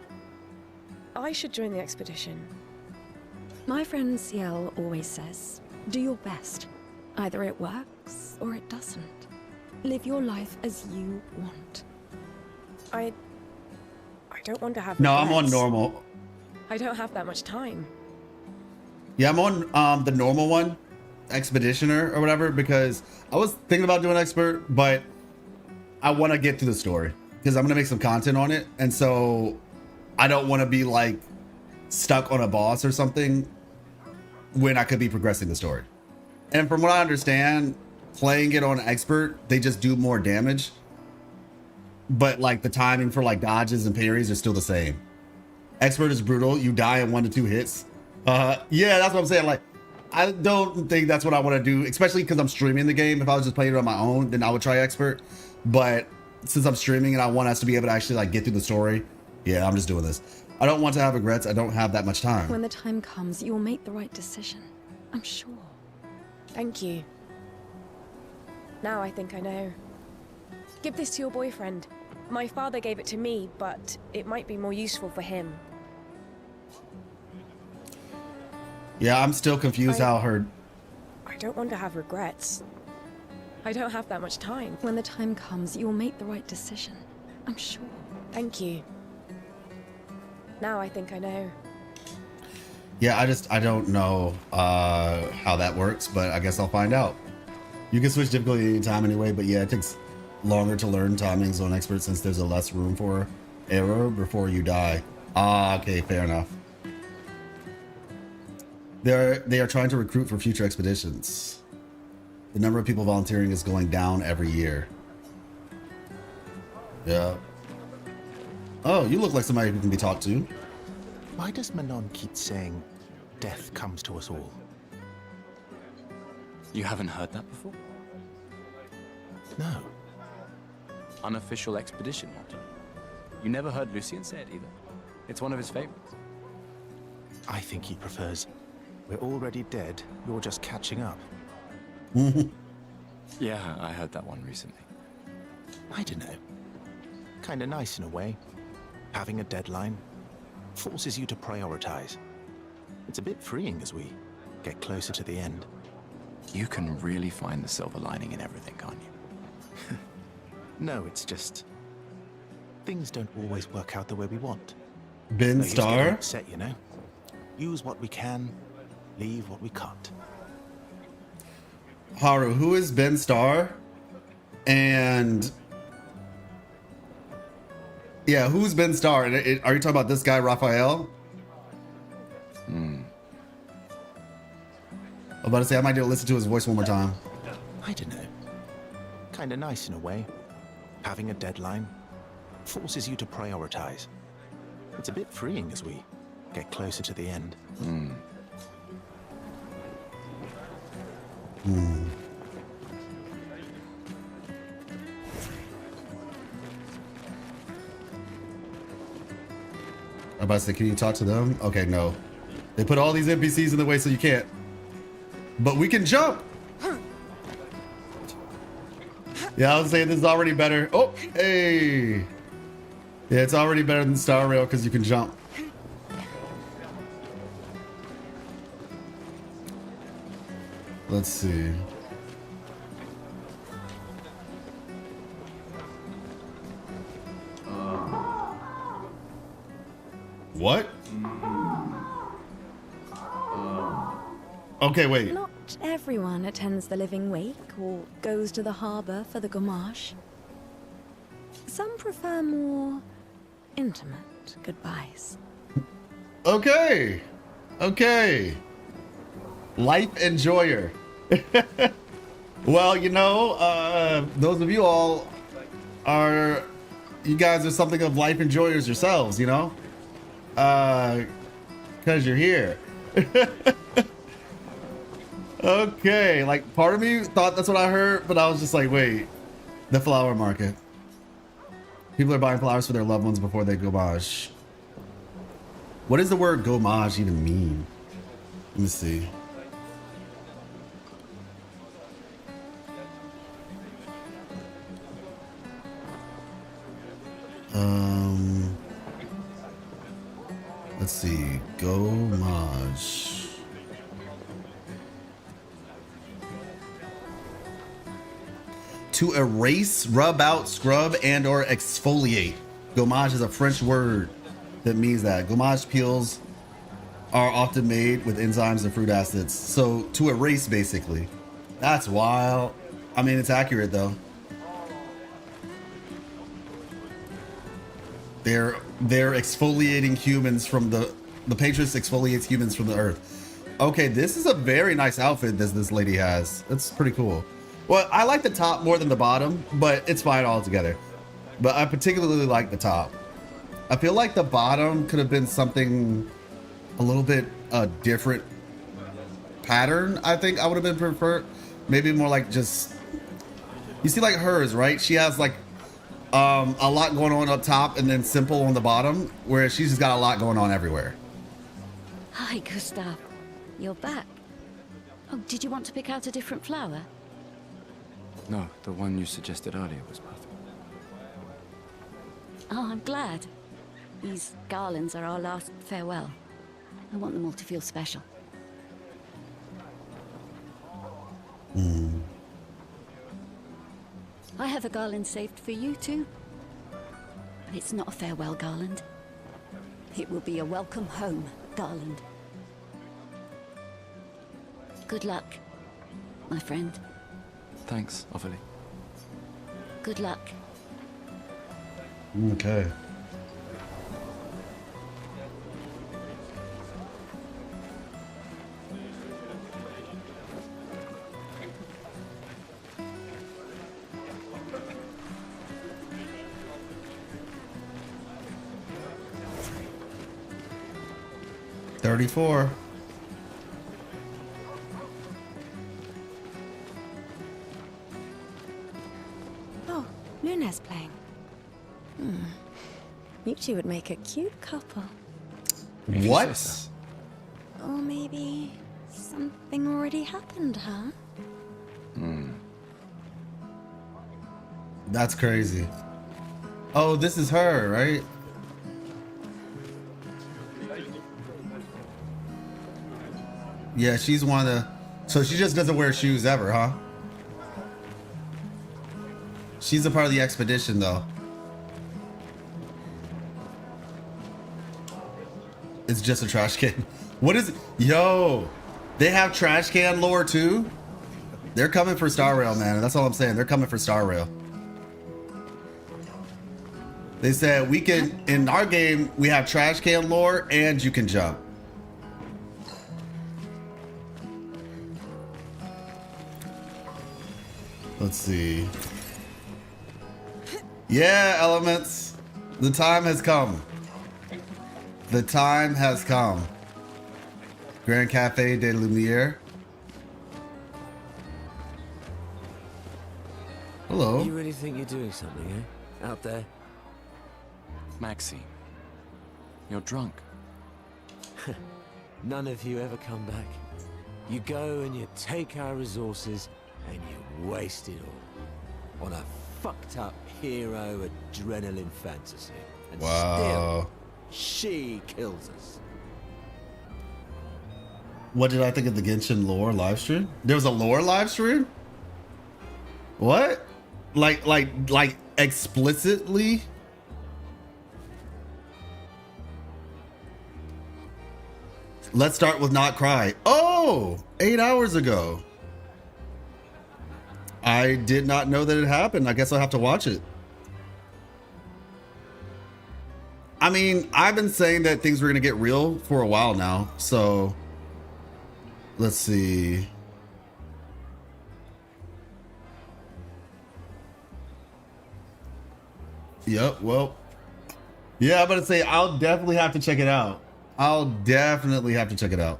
I should join the expedition? My friend Ciel always says, do your best. Either it works or it doesn't. Live your life as you want. I don't want to have No, I'm on regrets. normal. I don't have that much time. Yeah, I'm on the normal one, Expeditioner or whatever, because I was thinking about doing expert, but I want to get through the story because I'm gonna make some content on it, and so I don't want to be like stuck on a boss or something when I could be progressing the story. And from what I understand, playing it on expert, they just do more damage, but like the timing for like dodges and parries are still the same. Expert is brutal. You die in 1 to 2 hits. Yeah, that's what I'm saying. Like, I don't think that's what I want to do, especially because I'm streaming the game. If I was just playing it on my own, then I would try expert. But since I'm streaming and I want us to be able to actually like get through the story, yeah, I'm just doing this. I don't want to have regrets. I don't have that much time. When the time comes, you'll make the right decision. I'm sure. Thank you. Now I think I know. Give this to your boyfriend. My father gave it to me, but it might be more useful for him. Yeah, I'm still confused how her... I don't want to have regrets. I don't have that much time. When the time comes, you'll make the right decision. I'm sure. Thank you. Now I think I know. Yeah, I don't know how that works, but I guess I'll find out. You can switch difficulty anytime anyway, but yeah, it takes longer to learn timings on expert since there's a less room for error before you die. Okay, fair enough. They are trying to recruit for future expeditions. The number of people volunteering is going down every year. Yeah. Oh, you look like somebody who can be talked to. Why does Manon keep saying death comes to us all? You haven't heard that before? No. Unofficial expedition motto. You never heard Lucien say it either. It's one of his favorites. I think he prefers, we're already dead, you're just catching up. Yeah, I heard that one recently. I don't know. Kinda nice in a way. Having a deadline forces you to prioritize. It's a bit freeing as we get closer to the end. You can really find the silver lining in everything, can't you? No, it's just things don't always work out the way we want. Ben No use getting Starr? upset, you know. Use what we can, leave what we can't. Haru, who is Ben Starr? And yeah, who's Ben Starr? Are you talking about this guy, Raphael? I'm about to say I might need to listen to his voice one more time. I don't know. Kinda nice in a way. Having a deadline forces you to prioritize. It's a bit freeing as we get closer to the end. I'm about to say, can you talk to them? Okay, no. They put all these NPCs in the way so you can't. But we can jump! Yeah, I was saying this is already better. Oh, hey! Yeah, it's already better than Star Rail because you can jump. Let's see. What? Okay, wait. Not everyone attends the Living Wake or goes to the harbour for the gommage. Some prefer more intimate goodbyes. Okay. Okay. Life enjoyer. Well, you know, those of you all you guys are something of life enjoyers yourselves, you know? Because you're here. Okay, like part of me thought that's what I heard, but I was just like, wait, the flower market. People are buying flowers for their loved ones before they gommage. What does the word gommage even mean? Let me see. Let's see, gommage. To erase, rub out, scrub, and or exfoliate. Gommage is a French word that means that. Gommage peels are often made with enzymes and fruit acids. So to erase, basically. That's wild. I mean, it's accurate though. They're exfoliating humans from the Patriots exfoliates humans from the earth. Okay, this is a very nice outfit this lady has. It's pretty cool. Well, I like the top more than the bottom, but it's fine altogether. But I particularly like the top. I feel like the bottom could have been something a little bit different pattern. I think I would have been preferred. Maybe more like just, you see like hers, right? She has like a lot going on up top and then simple on the bottom, whereas she's just got a lot going on everywhere. Hi, Gustav. You're back. Oh, did you want to pick out a different flower? No, the one you suggested earlier was perfect. Oh, I'm glad. These garlands are our last farewell. I want them all to feel special. I have a garland saved for you too. But it's not a farewell garland. It will be a welcome home garland. Good luck, my friend. Thanks, Ophelia. Good luck. Okay. $34. Oh, Luna's playing. You two would make a cute couple. What? Or maybe something already happened, huh? That's crazy. Oh, this is her, right? Yeah, she's one of the... So she just doesn't wear shoes ever, huh? She's a part of the expedition, though. It's just a trash can. What is it? Yo, they have trash can lore, too? They're coming for Star Rail, man. That's all I'm saying. They're coming for Star Rail. They said we can, in our game, we have trash can lore and you can jump. Let's see. Yeah, elements. The time has come. The time has come. Grand Cafe de Lumiere. Hello. You really think you're doing something, eh? Out there? Maxine, you're drunk. None of you ever come back. You go and you take our resources and you waste it all on a fucked up hero adrenaline fantasy. And still, she kills us. What did I think of the Genshin lore live stream? There was a lore live stream? What? Like explicitly? Let's start with not cry. Oh, 8 hours ago. I did not know that it happened. I guess I'll have to watch it. I mean, I've been saying that things were going to get real for a while now. So let's see. Yep. Well, yeah, I'm going to say I'll definitely have to check it out. I'll definitely have to check it out.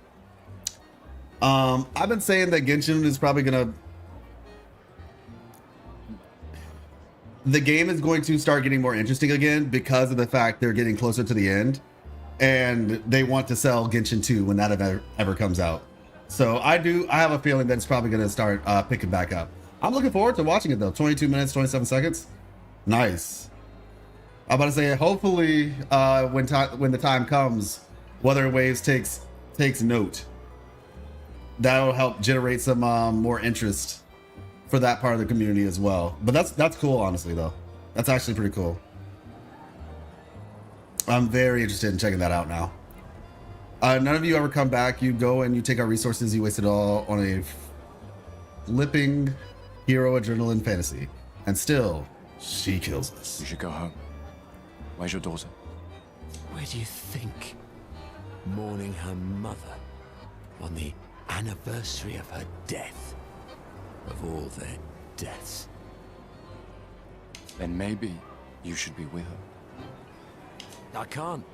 I've been saying that Genshin is probably gonna... The game is going to start getting more interesting again because of the fact they're getting closer to the end. And they want to sell Genshin 2 when that ever comes out. So I have a feeling that it's probably gonna start picking back up. I'm looking forward to watching it though. 22 minutes, 27 seconds. Nice. I'm about to say, hopefully when the time comes, Wuthering Waves takes note. That'll help generate some more interest for that part of the community as well. But that's cool, honestly, though. That's actually pretty cool. I'm very interested in checking that out now. None of you ever come back. You go and you take our resources. You waste it all on a flipping hero adrenaline fantasy. And still, she kills us. You should go home. Where's your daughter? Where do you think? Mourning her mother on the anniversary of her death. Of all their deaths. Then maybe you should be with her. I can't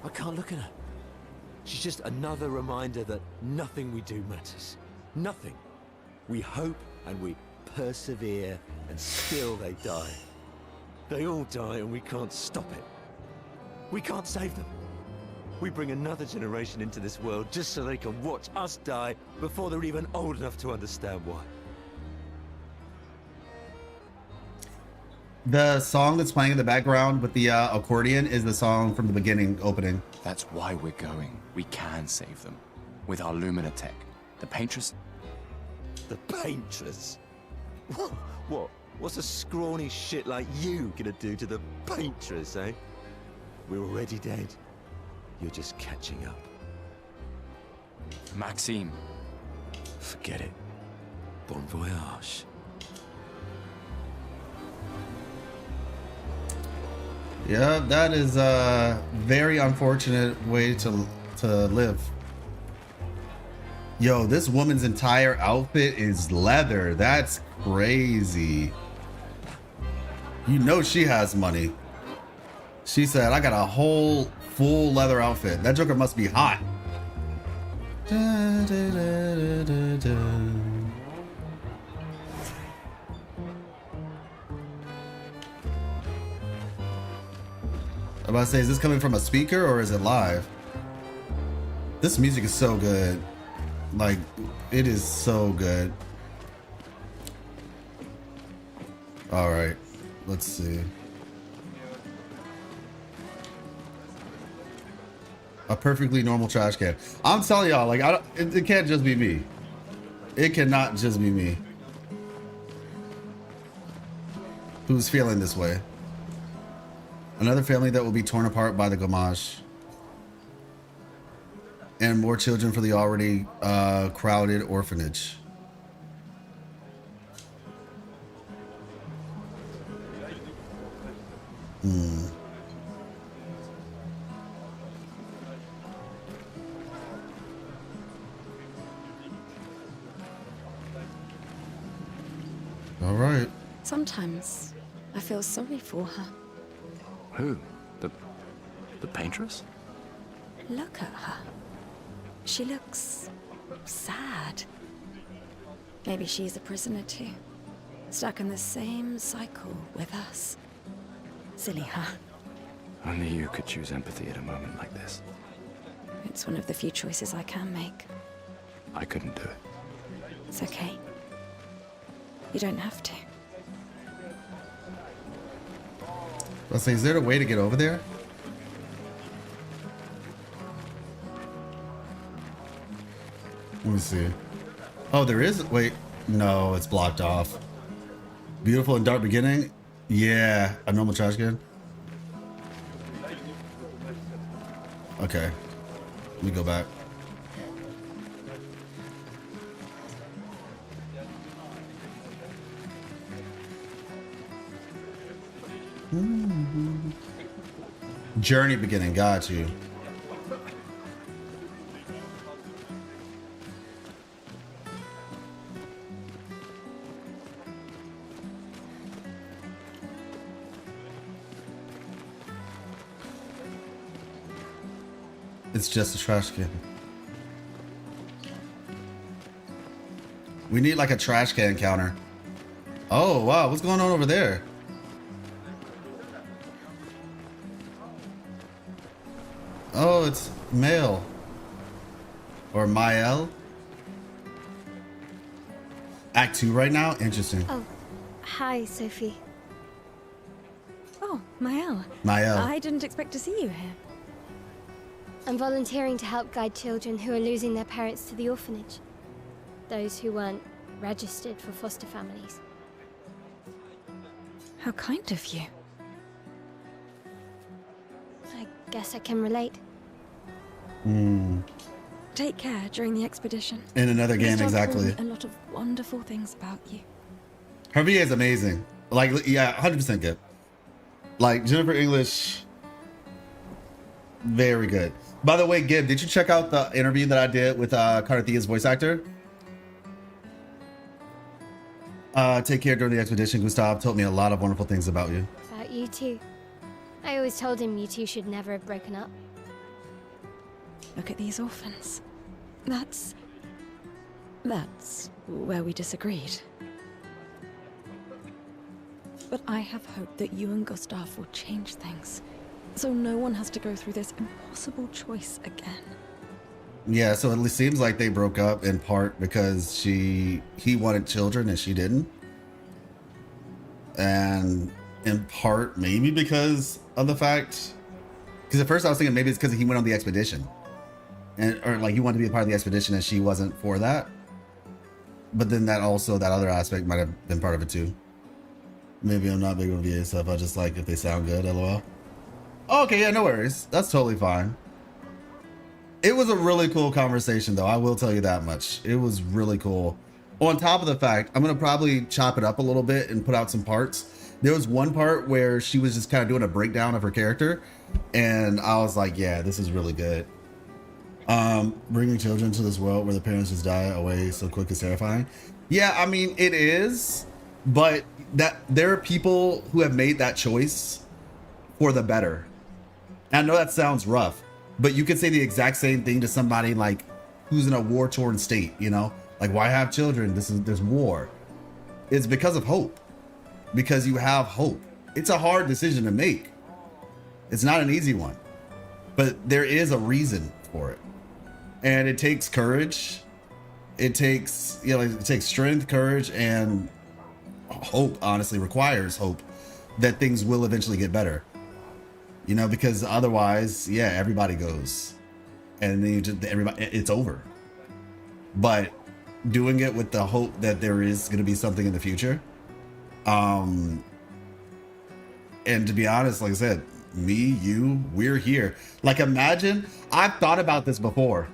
look at her. She's just another reminder that nothing we do matters. Nothing. We hope and we persevere and still they die. They all die and we can't stop it. We can't save them. We bring another generation into this world just so they can watch us die before they're even old enough to understand why. The song that's playing in the background with the accordion is the song from the beginning opening. That's why we're going. We can save them. With our Lumina tech. The Paintress... The Paintress? What? What's a scrawny shit like you gonna do to the Paintress, eh? We're already dead. You're just catching up. Maxime. Forget it. Bon voyage. Yeah, that is a very unfortunate way to live. Yo, this woman's entire outfit is leather. That's crazy. You know she has money. She said, I got a whole full leather outfit. That Joker must be hot. Da, da, da, da, da. I'm about to say, is this coming from a speaker or is it live? This music is so good. Like, it is so good. All right. Let's see. A perfectly normal trash can. I'm telling y'all, like, it can't just be me. It cannot just be me who's feeling this way. Another family that will be torn apart by the gamache. And more children for the already crowded orphanage. All right. Sometimes I feel sorry for her. Who? The paintress? Look at her. She looks sad. Maybe she's a prisoner too, stuck in the same cycle with us. Silly her. Only you could choose empathy at a moment like this. It's one of the few choices I can make. I couldn't do it. It's okay. You don't have to. Let's say, is there a way to get over there? Let me see. Oh, there is. Wait, no, it's blocked off. Beautiful and dark beginning. Yeah, a normal trash can. Okay, let me go back. Journey beginning, got you. It's just a trash can. We need like a trash can counter. Oh, wow. What's going on over there? Oh, it's mail. Or Mael. Act 2 right now? Interesting. Oh, hi, Sophie. Oh, Mael. Mael. I didn't expect to see you here. I'm volunteering to help guide children who are losing their parents to the orphanage. Those who weren't registered for foster families. How kind of you. I guess I can relate. Take care during the expedition. In another game, Mr. exactly. told me a lot of wonderful things about you. Her VA is amazing. Like, yeah, 100% good. Like, Jennifer English, very good. By the way, Gib, did you check out the interview that I did with Carthia's voice actor? Take care during the expedition. Gustav told me a lot of wonderful things about you. About you two. I always told him you two should never have broken up. Look at these orphans. That's where we disagreed. But I have hope that you and Gustav will change things, so no one has to go through this impossible choice again. Yeah, so it seems like they broke up in part because he wanted children and she didn't. And in part maybe because of the fact, because at first I was thinking maybe it's because he went on the expedition. Or like he wanted to be a part of the expedition and she wasn't for that. But then that other aspect might have been part of it too. Maybe I'm not big on VA stuff. I just like if they sound good, lol. Okay, yeah, no worries. That's totally fine. It was a really cool conversation though. I will tell you that much. It was really cool. On top of the fact, I'm going to probably chop it up a little bit and put out some parts. There was one part where she was just kind of doing a breakdown of her character. And I was like, yeah, this is really good. Bringing children to this world where the parents just die away so quick is terrifying. Yeah, I mean, it is, but that there are people who have made that choice for the better. And I know that sounds rough, but you could say the exact same thing to somebody like who's in a war-torn state, you know? Like, why have children? There's war. It's because of hope. Because you have hope. It's a hard decision to make. It's not an easy one. But there is a reason for it. And it takes courage. It takes, it takes strength, courage, and hope, honestly, requires hope that things will eventually get better. You know, because otherwise, yeah, everybody goes, and then everybody, it's over. But doing it with the hope that there is going to be something in the future, and to be honest, like I said, me, you, we're here. Like, imagine, I've thought about this before,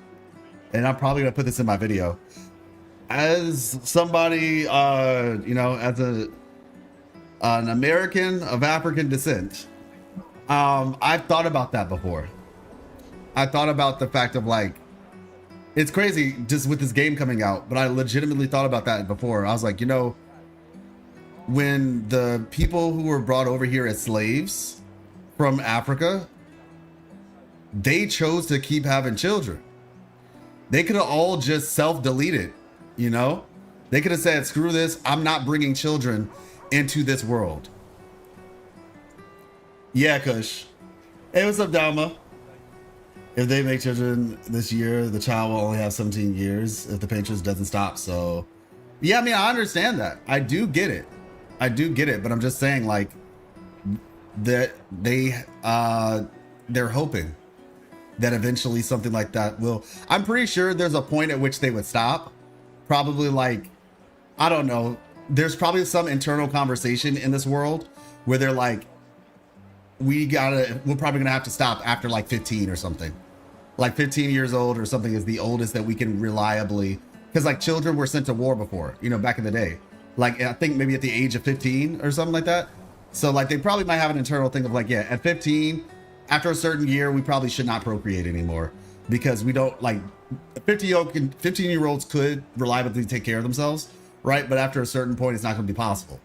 and I'm probably gonna put this in my video. As somebody, you know, as an American of African descent, I've thought about that before. I thought about the fact of, like, it's crazy just with this game coming out, but I legitimately thought about that before. I was like, you know, when the people who were brought over here as slaves from Africa, they chose to keep having children. They could have all just self-deleted, you know? They could have said, screw this, I'm not bringing children into this world. Yeah, Kush. Hey, what's up, Dalma? If they make children this year, the child will only have 17 years if the patrons doesn't stop. So, yeah, I mean, I understand that. I do get it. I do get it, but I'm just saying, like, that they're hoping that eventually something like that will. I'm pretty sure there's a point at which they would stop. Probably, like, I don't know. There's probably some internal conversation in this world where they're like, we're probably gonna have to stop after like 15 or something. Like 15 years old or something is the oldest that we can reliably, because like children were sent to war before, you know, back in the day. Like, I think maybe at the age of 15 or something like that. So like they probably might have an internal thing of like, yeah, at 15, after a certain year, we probably should not procreate anymore, because we don't, like, 15-year-olds could reliably take care of themselves, right? But after a certain point, it's not going to be possible.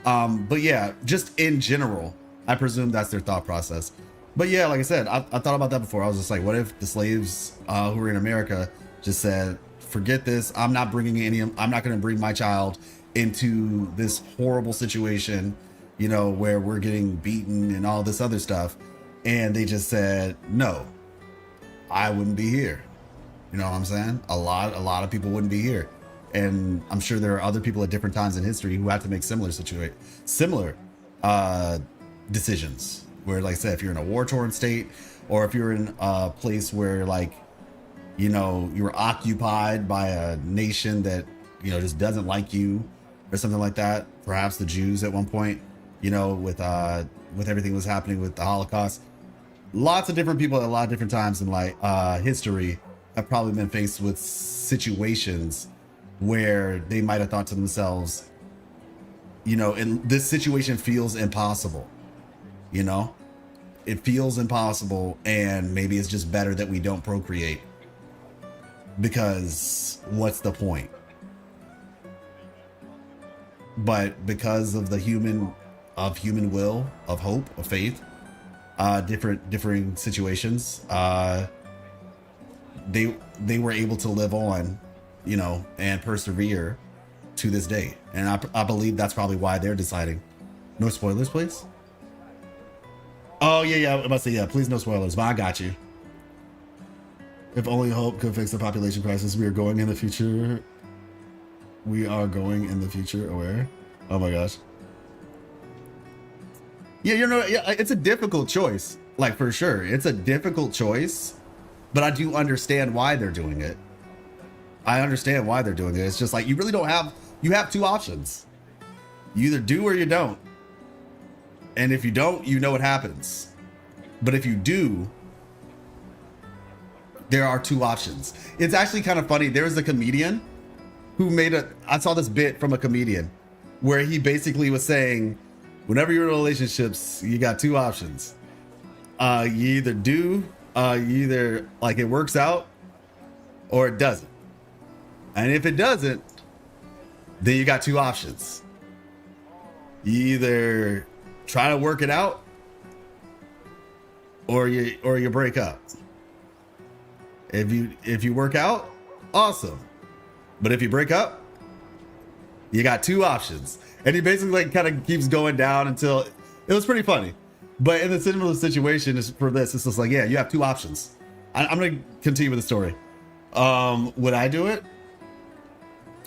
But yeah, just in general, I presume that's their thought process. But yeah, like I said, I thought about that before. I was just like, what if the slaves who were in America just said, forget this, I'm not going to bring my child into this horrible situation, you know, where we're getting beaten and all this other stuff. And they just said, no, I wouldn't be here. You know what I'm saying? A lot of people wouldn't be here. And I'm sure there are other people at different times in history who have to make similar decisions, where, like I said, if you're in a war-torn state, or if you're in a place where, like, you know, you're occupied by a nation that, you know, just doesn't like you or something like that. Perhaps the Jews at one point, you know, with everything that was happening with the Holocaust. Lots of different people at a lot of different times in like history have probably been faced with situations where they might have thought to themselves, you know, this situation feels impossible. You know, it feels impossible, and maybe it's just better that we don't procreate, because what's the point? But because of the human will, of hope, of faith, differing situations, they were able to live on, you know, and persevere to this day. And I believe that's probably why they're deciding. No spoilers, please. Oh, yeah, I must say, yeah, please no spoilers, but I got you. If only hope could fix the population crisis, we are going in the future. We are going in the future aware. Oh my gosh. Yeah, you know, yeah, it's a difficult choice. Like, for sure, it's a difficult choice, but I do understand why they're doing it. I understand why they're doing it. It's just like, you really don't have, you have two options. You either do or you don't. And if you don't, you know what happens. But if you do, there are two options. It's actually kind of funny. There was a comedian who I saw this bit from a comedian where he basically was saying, whenever you're in relationships, you got two options. You either do, like, it works out, or it doesn't. And if it doesn't, then you got two options. You either try to work it out, or you break up. If you work out, awesome. But if you break up, you got two options. And he basically, like, kind of keeps going down until it was pretty funny. But in the similar situation for this, it's just like, yeah, you have two options. I'm gonna continue with the story. Would I do it?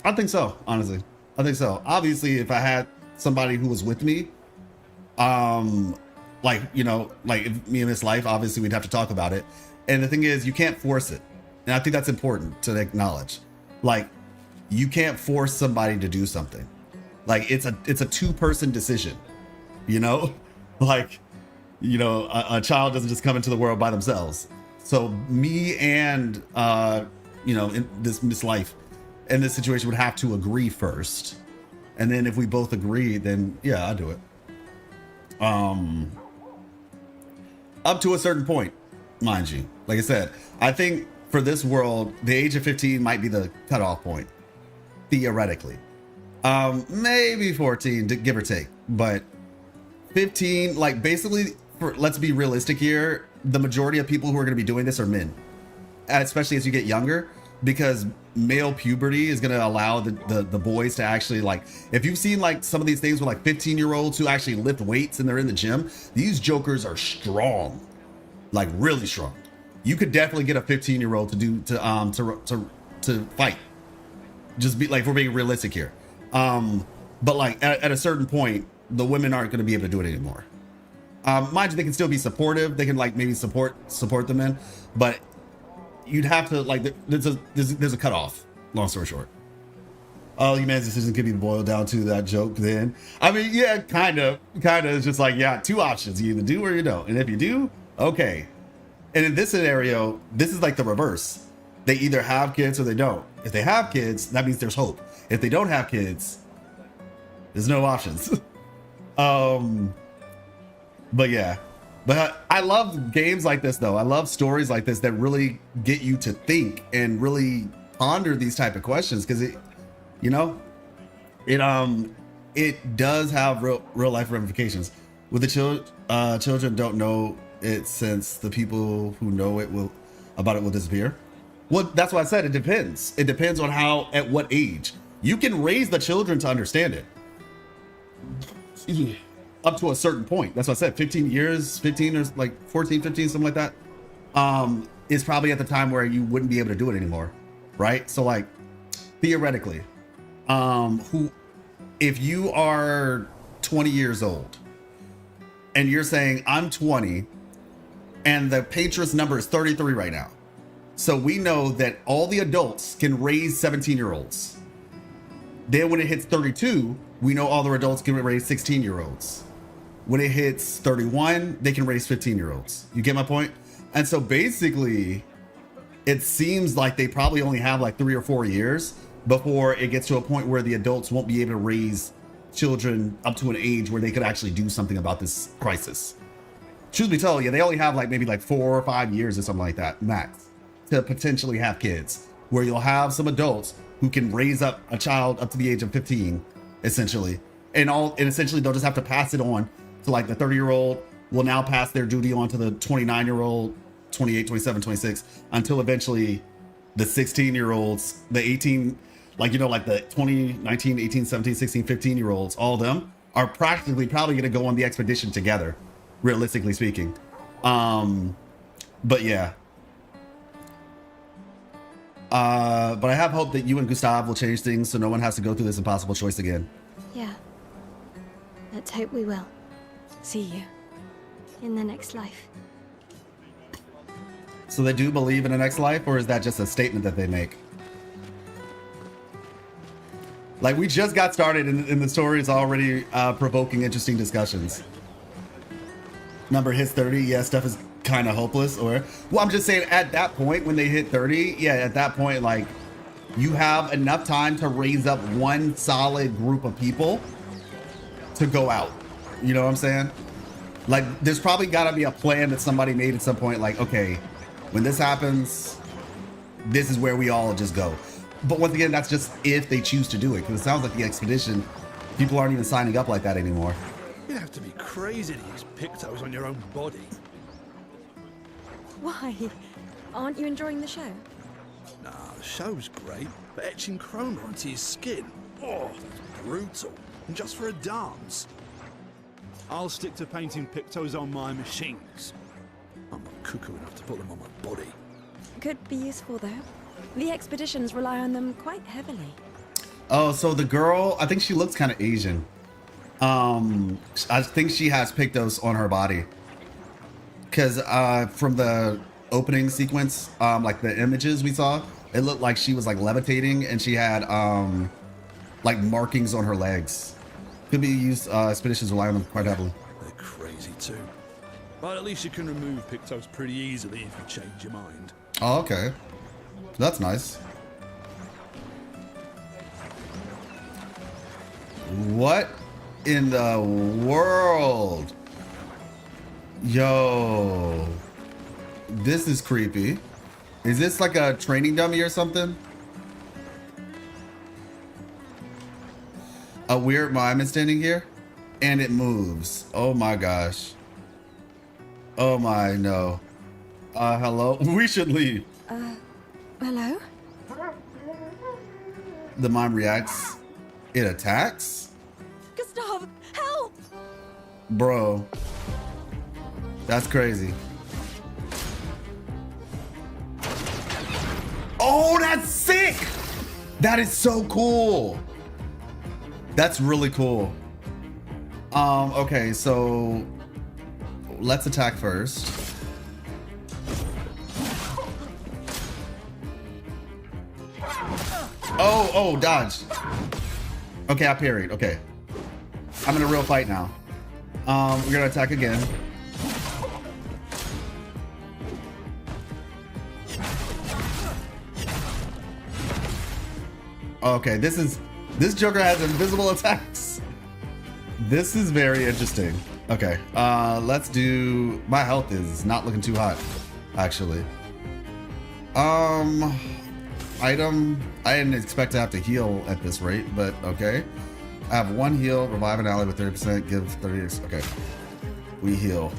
I think so, honestly. I think so. Obviously, if I had somebody who was with me, Like, you know, like if me and Miss Life, obviously we'd have to talk about it. And the thing is, you can't force it. And I think that's important to acknowledge. Like, you can't force somebody to do something. Like, it's a 2-person decision, you know? Like, you know, a child doesn't just come into the world by themselves. So me and, you know, in this Miss Life in this situation would have to agree first. And then if we both agree, then yeah, I'll do it. Up to a certain point, mind you. Like I said, I think for this world, the age of 15 might be the cutoff point, theoretically. Maybe 14, give or take, but 15, like basically, let's be realistic here. The majority of people who are going to be doing this are men, especially as you get younger, because male puberty is going to allow the boys to actually, like, if you've seen like some of these things with like 15-year-olds who actually lift weights and they're in the gym, these jokers are strong, like really strong. You could definitely get a 15-year-old to fight. Just be like, if we're being realistic here. But like at a certain point, the women aren't going to be able to do it anymore. Mind you, they can still be supportive. They can like maybe support the men, but you'd have to like, there's a cutoff, long story short. Oh, your man's decision could be boiled down to that joke then. I mean, yeah, kind of. It's just like, yeah, 2 options. You either do or you don't. And if you do, okay. And in this scenario, this is like the reverse. They either have kids or they don't. If they have kids, that means there's hope. If they don't have kids, there's no options. But yeah. But I love games like this, though. I love stories like this that really get you to think and really ponder these type of questions, because it, you know, it does have real life ramifications. With the children don't know it, since the people who know it will disappear. Well, that's why I said it depends. It depends on at what age. You can raise the children to understand it. Excuse me. Up to a certain point. That's what I said. 15 years, 15 or like 14, 15, something like that. Is probably at the time where you wouldn't be able to do it anymore. Right? So like, theoretically, if you are 20 years old and you're saying I'm 20 and the Patriots number is 33 right now. So we know that all the adults can raise 17-year-olds. Then when it hits 32, we know all the adults can raise 16-year-olds. When it hits 31, they can raise 15-year-olds. You get my point? And so basically, it seems like they probably only have like 3 or 4 years before it gets to a point where the adults won't be able to raise children up to an age where they could actually do something about this crisis. Truth be told, yeah, they only have like maybe like 4 or 5 years or something like that, max, to potentially have kids, where you'll have some adults who can raise up a child up to the age of 15, essentially. And essentially they'll just have to pass it on to like the 30-year-old will now pass their duty on to the 29-year-old, 28, 27, 26, until eventually the 16-year-olds, the 18, like, you know, like the 20, 19, 18, 17, 16, 15-year-olds, all of them are practically probably going to go on the expedition together, realistically speaking. But yeah. But I have hope that you and Gustav will change things so no one has to go through this impossible choice again. Yeah. Let's hope we will. See you. In the next life. So they do believe in a next life, or is that just a statement that they make? Like, we just got started and the story is already provoking interesting discussions. Number hits 30, yeah, stuff is kind of hopeless. Or, well, I'm just saying at that point when they hit 30, yeah, at that point, like, you have enough time to raise up one solid group of people to go out. You know what I'm saying? Like, there's probably got to be a plan that somebody made at some point, like, okay, when this happens, this is where we all just go. But once again, that's just if they choose to do it, because it sounds like the expedition, people aren't even signing up like that anymore. You'd have to be crazy to use pictos on your own body. Why? Aren't you enjoying the show? Nah, the show's great, but etching chroma onto your skin, oh, that's brutal. And just for a dance. I'll stick to painting pictos on my machines. I'm not cuckoo enough to put them on my body. Could be useful, though. The expeditions rely on them quite heavily. Oh, so the girl, I think she looks kind of Asian. I think she has Pictos on her body. Because from the opening sequence, like the images we saw, it looked like she was like levitating and she had like markings on her legs. Could be used, expeditions rely on them quite heavily. They're crazy too. But at least you can remove Pictos pretty easily if you change your mind. Oh, okay. That's nice. What in the world? Yo. This is creepy. Is this like a training dummy or something? A weird mime is standing here and it moves. Oh my gosh. Oh my, no. Hello? We should leave. Hello? The mime reacts. It attacks? Gustav, help! Bro. That's crazy. Oh, that's sick! That is so cool. That's really cool. Okay, so let's attack first. Oh, dodge. Okay, I parried. Okay. I'm in a real fight now. We're gonna attack again. Okay, this Joker has invisible attacks. This is very interesting. Okay, let's do, my health is not looking too hot, actually. Item, I didn't expect to have to heal at this rate, but okay. I have one heal, revive an ally with 30%, give 30, okay. We heal.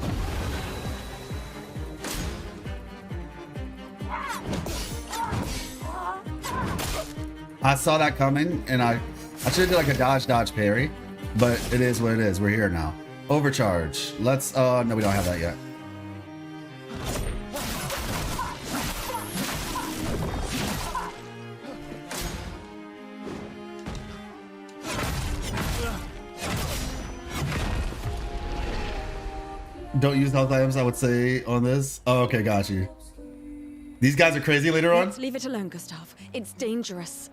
I saw that coming, and I should do like a dodge parry, but it is what it is. We're here now. Overcharge. Let's, no, we don't have that yet. Don't use health items, I would say, on this. Oh, okay, got you. These guys are crazy later on? Let's leave it alone, Gustav. It's dangerous.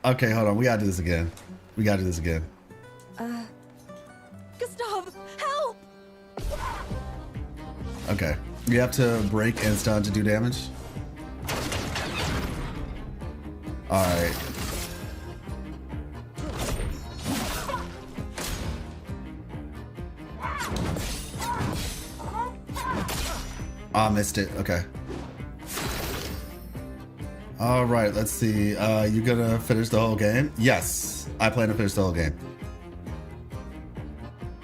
Okay, hold on. We gotta do this again. We gotta do this again. Gustav, help! Okay. You have to break and stun to do damage. Alright. I missed it. Okay. All right, let's see. You gonna finish the whole game? Yes, I plan to finish the whole game.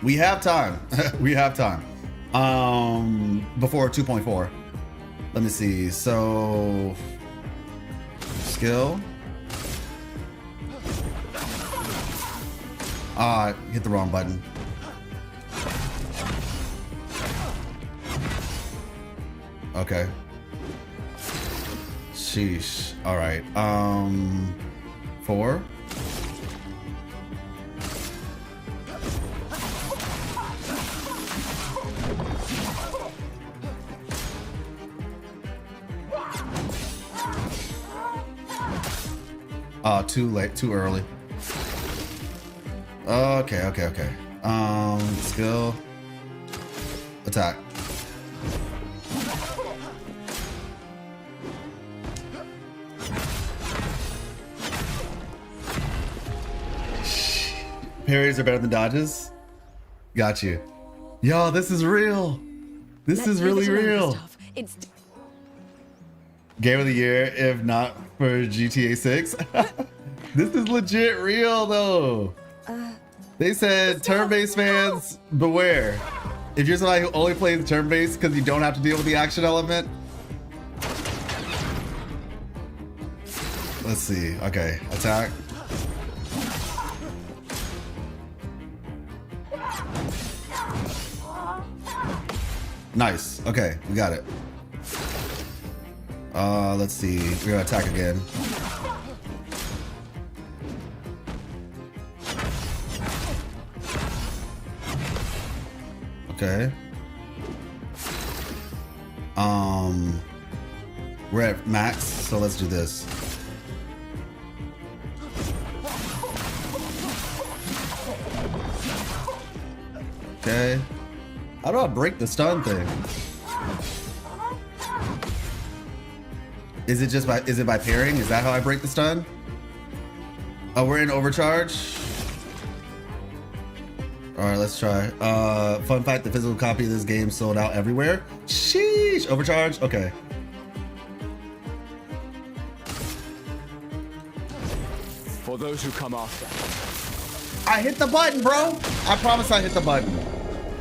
We have time. We have time. Before 2.4. Let me see. So, skill. Hit the wrong button. Okay. Sheesh. All right. 4. Too late, too early. Okay. Skill. Attack. Parries are better than dodges. Got you. Yo, this is real. This is really real. It's Game of the year, if not for GTA 6. This is legit real though. They said turn-based fans beware. If you're somebody who only plays turn-based because you don't have to deal with the action element. Let's see. Okay, attack. Nice. Okay, we got it. Let's see. We're gonna attack again. Okay. We're at max, so let's do this. Okay. How do I break the stun thing? Is it by pairing? Is that how I break the stun? Oh, we're in overcharge. All right, let's try. Fun fact, the physical copy of this game sold out everywhere. Sheesh, overcharge, okay. For those who come after. I hit the button, bro. I promise I hit the button.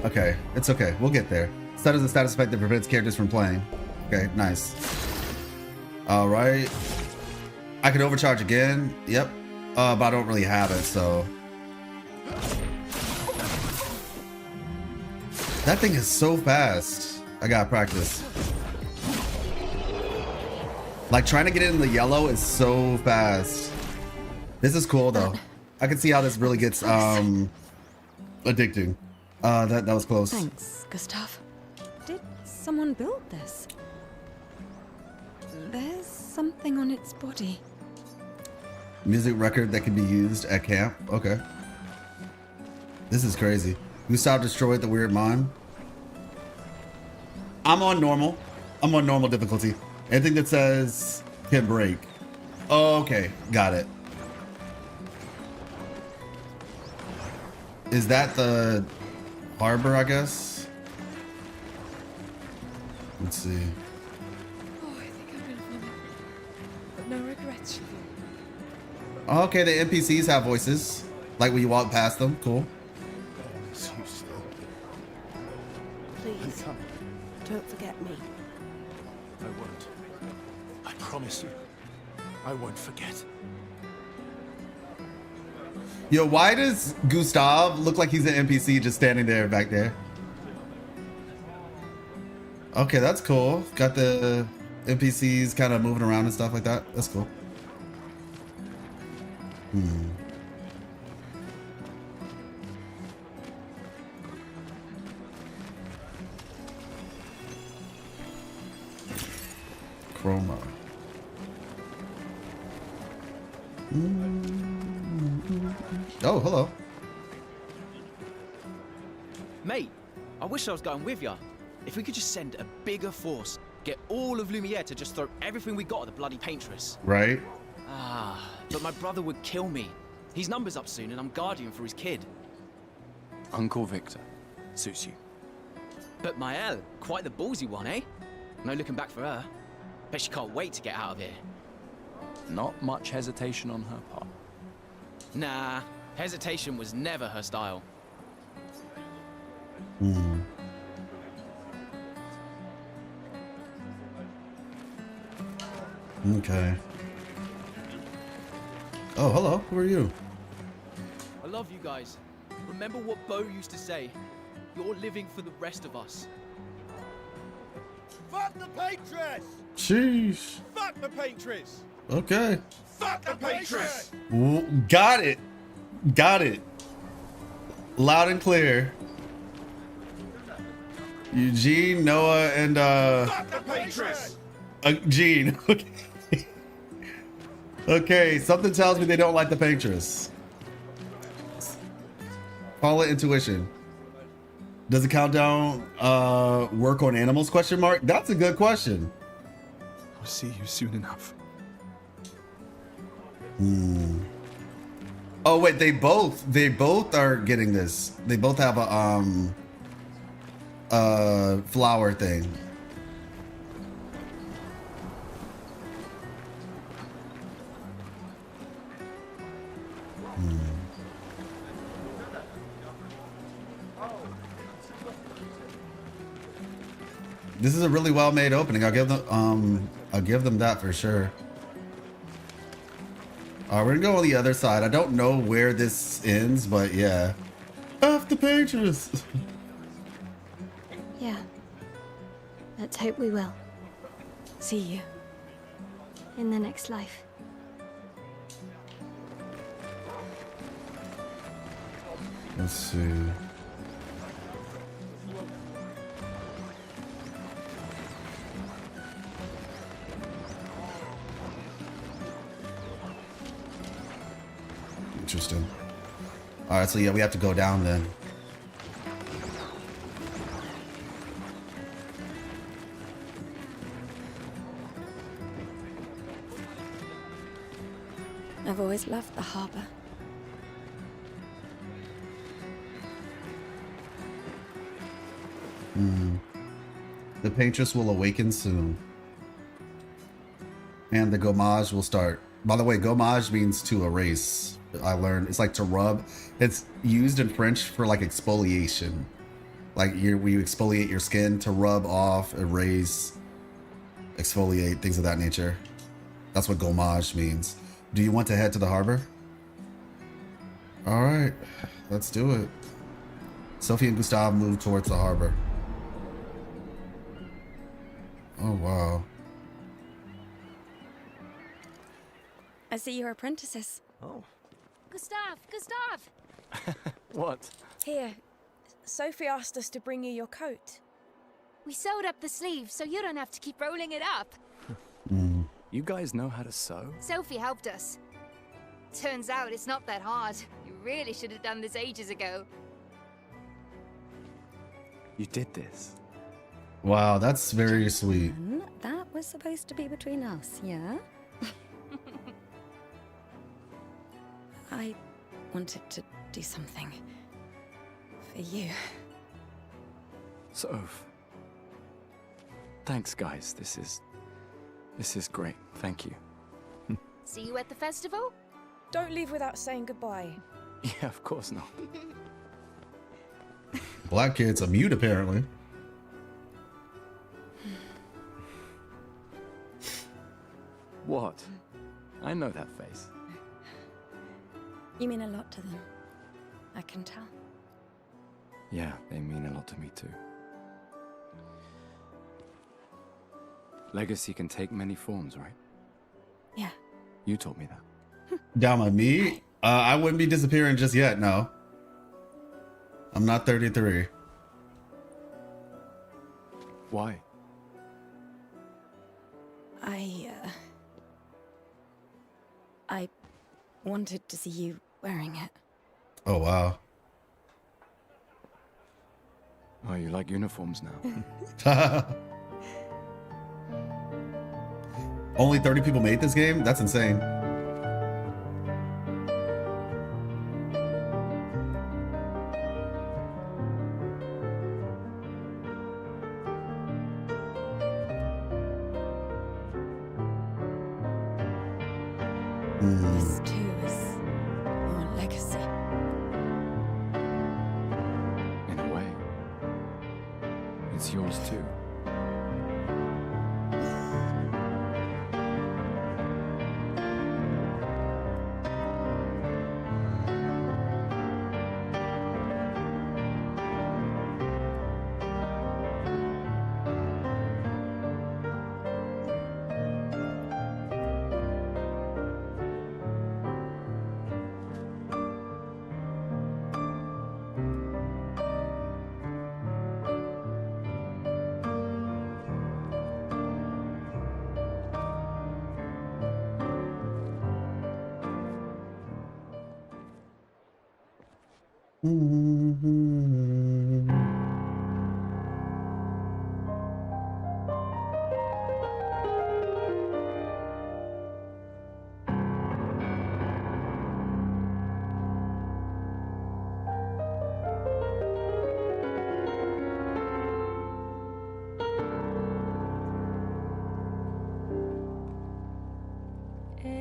Okay, it's okay, we'll get there. Set as a status effect that prevents characters from playing. Okay, nice. All right. I can overcharge again, yep. But I don't really have it, so. That thing is so fast. I gotta practice. Like trying to get it in the yellow is so fast. This is cool though. I can see how this really gets addicting. That was close. Thanks, Gustav. Did someone build this? There's something on its body. Music record that can be used at camp. Okay. This is crazy. Gustav destroyed the weird mime. I'm on normal. I'm on normal difficulty. Anything that says can break. Oh, okay, got it. Is that the harbor, I guess? Let's see. Oh, I think I'm gonna vomit. But no regrets. Okay, the NPCs have voices. Like when you walk past them. Cool. Please, don't forget me. I won't. I promise you, I won't forget. Yo, why does Gustav look like he's an NPC just standing there back there? Okay, that's cool. Got the NPCs kind of moving around and stuff like that. That's cool. Chroma. Oh, hello. Mate, I wish I was going with ya. If we could just send a bigger force, get all of Lumiere to just throw everything we got at the bloody paintress. Right. But my brother would kill me. His number's up soon and I'm guardian for his kid. Uncle Victor. Suits you. But Maëlle, quite the ballsy one, eh? No looking back for her. Bet she can't wait to get out of here. Not much hesitation on her part. Nah, hesitation was never her style. Okay. Oh, hello. Who are you? I love you guys. Remember what Bo used to say? You're living for the rest of us. Fuck the paintress! Sheesh. Fuck the paintress! Okay. Fuck the paintress! Got it. Got it. Loud and clear. Eugene, Noah, and Fuck the paintress! Gene. Okay. Okay, something tells me they don't like the paintress. Call it intuition. Does the countdown work on animals? Question mark. That's a good question. I'll see you soon enough. Oh wait, they both are getting this. They both have a flower thing. This is a really well-made opening. I'll give them that for sure. All right, we're gonna go on the other side. I don't know where this ends, but yeah. F the paintress. Yeah. Let's hope we will. See you. In the next life. Let's see. Interesting. All right, so yeah, we have to go down then. I've always loved the harbor. The Paintress will awaken soon. And the gommage will start. By the way, gommage means to erase. I learned it's like to rub. It's used in French for like exfoliation. Like you exfoliate your skin to rub off, erase, exfoliate, things of that nature. That's what gommage means. Do you want to head to the harbor? All right, let's do it. Sophie and Gustav move towards the harbor. Oh, wow. I see you're apprentices. Oh. Gustav! Gustav! What? Here, Sophie asked us to bring you your coat. We sewed up the sleeves so you don't have to keep rolling it up. You guys know how to sew? Sophie helped us. Turns out it's not that hard. You really should have done this ages ago. You did this? Wow, that's very sweet. That was supposed to be between us, yeah? I wanted to do something for you. Soph. Thanks, guys. This is great. Thank you. See you at the festival? Don't leave without saying goodbye. Yeah, of course not. Black kid's a mute, apparently. What? I know that face. You mean a lot to them. I can tell. Yeah, they mean a lot to me too. Legacy can take many forms, right? Yeah. You taught me that. Dama, me? I wouldn't be disappearing just yet, no. I'm not 33. Why? I wanted to see you wearing it. Oh, wow. Oh, you like uniforms now? Only 30 people made this game? That's insane. This too is your legacy. In a way. It's yours too.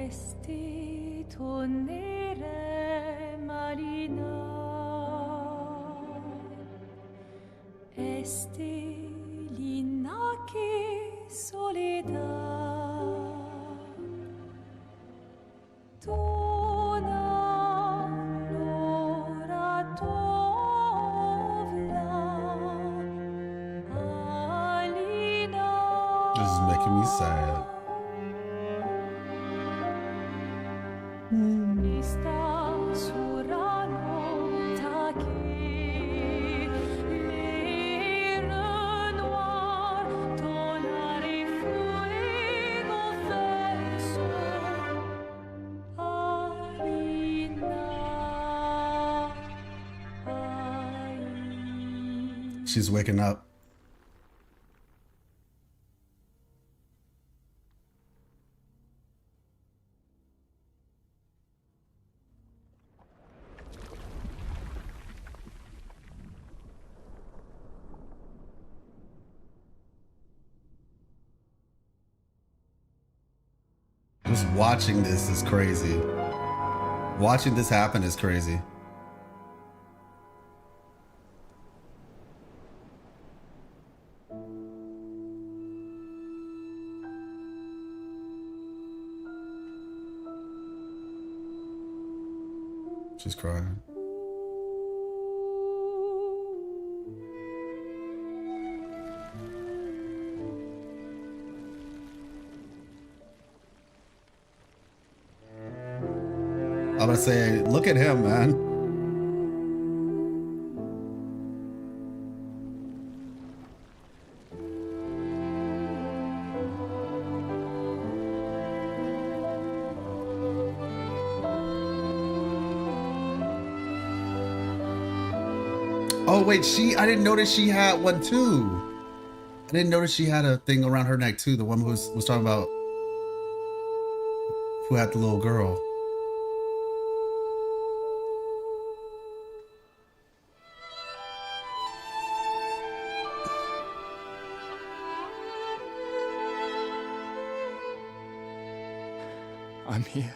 Esti tornere marina, esti l'inaki soledad, tona l'ora tovla, alina. This is making me sad. She's waking up. Just watching this is crazy. Watching this happen is crazy. She's crying. I'm gonna say, look at him, man. Oh wait, I didn't notice she had one too. I didn't notice she had a thing around her neck too. The one who was talking about who had the little girl. I'm here.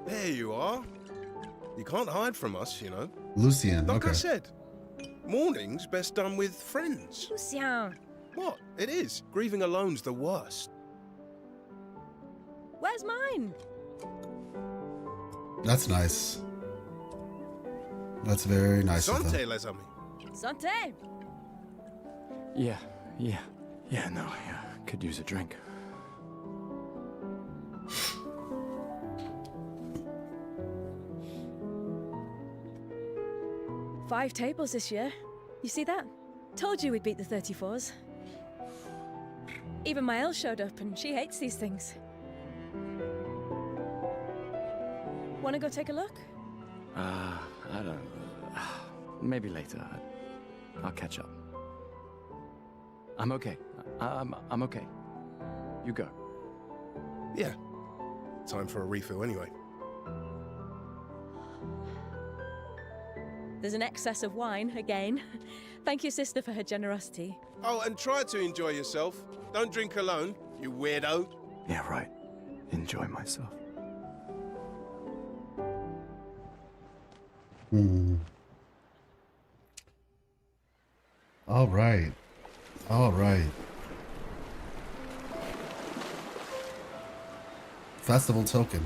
There you are. You can't hide from us, you know. Lucien, Like okay. I said, mourning's best done with friends. Lucien, What? It is. Grieving alone's the worst. where's mine? That's nice. That's very nice of Santé, them. les amis. Santé. Yeah, no, yeah. Could use a drink. Five tables this year. You see that? Told you we'd beat the 34s. Even Maëlle showed up and she hates these things. Wanna go take a look? I don't... maybe later. I'll catch up. I'm okay. I'm okay. You go. Yeah. Time for a refill anyway. There's an excess of wine, again. Thank your sister for her generosity. Oh, and try to enjoy yourself. Don't drink alone, you weirdo. Yeah, right. Enjoy myself. All right. All right. Festival token.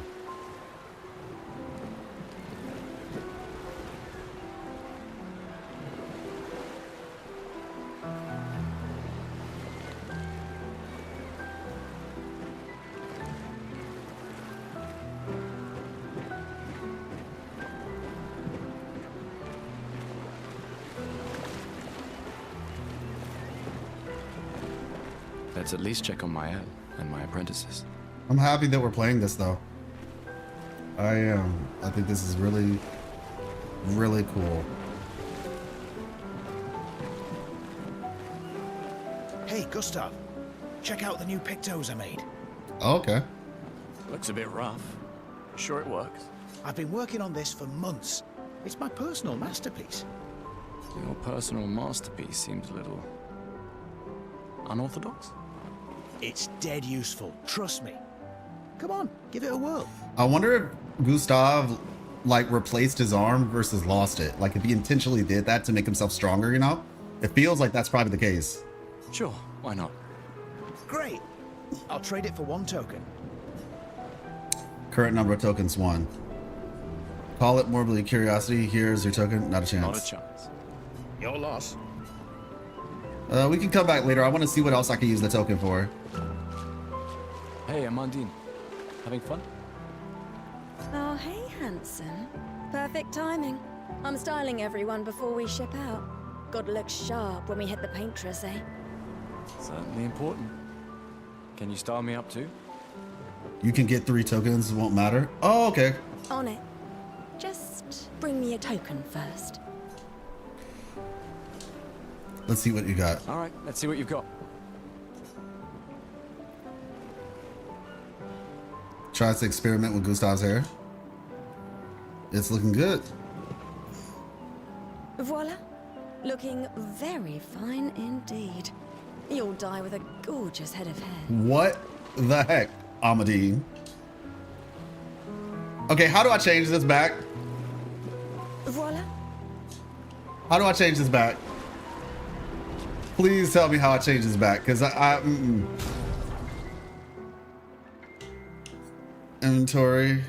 Let's at least check on my ad and my apprentices. I'm happy that we're playing this though. I am. I think this is really, really cool. Hey, Gustav. Check out the new pictos I made. Oh, okay. Looks a bit rough. Sure it works? I've been working on this for months. It's my personal masterpiece. Your personal masterpiece seems a little unorthodox. It's dead useful, trust me. Come on, give it a whirl. I wonder if Gustav like replaced his arm versus lost it. Like if he intentionally did that to make himself stronger, you know? It feels like that's probably the case. Sure, why not? Great. I'll trade it for 1 token. Current number of tokens 1. Call it morbidly curiosity. Here's your token. Not a chance. Not a chance. Your loss. We can come back later. I want to see what else I can use the token for. Hey, Amandine. Having fun? Oh, hey, handsome. Perfect timing. I'm styling everyone before we ship out. Gotta look sharp when we hit the paintress, eh? Certainly important. Can you style me up too? You can get 3 tokens. It won't matter. Oh, okay. On it. Just bring me a token first. Let's see what you got. All right, let's see what you've got. Tries to experiment with Gustav's hair. It's looking good. Voila. Looking very fine indeed. You'll die with a gorgeous head of hair. What the heck, Amadine? Okay, how do I change this back? Voila. How do I change this back? Please tell me how I change this back, because Inventory.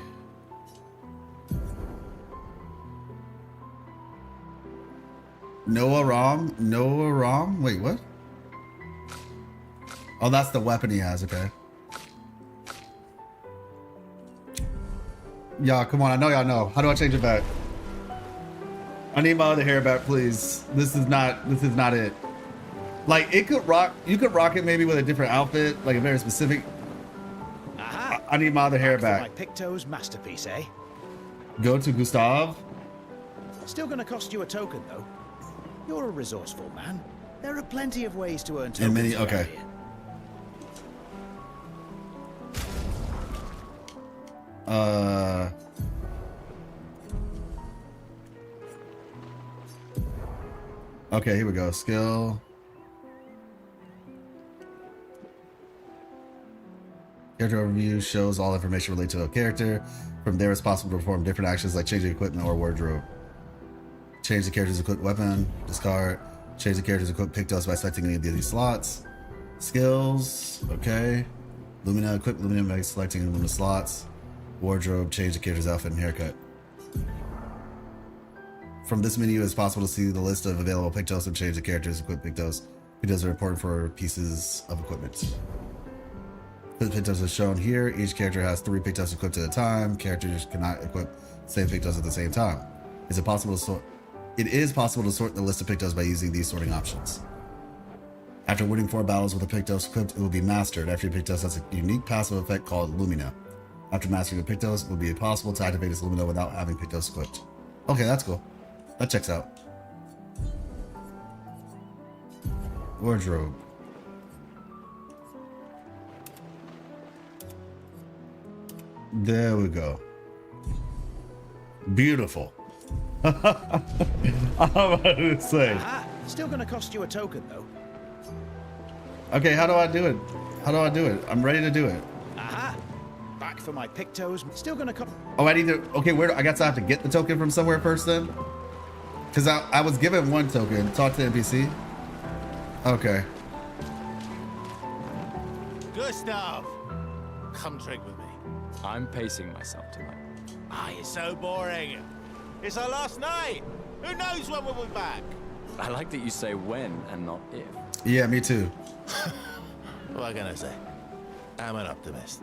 Noah Rom? Wait, what? Oh, that's the weapon he has, okay. Y'all, come on, I know y'all know. How do I change it back? I need my other hair back, please. This is not it. Like, you could rock it maybe with a different outfit, like a very specific. Aha. I need my other hair back. My pictos masterpiece, eh? Go to Gustav. Still gonna cost you a token, though. You're a resourceful man. There are plenty of ways to earn tokens. And many, around okay. here. Okay, here we go. Skill. Character overview shows all information related to a character. From there, it's possible to perform different actions like changing equipment or wardrobe. Change the character's equipped weapon. Discard. Change the character's equipped pictos by selecting any of these slots. Skills. Okay. Lumina. Equip Lumina by selecting Lumina slots. Wardrobe. Change the character's outfit and haircut. From this menu, it's possible to see the list of available pictos and change the character's equipped pictos. Pictos are important for pieces of equipment. The pictos are shown here. Each character has 3 pictos equipped at a time. Characters cannot equip the same pictos at the same time. Is it possible to sort? It is possible to sort the list of pictos by using these sorting options. After winning 4 battles with a pictos equipped, it will be mastered. After your pictos has a unique passive effect called Lumina. After mastering the pictos, it will be possible to activate its Lumina without having pictos equipped. Okay, that's cool. That checks out. Wardrobe. There we go. Beautiful. I'm about to say. Aha! Still gonna cost you a token, though. Okay, how do I do it? How do I do it? I'm ready to do it. Aha! Back for my pictos. Still gonna cost. Oh, I need to. Okay, where? I guess I have to get the token from somewhere first then. Because I was given one token. Talk to NPC. Okay. Gustav, come drink with me. I'm pacing myself tonight. Ah, you're so boring. It's our last night. Who knows when we'll be back? I like that you say when and not if. Yeah, me too. What can I say? I'm an optimist.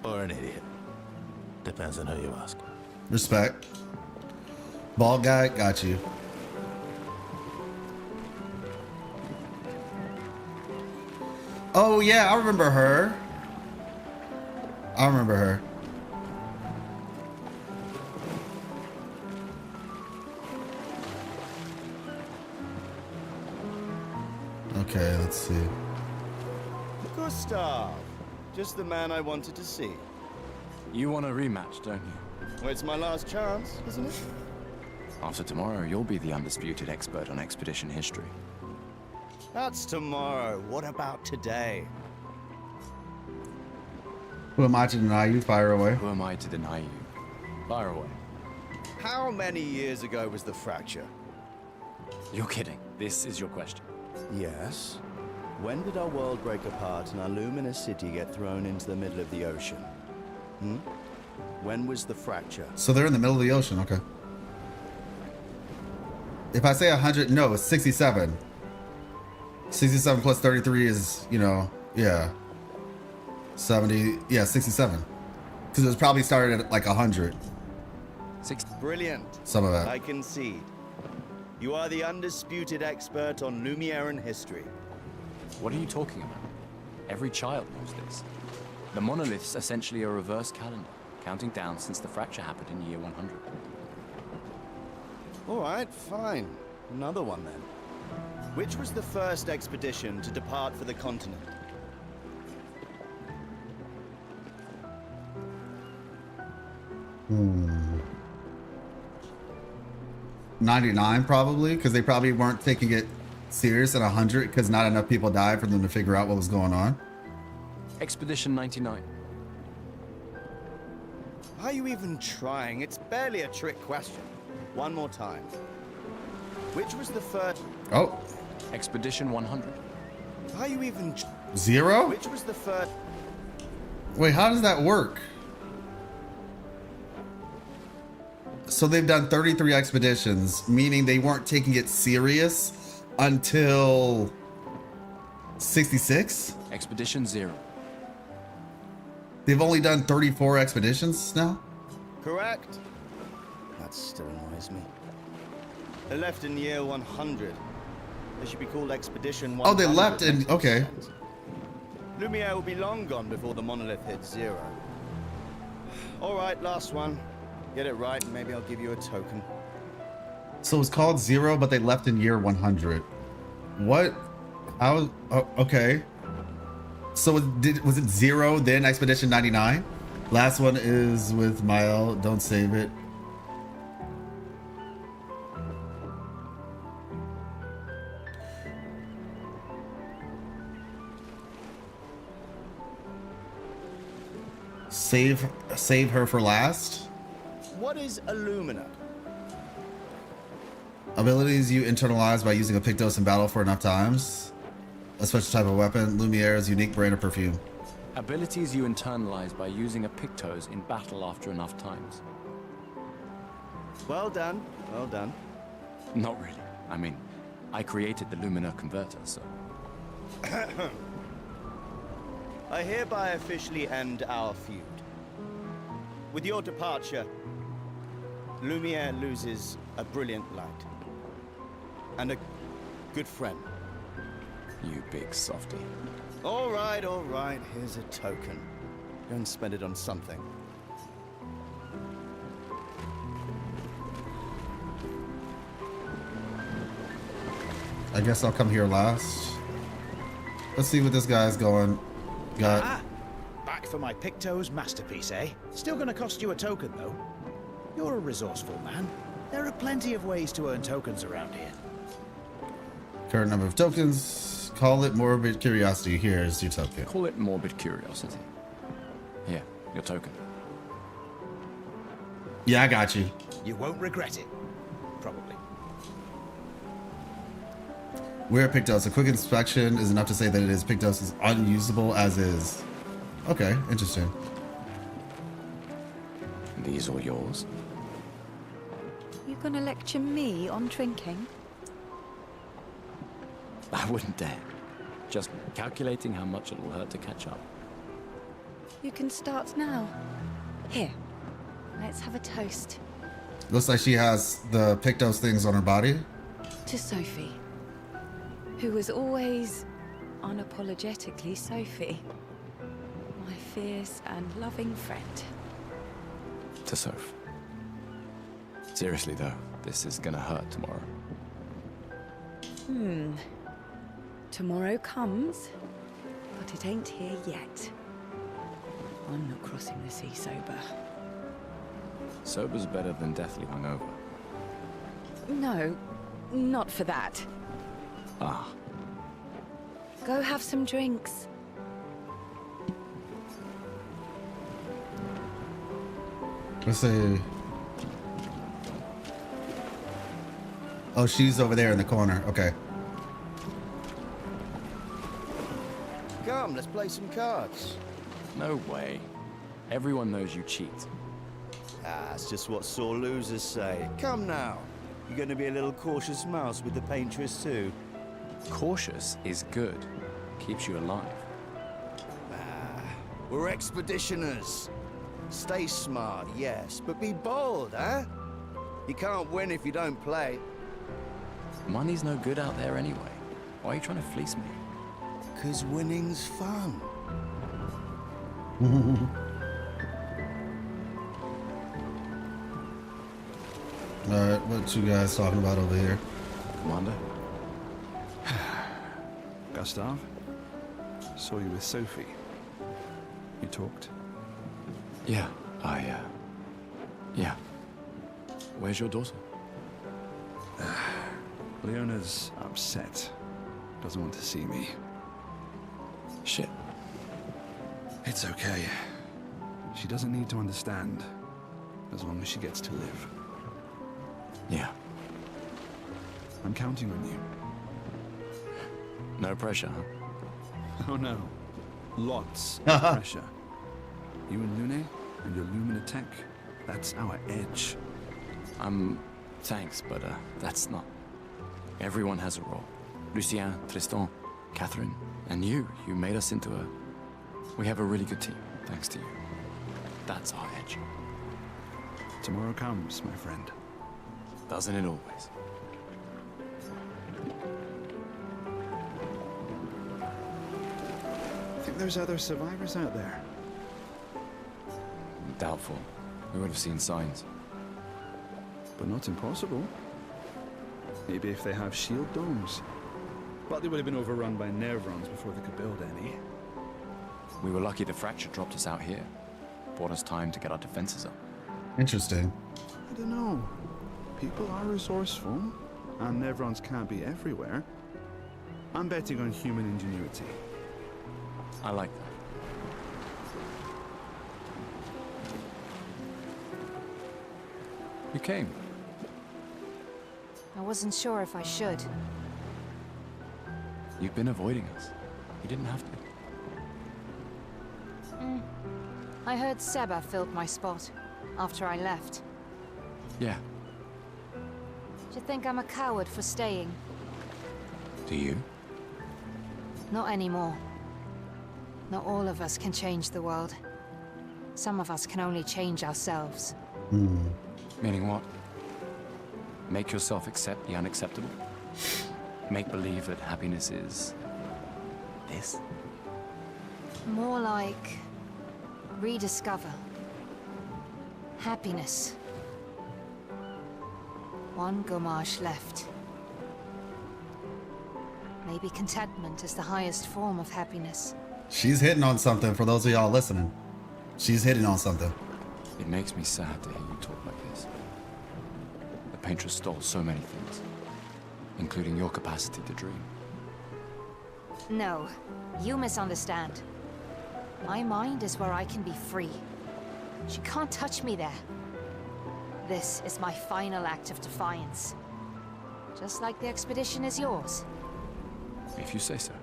Or an idiot. Depends on who you ask. Respect. Bald guy, got you. Oh yeah, I remember her. I remember her. Okay, let's see. Gustav, just the man I wanted to see. You want a rematch, don't you? Well, it's my last chance, isn't it? After tomorrow, you'll be the undisputed expert on expedition history. That's tomorrow. What about today? Who am I to deny you? Fire away. Who am I to deny you? Fire away. How many years ago was the fracture? You're kidding. This is your question. Yes. When did our world break apart and our luminous city get thrown into the middle of the ocean? Hmm? When was the fracture? So they're in the middle of the ocean, okay. If I say 100, no, it's 67. 67 plus 33 is, you know, yeah. 70, yeah, 67. Because it was probably started at like 100. 60. Brilliant. Some of that. I concede. You are the undisputed expert on Lumiere history. What are you talking about? Every child knows this. The monolith's essentially a reverse calendar, counting down since the fracture happened in year 100. All right, fine. Another one then. Which was the first expedition to depart for the continent? Hmm. 99 probably, because they probably weren't taking it serious at 100 because not enough people died for them to figure out what was going on. Expedition 99. Are you even trying? It's barely a trick question. One more time. Which was the first? Oh. Expedition 100. Are you even? 0? Which was the first? Wait, how does that work? So they've done 33 expeditions, meaning they weren't taking it serious until 66? Expedition 0. They've only done 34 expeditions now? Correct. That still annoys me. They left in year 100. They should be called Expedition 100. Oh, they left in... Okay. Lumiere will be long gone before the monolith hits 0. All right, last one. Get it right, and maybe I'll give you a token. So it's called 0, but they left in year 100. What? How? Oh, okay. So was it 0, then Expedition 99? Last one is with Mile. Don't save it. Save her for last. What is Illumina? Abilities you internalize by using a Pictos in battle for enough times. A special type of weapon. Lumiere's unique brand of perfume. Abilities you internalize by using a Pictos in battle after enough times. Well done. Well done. Not really. I mean, I created the Lumina converter, so... I hereby officially end our feud. With your departure, Lumiere loses a brilliant light. And a good friend. You big softy. All right, here's a token. Go and spend it on something. I guess I'll come here last. Let's see what this guy's going. Got. Ah, back for my Pictos masterpiece, eh? Still gonna cost you a token, though. You're a resourceful man. There are plenty of ways to earn tokens around here. Current number of tokens. Call it morbid curiosity. Here's your token. Call it morbid curiosity. Here, your token. Yeah, I got you. You won't regret it. Probably. We're Pictos. A quick inspection is enough to say that it is Pictos is unusable as is. Okay, interesting. These are yours. You gonna lecture me on drinking? I wouldn't dare. Just calculating how much it will hurt to catch up. You can start now. Here, let's have a toast. Looks like she has the Pictos things on her body. To Sophie, who was always unapologetically Sophie. My fierce and loving friend. To Soph. Seriously though, this is gonna hurt tomorrow. Tomorrow comes, but it ain't here yet. I'm not crossing the sea sober. Sober's better than deathly hungover. No, not for that. Ah. Go have some drinks. Let's see. Oh, she's over there in the corner. Okay. Come, let's play some cards. No way. Everyone knows you cheat. Ah, it's just what sore losers say. Come now. You're going to be a little cautious mouse with the paintress too. Cautious is good. Keeps you alive. We're expeditioners. Stay smart, yes, but be bold, huh? You can't win if you don't play. Money's no good out there anyway. Why are you trying to fleece me? 'Cause winning's fun. Alright, what you guys talking about over here? Commander? Gustav, saw you with Sophie. You talked? Yeah, yeah. Where's your daughter? Leona's upset. Doesn't want to see me. Shit. It's okay. She doesn't need to understand, as long as she gets to live. Yeah. I'm counting on you. No pressure, huh? Oh no. Lots of pressure. You and Lune and your Lumina tech, that's our edge. Thanks, but that's not. Everyone has a role. Lucien, Tristan, Catherine, and you made us into a... We have a really good team, thanks to you. That's our edge. Tomorrow comes, my friend. Doesn't it always? Think there's other survivors out there? Doubtful. We would have seen signs. But not impossible. Maybe if they have shield domes. But they would have been overrun by Nevrons before they could build any. We were lucky the fracture dropped us out here. Bought us time to get our defenses up. Interesting. I don't know. People are resourceful, and Nevrons can't be everywhere. I'm betting on human ingenuity. I like that. You came. I wasn't sure if I should. You've been avoiding us. You didn't have to. I heard Seba filled my spot after I left. Yeah. Do you think I'm a coward for staying? Do you? Not anymore. Not all of us can change the world. Some of us can only change ourselves. Meaning what? Make yourself accept the unacceptable? Make believe that happiness is... this? More like... rediscover. Happiness. One Gomage left. Maybe contentment is the highest form of happiness. She's hitting on something for those of y'all listening. She's hitting on something. It makes me sad to hear you talk like this. The Paintress stole so many things, including your capacity to dream. No, you misunderstand. My mind is where I can be free. She can't touch me there. This is my final act of defiance. Just like the expedition is yours. If you say so.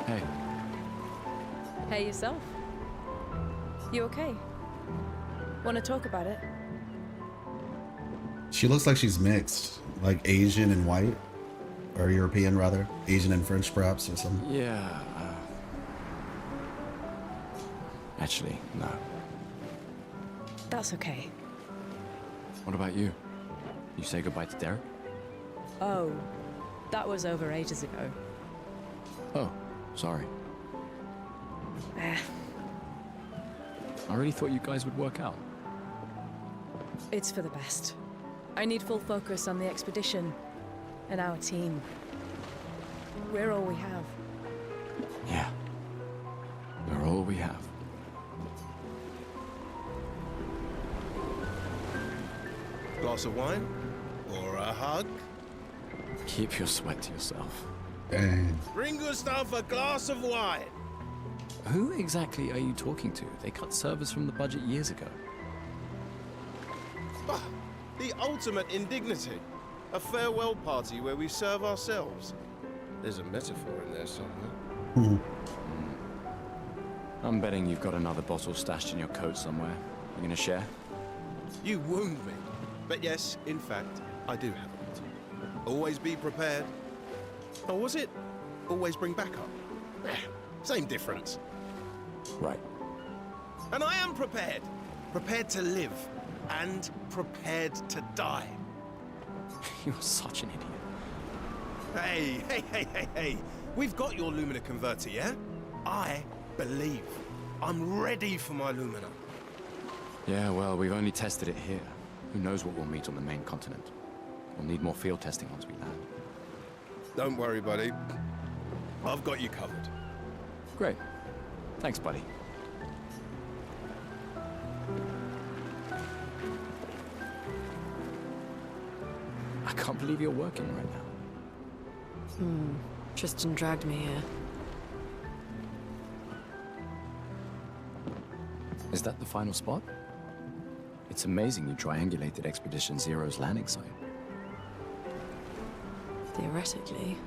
Hey. Hey, yourself. You okay? Want to talk about it? She looks like she's mixed, like Asian and white, or European rather, Asian and French perhaps, or something. Yeah. Actually, no. That's okay. What about you? You say goodbye to Derek? Oh, that was over ages ago. Oh, sorry. Eh, I really thought you guys would work out. it's for the best. I need full focus on the expedition and our team. We're all we have. Yeah. We're all we have. Glass of wine? Or a hug? Keep your sweat to yourself. Bring Gustav a glass of wine! Who exactly are you talking to? They cut servers from the budget years ago. Bah, the ultimate indignity. A farewell party where we serve ourselves. There's a metaphor in there somewhere. I'm betting you've got another bottle stashed in your coat somewhere. You gonna share? You wound me. But yes, in fact, I do have it. Always be prepared. Or was it always bring backup? Same difference. Right. And I am prepared. Prepared to live. And prepared to die. You're such an idiot. Hey. We've got your Lumina converter, yeah? I believe. I'm ready for my Lumina. Yeah, well, we've only tested it here. Who knows what we'll meet on the main continent? We'll need more field testing once we land. Don't worry, buddy. I've got you covered. Great. Thanks, buddy. I can't believe you're working right now. Tristan dragged me here. Is that the final spot? It's amazing you triangulated Expedition Zero's landing site. Theoretically,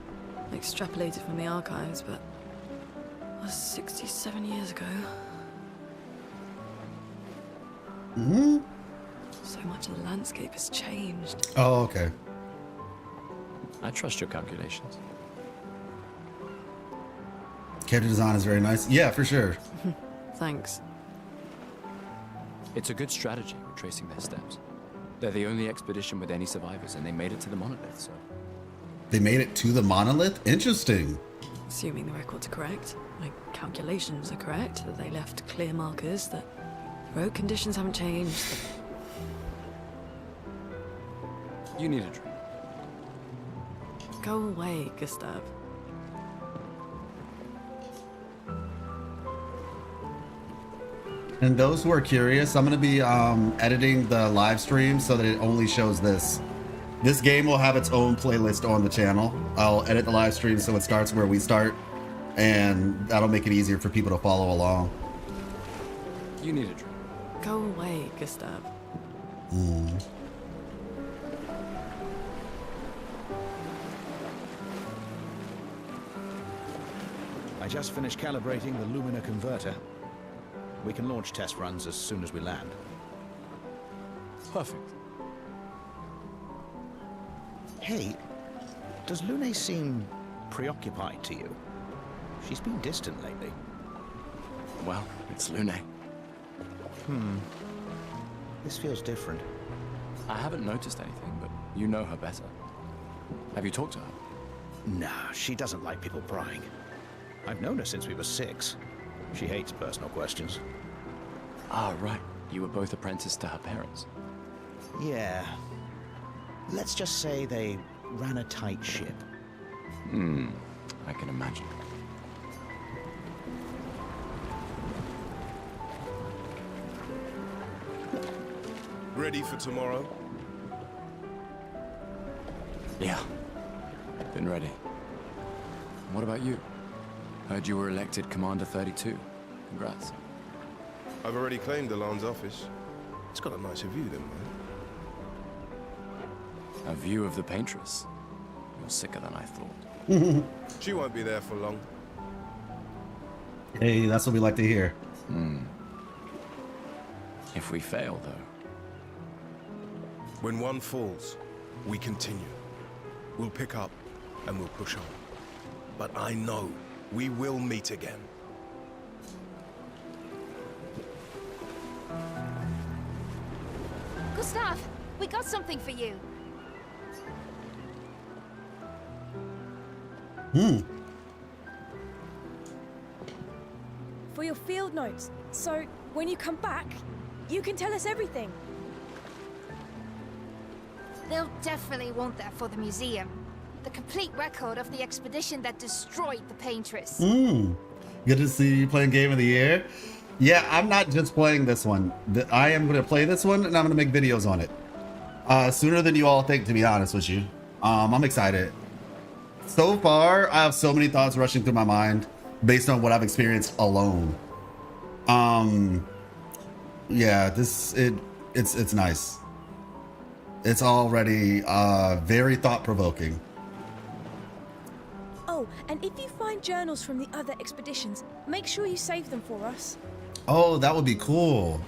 extrapolated from the archives, but that was 67 years ago. So much of the landscape has changed. Oh, okay. I trust your calculations. Character design is very nice. Yeah, for sure. Thanks. It's a good strategy, retracing their steps. They're the only expedition with any survivors, and they made it to the monolith, so... They made it to the monolith? Interesting. Assuming the records are correct, my calculations are correct, that they left clear markers, that road conditions haven't changed. You need a drink. Go away, Gustav. And those who are curious, I'm going to be editing the live stream so that it only shows this. This game will have its own playlist on the channel. I'll edit the live stream so it starts where we start, and that'll make it easier for people to follow along. You need a drink. Go away, Gustav. I just finished calibrating the Lumina converter. We can launch test runs as soon as we land. Perfect. Hey, does Lune seem preoccupied to you? She's been distant lately. Well, it's Lune. This feels different. I haven't noticed anything, but you know her better. Have you talked to her? Nah, she doesn't like people prying. I've known her since we were 6. She hates personal questions. Ah, right. You were both apprenticed to her parents. Yeah. Let's just say they ran a tight ship. I can imagine. Ready for tomorrow? Yeah. Been ready. What about you? Heard you were elected Commander 32. Congrats. I've already claimed Alan's office. It's got a nicer view than mine. A view of the Paintress. You're sicker than I thought. She won't be there for long. Hey, that's what we like to hear. If we fail, though. When one falls, we continue. We'll pick up and we'll push on. But I know we will meet again. Gustav, we got something for you. For your field notes. So, when you come back, you can tell us everything. They'll definitely want that for the museum. The complete record of the expedition that destroyed the Paintress. Good to see you playing Game of the Year. Yeah, I'm not just playing this one. I am going to play this one, and I'm going to make videos on it. Sooner than you all think, to be honest with you. I'm excited. So far, I have so many thoughts rushing through my mind based on what I've experienced alone. Yeah, it's nice. It's already very thought-provoking. Oh, and if you find journals from the other expeditions, make sure you save them for us. Oh, that would be cool.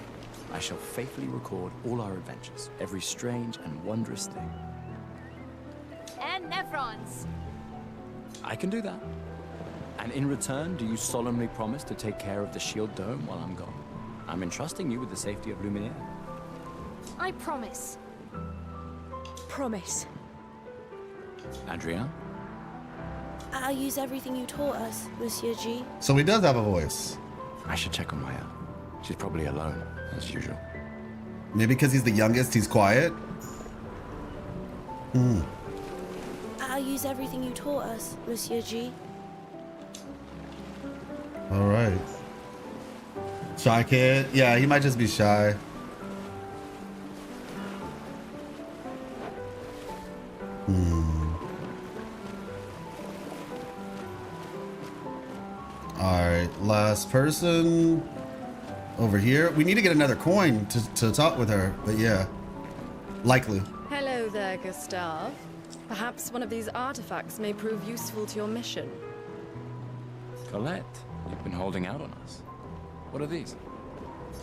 I shall faithfully record all our adventures, every strange and wondrous thing. And Nevrons. I can do that. And in return, do you solemnly promise to take care of the Shield Dome while I'm gone? I'm entrusting you with the safety of Luminaire. I promise. Promise. Adrien? I'll use everything you taught us, Monsieur G. So he does have a voice. I should check on Maya. She's probably alone, as usual. Maybe because he's the youngest, he's quiet? I'll use everything you taught us, Monsieur G. All right. Shy kid? Yeah, he might just be shy. All right, last person over here. We need to get another coin to talk with her, but yeah, likely. Hello there, Gustav. Perhaps one of these artifacts may prove useful to your mission. Colette, you've been holding out on us. What are these?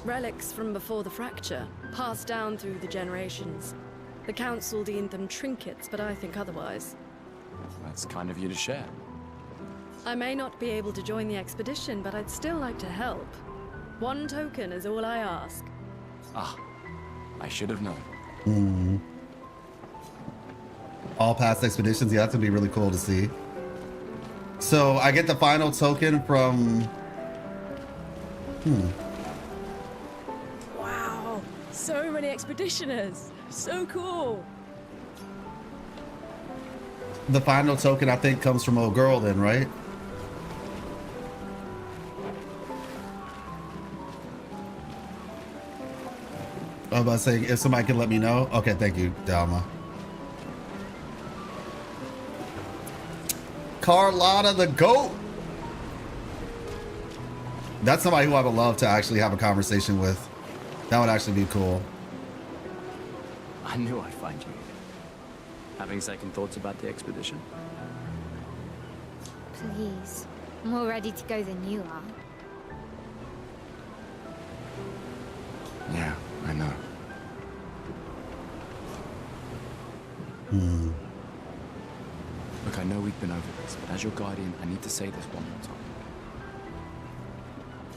Relics from before the fracture, passed down through the generations. The council deemed them trinkets, but I think otherwise. That's kind of you to share. I may not be able to join the expedition, but I'd still like to help. One token is all I ask. Ah, I should have known. All past expeditions, yeah, that's gonna be really cool to see. So I get the final token from... Wow, so many expeditioners. So cool. The final token, I think, comes from old girl then, right? I was about to say, if somebody can let me know. Okay, thank you, Dalma. Carlotta the GOAT. That's somebody who I would love to actually have a conversation with. That would actually be cool. I knew I'd find you here. Having second thoughts about the expedition? Please. More ready to go than you are. Yeah, I know. Look, I know we've been over this, but as your guardian, I need to say this one more time.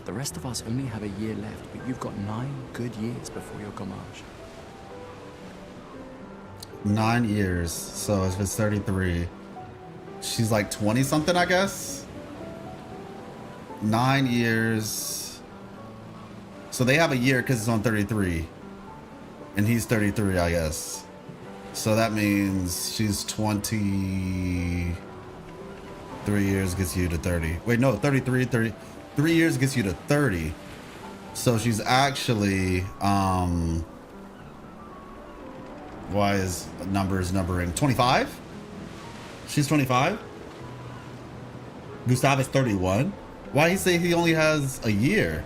The rest of us only have a year left, but you've got 9 good years before your Gommage. 9 years. So if it's 33, she's like 20 something, I guess. 9 years. So they have a year because it's on 33, and he's 33, I guess. So that means she's 23 years gets you to 30. Wait, no, 33 years gets you to 30. So she's actually Why is numbering 25? She's 25. Gustav is 31. Why he say he only has a year?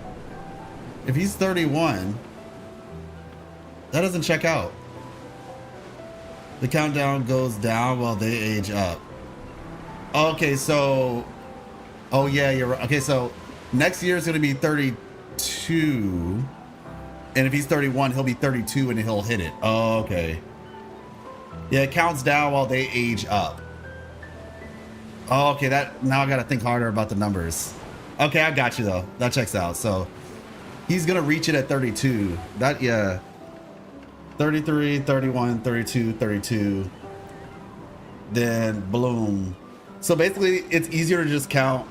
If he's 31, that doesn't check out. The countdown goes down while they age up. Okay, so, oh yeah, you're right. Okay, so next year is going to be 32, and if he's 31, he'll be 32 and he'll hit it. Oh, okay. Yeah, it counts down while they age up. Oh, okay, that, now I got to think harder about the numbers. Okay, I got you though. That checks out. So he's going to reach it at 32. That, yeah. 33, 31, 32, 32. Then bloom. So basically, it's easier to just count.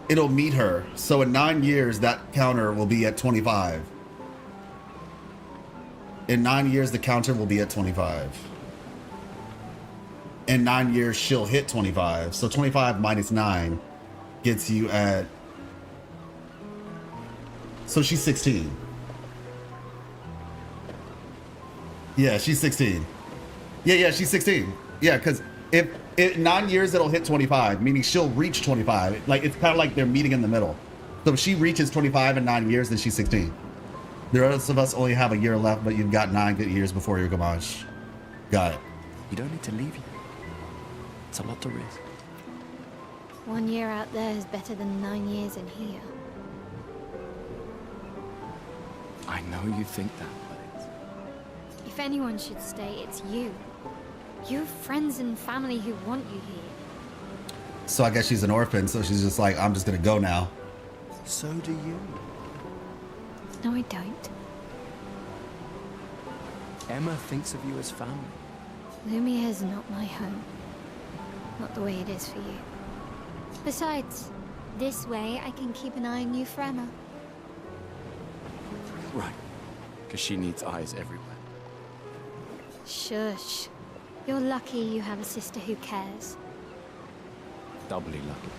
It'll meet her. So in 9 years, that counter will be at 25. In 9 years, the counter will be at 25. In 9 years, she'll hit 25. So 25 minus 9 gets you at... So she's 16. Yeah, she's 16. Yeah, she's 16. Yeah, because if in 9 years it'll hit 25, meaning she'll reach 25. Like, it's kind of like they're meeting in the middle. So if she reaches 25 in 9 years, then she's 16. The rest of us only have a year left, but you've got 9 good years before your Gamache. Got it. You don't need to leave yet. It's a lot to risk. 1 year out there is better than 9 years in here. I know you think that, but it's... If anyone should stay, it's you. You have friends and family who want you here. So I guess she's an orphan, so she's just like, I'm just gonna go now. So do you. No, I don't. Emma thinks of you as family. Lumia is not my home. Not the way it is for you. Besides, this way I can keep an eye on you for Emma. Right. Because she needs eyes everywhere. Shush. You're lucky you have a sister who cares. Doubly lucky,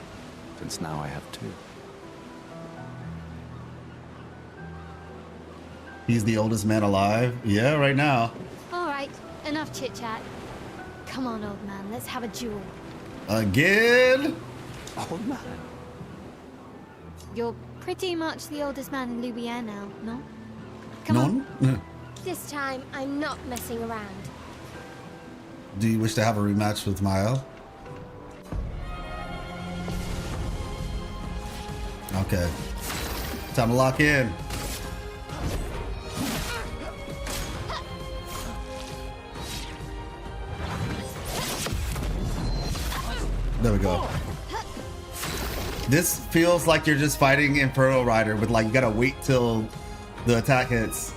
since now I have 2. He's the oldest man alive? Yeah, right now. Alright, enough chit-chat. Come on, old man, let's have a duel. Again? Old man? You're pretty much the oldest man in Lumiere now, no? Come on. This time, I'm not messing around. Do you wish to have a rematch with Mael? Okay. Time to lock in. There we go. This feels like you're just fighting Inferno Rider with like, you gotta wait till the attack hits.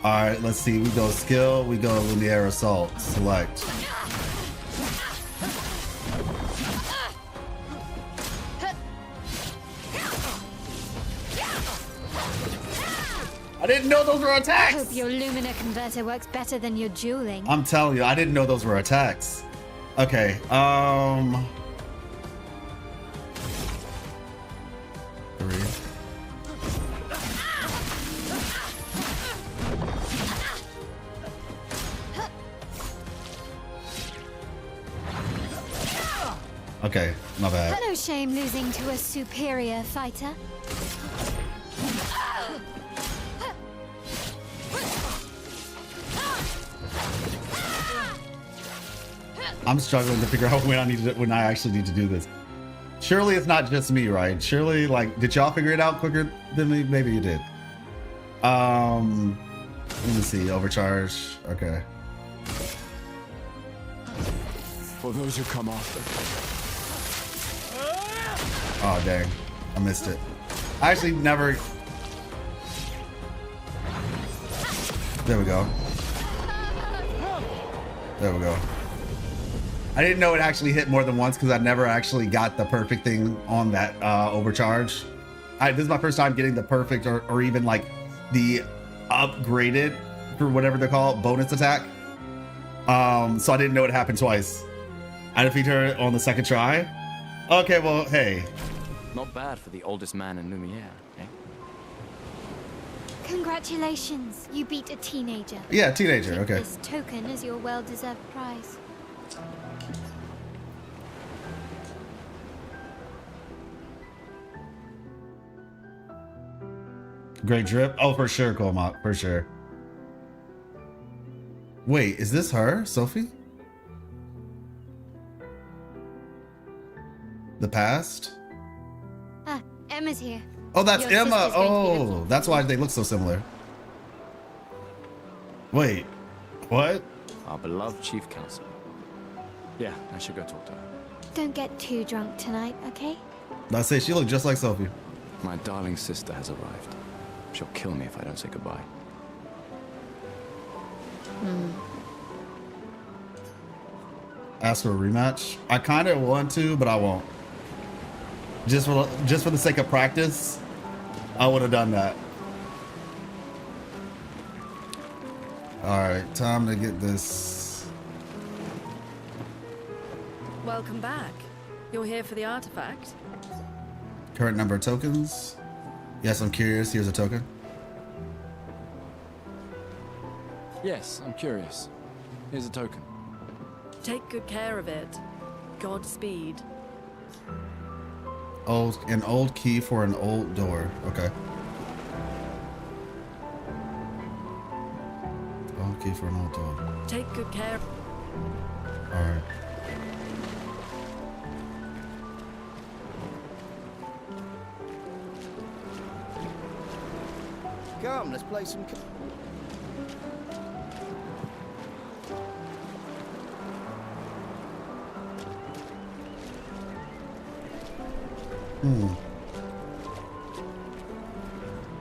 All right, let's see. We go skill, we go Lumiere Assault. Select. I didn't know those were attacks. I hope your Lumina converter works better than your dueling. I'm telling you, I didn't know those were attacks. Okay, Three. Okay, my bad. No shame losing to a superior fighter. I'm struggling to figure out when I actually need to do this. Surely it's not just me, right? Surely, like, did y'all figure it out quicker than me? Maybe you did. Let me see. Overcharge. Okay. For those who come after. Oh, dang. I missed it. I actually never... There we go. There we go. I didn't know it actually hit more than once because I never actually got the perfect thing on that overcharge. This is my first time getting the perfect or even like the upgraded, for whatever they call it, bonus attack. So I didn't know it happened twice. I defeat her on the second try. Okay, well, hey. Not bad for the oldest man in Lumiere, eh? Congratulations, you beat a teenager. Yeah, teenager, Take okay. This token as your well-deserved prize. Great drip. Oh, for sure, Colmont, for sure. Wait, is this her, Sophie? The past? Ah, Emma's here. Oh, that's Your Emma. sister's going to be looking Oh, that's why they look so similar. Wait, what? Our beloved chief counselor. Yeah, I should go talk to her. Don't get too drunk tonight, okay? I say she looked just like Sophie. My darling sister has arrived. She'll kill me if I don't say goodbye. Ask for a rematch. I kind of want to, but I won't. Just for the sake of practice, I would have done that. All right, time to get this. Welcome back. You're here for the artifact? Current number of tokens. Yes, I'm curious. Here's a token. Yes, I'm curious. Here's a token. Take good care of it. Godspeed. An old key for an old door. Okay. Old key for an old door. Take good care. All right. Come, let's play some.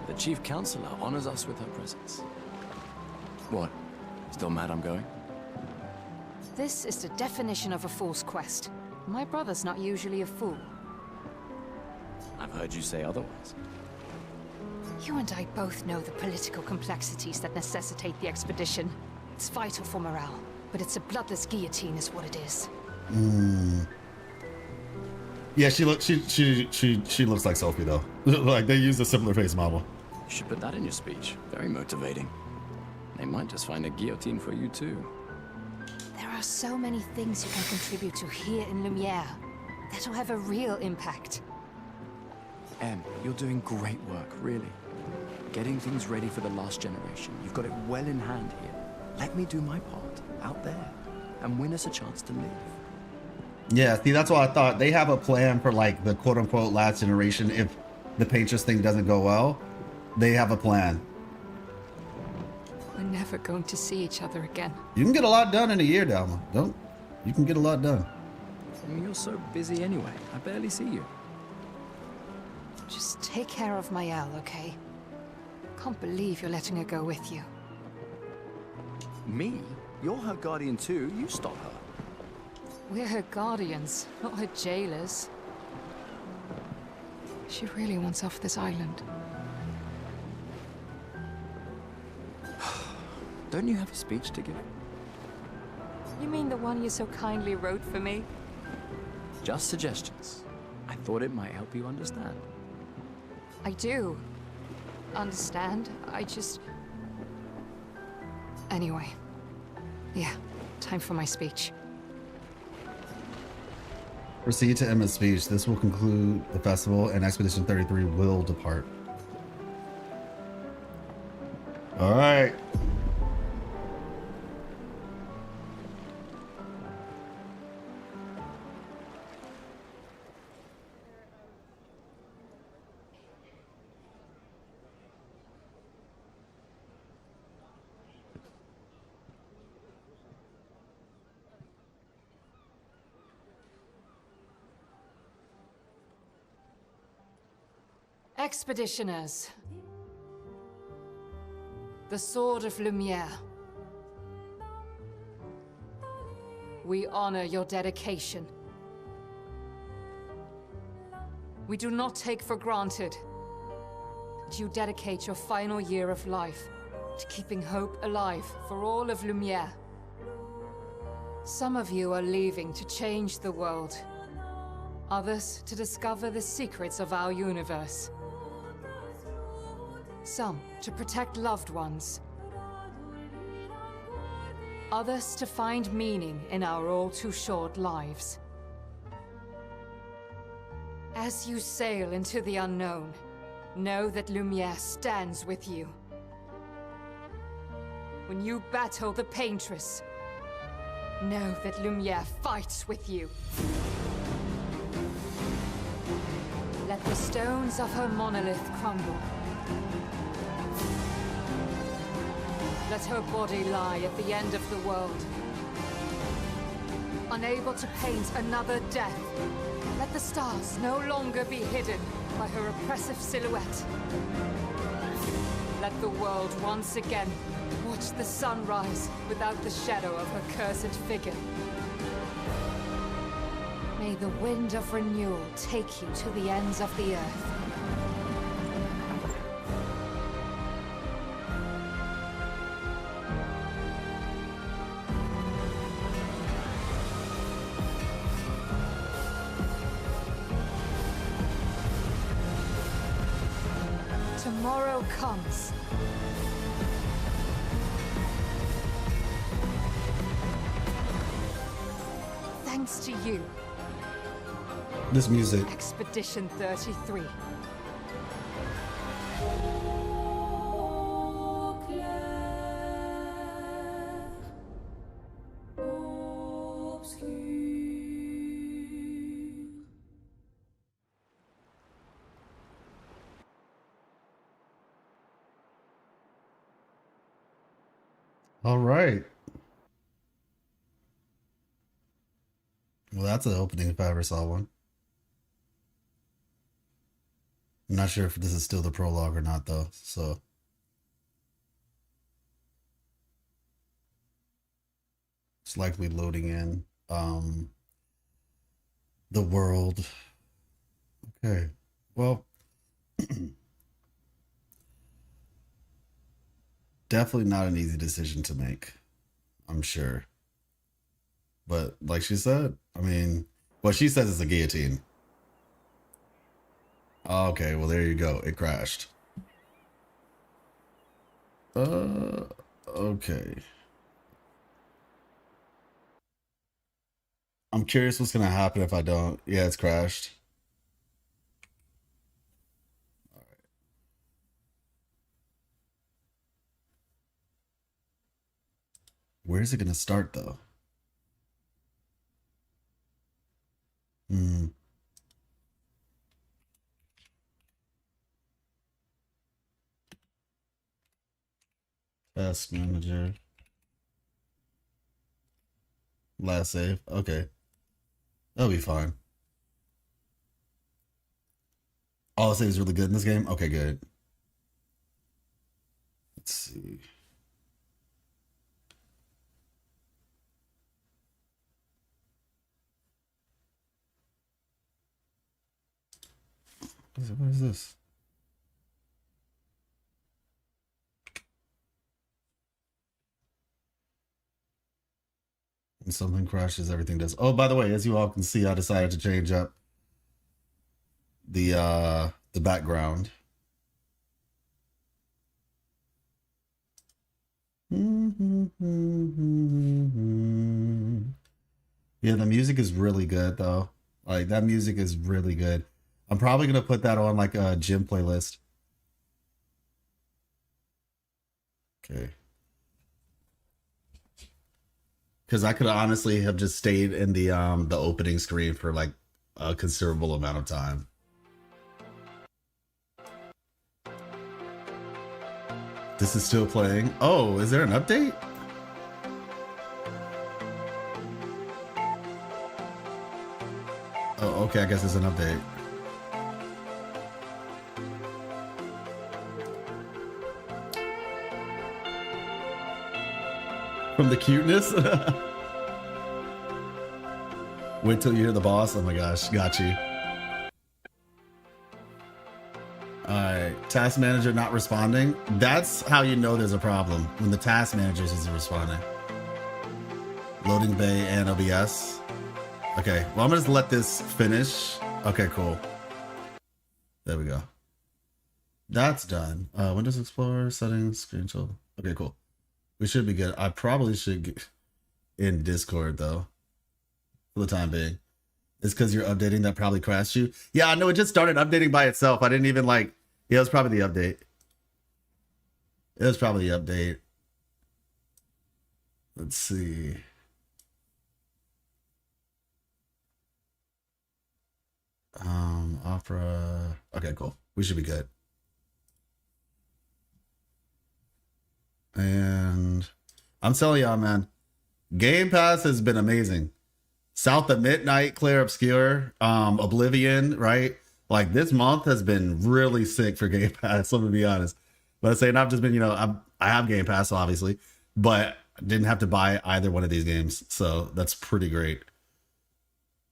The chief counselor honors us with her presence. What? Still mad I'm going? This is the definition of a fool's quest. My brother's not usually a fool. I've heard you say otherwise. You and I both know the political complexities that necessitate the expedition. It's vital for morale, but it's a bloodless guillotine is what it is. Yeah, she looks like Sophie though. Like they used a similar face model. You should put that in your speech. Very motivating. They might just find a guillotine for you too. There are so many things you can contribute to here in Lumiere that'll have a real impact. Em, you're doing great work, really. Getting things ready for the last generation. You've got it well in hand here. Let me do my part out there and win us a chance to live. Yeah, see, that's what I thought. They have a plan for like the quote unquote last generation. If the Paintress thing doesn't go well, they have a plan. We're never going to see each other again. You can get a lot done in a year, Dalma. You can get a lot done. I mean, you're so busy anyway. I barely see you. Just take care of Mael, okay? Can't believe you're letting her go with you. Me? You're her guardian too. You stop her. We're her guardians, not her jailers. She really wants off this island. Don't you have a speech to give? You mean the one you so kindly wrote for me? Just suggestions. I thought it might help you understand. I do. Understand? I just... Anyway. Yeah, time for my speech. Proceed to Emma's speech. This will conclude the festival and Expedition 33 will depart. All right. Expeditioners. The Sword of Lumiere. We honor your dedication. We do not take for granted that you dedicate your final year of life to keeping hope alive for all of Lumiere. Some of you are leaving to change the world. Others to discover the secrets of our universe. Some to protect loved ones. Others to find meaning in our all too short lives. As you sail into the unknown, know that Lumiere stands with you. When you battle the Paintress, know that Lumiere fights with you. Let the stones of her monolith crumble. Let her body lie at the end of the world. Unable to paint another death, let the stars no longer be hidden by her oppressive silhouette. Let the world once again watch the sun rise without the shadow of her cursed figure. May the wind of renewal take you to the ends of the earth. Tomorrow comes. Thanks to you. This music. Expedition 33. All right. Well, that's an opening if I ever saw one. I'm not sure if this is still the prologue or not, though. So it's likely loading in the world. Okay. Well, definitely not an easy decision to make, I'm sure. But like she said, I mean, what she says is a guillotine. Okay, well, there you go. It crashed. Okay. I'm curious what's going to happen if I don't. Yeah, it's crashed. All right. Where's it going to start, though? Task manager. Last save. Okay. That'll be fine. All the saves really good in this game? Okay, good. Let's see. What is this? When something crashes, everything does. Oh, by the way, as you all can see, I decided to change up the background. Yeah, the music is really good though. Like that music is really good. I'm probably gonna put that on like a gym playlist. Okay. Because I could honestly have just stayed in the opening screen for like a considerable amount of time. This is still playing. Oh, is there an update? Oh, okay, I guess there's an update. From the cuteness? Wait till you hear the boss. Oh my gosh, got you. Alright, task manager not responding. That's how you know there's a problem, when the task manager isn't responding. Loading bay and OBS. Okay, well I'm gonna just let this finish. Okay, cool. There we go. That's done. Windows Explorer, settings, screenshot. Okay, cool. We should be good. I probably should get in Discord though, for the time being. It's because you're updating that probably crashed you. Yeah, I know it just started updating by itself. I didn't even like, yeah, it was probably the update. It was probably the update. Let's see. Opera. Okay, cool. We should be good. And I'm telling y'all, man, Game Pass has been amazing. South of Midnight, Clair, Obscur, Oblivion, right? Like this month has been really sick for Game Pass. Let me be honest. But I'm saying I've just been, I have Game Pass obviously, but didn't have to buy either one of these games, so that's pretty great.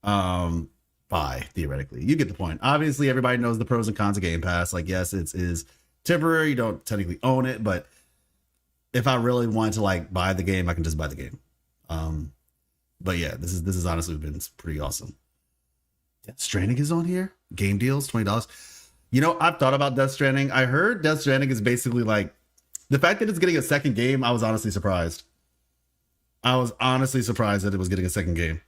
Buy theoretically, you get the point. Obviously, everybody knows the pros and cons of Game Pass. Like, yes, it is temporary. You don't technically own it, but if I really want to like buy the game, I can just buy the game. But yeah, this is honestly been pretty awesome. Death Stranding is on here. Game deals, $20. I've thought about Death Stranding. I heard Death Stranding is basically like the fact that it's getting a second game. I was honestly surprised. I was honestly surprised that it was getting a second game.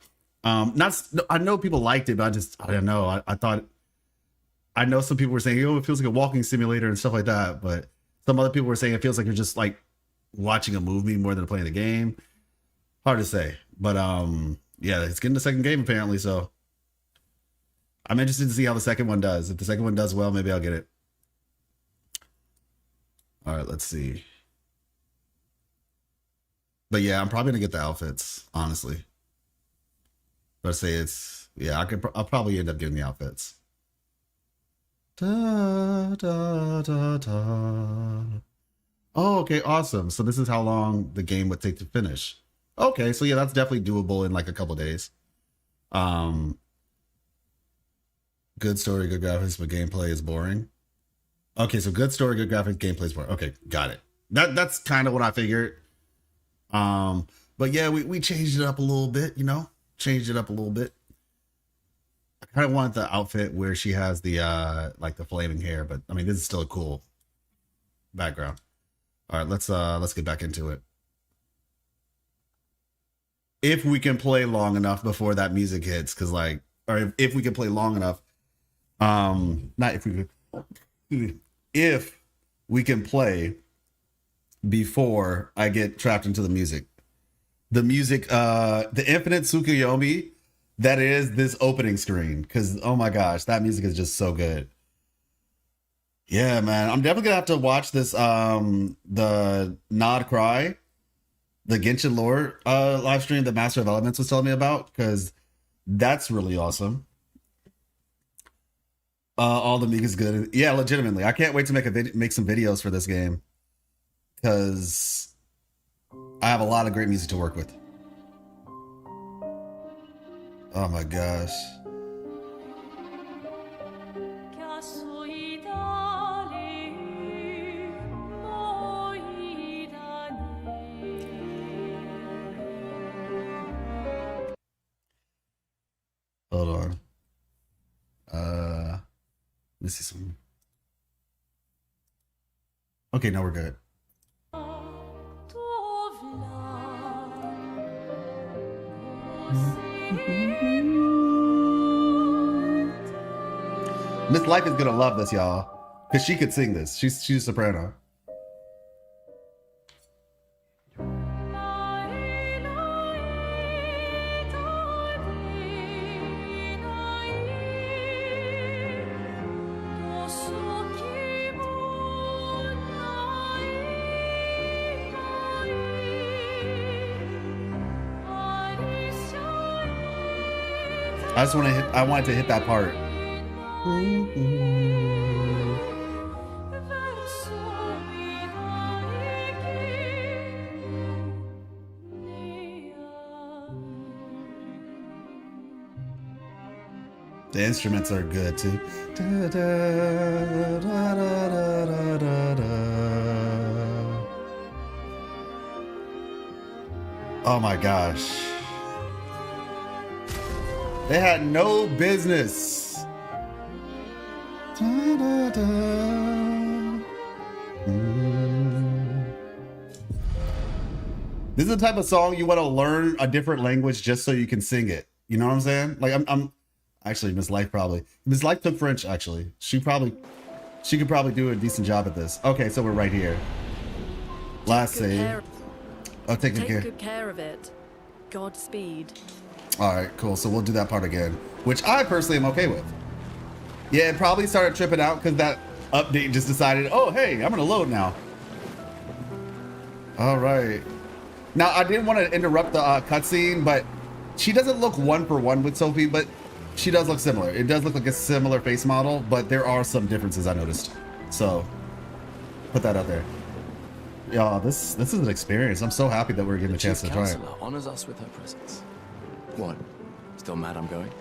I know people liked it, but I don't know. I know some people were saying, it feels like a walking simulator and stuff like that. But some other people were saying it feels like you're just like watching a movie more than playing the game. Hard to say, but yeah, it's getting the second game apparently. So I'm interested to see how the second one does. If the second one does well, maybe I'll get it. All right, let's see. But yeah, I'm probably gonna get the outfits, honestly. But I say I'll probably end up getting the outfits. Da, da, da, da. Oh, okay, awesome. So this is how long the game would take to finish. Okay, so yeah, that's definitely doable in like a couple days. Good story, good graphics, but gameplay is boring. Okay, so good story, good graphics, gameplay is boring. Okay, got it. That's kind of what I figured. But yeah, we changed it up a little bit, changed it up a little bit. I kind of wanted the outfit where she has the like the flaming hair, but I mean, this is still a cool background. All right, let's get back into it. If we can play long enough before that music hits, because or if we can play long enough, not if we could, if we can play before I get trapped into the music. The music, the infinite Tsukuyomi, that is this opening screen. Because, oh my gosh, that music is just so good. Yeah, man. I'm definitely going to have to watch this, the Nod Cry, the Genshin lore live stream that Master of Elements was telling me about. Because that's really awesome. All the music is good. Yeah, legitimately. I can't wait to make some videos for this game. Because I have a lot of great music to work with. Oh my gosh. Hold on. Let me see some. Okay, now we're good. Miss Life is gonna love this, y'all, because she could sing this. She's a soprano. I wanted to hit that part. The instruments are good too. Da, da, da, da, da, da. Oh my gosh. They had no business. Da, da, da. This is the type of song you want to learn a different language just so you can sing it. You know what I'm saying? Like I'm actually Miss Life probably. Miss Life took French actually. She could probably do a decent job at this. Okay, so we're right here. Last save. Oh, take good care of it. Godspeed. All right, cool. So we'll do that part again, which I personally am okay with. Yeah, it probably started tripping out because that update just decided, oh, hey, I'm gonna load now. All right. Now, I didn't want to interrupt the cutscene, but she doesn't look one for one with Sophie, but she does look similar. It does look like a similar face model, but there are some differences I noticed. So, put that out there. Yeah, this is an experience. I'm so happy that we're getting a chance to try it. Counselor honors us with her presence. What? Still mad I'm going?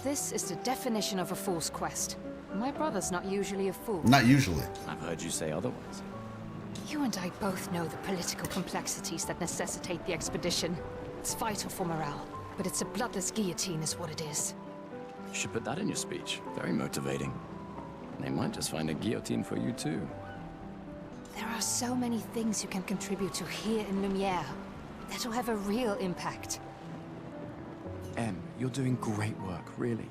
This is the definition of a fool's quest. My brother's not usually a fool. Not usually. I've heard you say otherwise. You and I both know the political complexities that necessitate the expedition. It's vital for morale, but it's a bloodless guillotine is what it is. You should put that in your speech. Very motivating. They might just find a guillotine for you too. There are so many things you can contribute to here in Lumiere that'll have a real impact. Em, you're doing great work, really.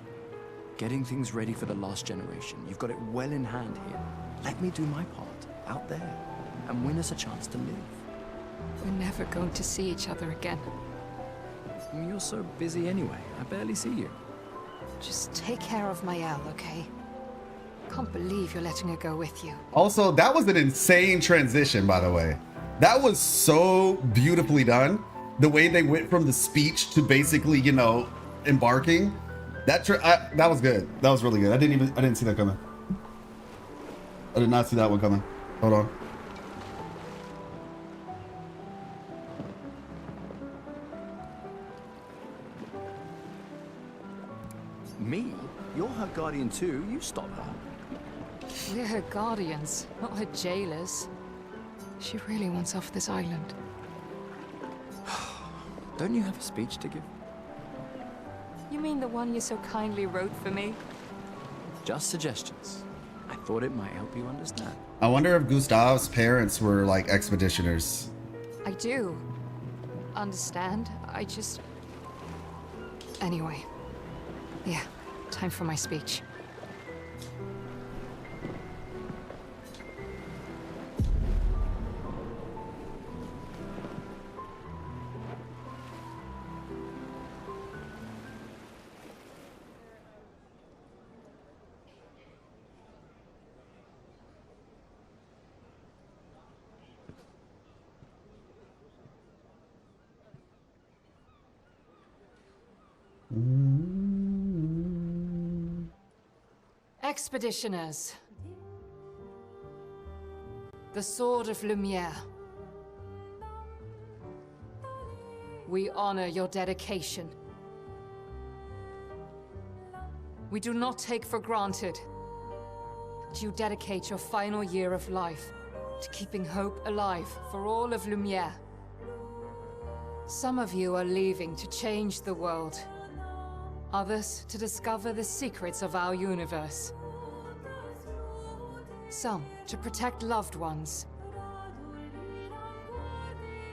Getting things ready for the last generation. You've got it well in hand here. Let me do my part, out there, and win us a chance to live. We're never going to see each other again. Well, you're so busy anyway. I barely see you. Just take care of Mayel, okay? Can't believe you're letting her go with you. Also, that was an insane transition, by the way. That was so beautifully done. The way they went from the speech to basically, you know, embarking. That was good. That was really good. I didn't see that coming. I did not see that one coming. Hold on. Me? You're her guardian too. You stop her. We're her guardians, not her jailers. She really wants off this island. Don't you have a speech to give? You mean the one you so kindly wrote for me? Just suggestions. I thought it might help you understand. I wonder if Gustav's parents were like expeditioners. I do. Understand? I just... Anyway. Yeah, time for my speech. Expeditioners. The Sword of Lumiere. We honor your dedication. We do not take for granted that you dedicate your final year of life to keeping hope alive for all of Lumiere. Some of you are leaving to change the world. Others to discover the secrets of our universe. Some to protect loved ones.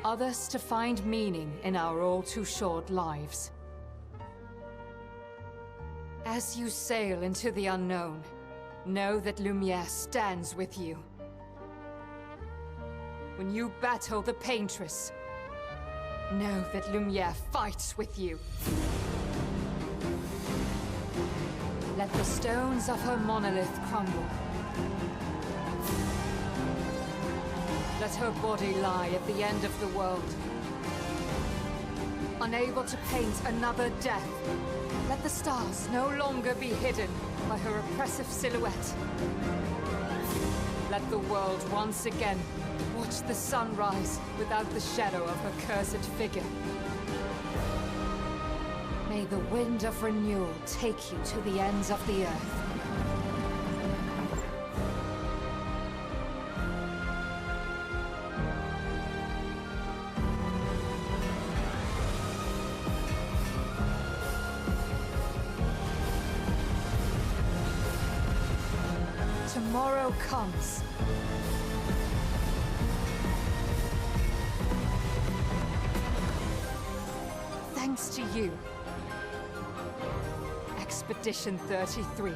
Others to find meaning in our all too short lives. As you sail into the unknown, know that Lumiere stands with you. When you battle the Paintress, know that Lumiere fights with you. Let the stones of her monolith crumble. Let her body lie at the end of the world. Unable to paint another death, let the stars no longer be hidden by her oppressive silhouette. Let the world once again watch the sun rise without the shadow of her cursed figure. May the wind of renewal take you to the ends of the earth. Tomorrow comes. thanks to you. Expedition 33.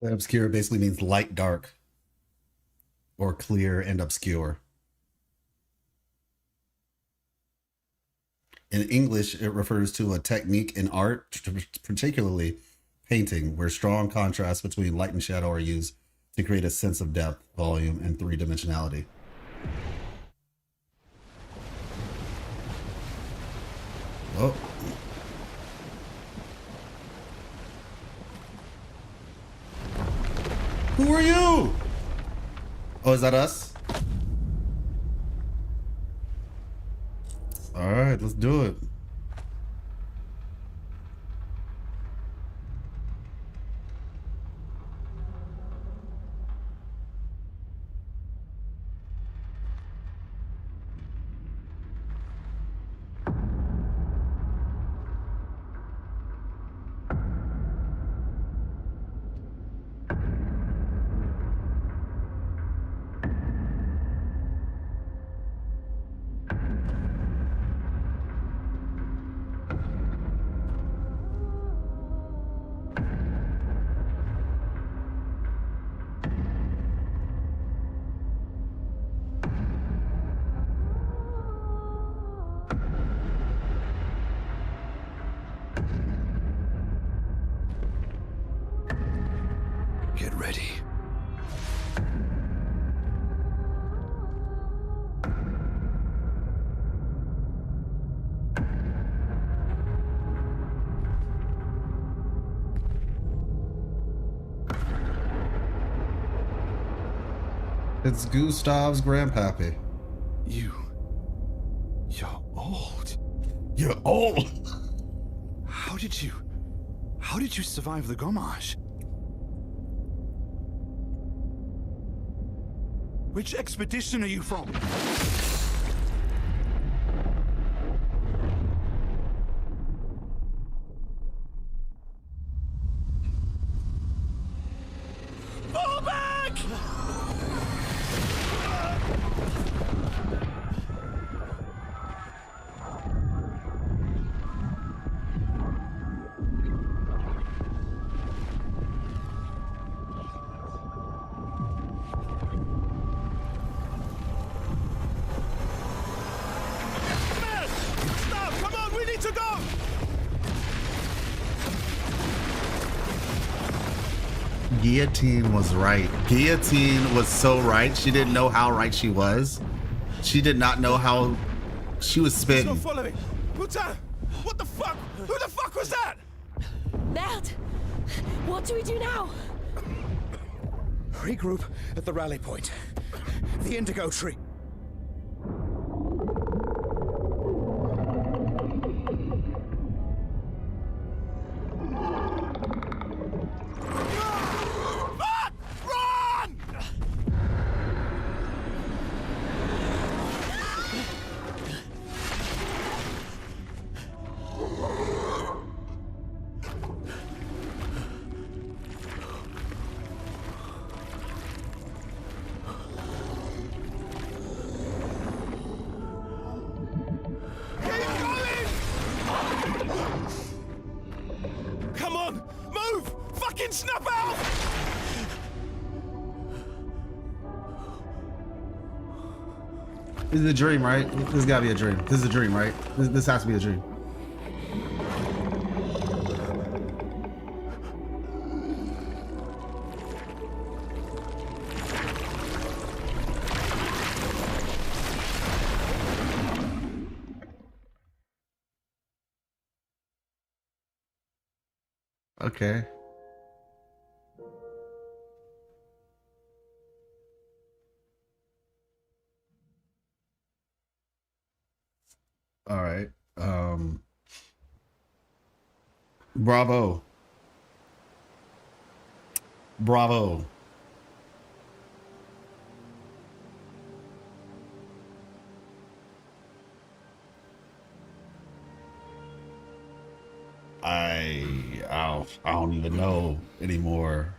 Obscure basically means light dark or clear and obscure. In English, it refers to a technique in art, particularly painting, where strong contrasts between light and shadow are used to create a sense of depth, volume, and three-dimensionality. Oh. Who are you? Oh, is that us? All right, let's do it. Get ready. It's Gustav's grandpappy. You're old. You're old. How did you survive the Gomarsh? Which expedition are you from? Fall back! Stop! Come on, we need to go! Guillotine was right. Guillotine was so right. She didn't know how right she was. She did not know how she was He's not spitting. following. Putain! What the fuck? Who the fuck was that? Merde! What do we do now? Regroup at the rally point. The Indigo Tree. Fuck! Run! Come on! Move! Fucking snap out! This is a dream, right? This has got to be a dream. This is a dream, right? This has to be a dream. Okay. All right. Bravo. Bravo. I don't even know anymore.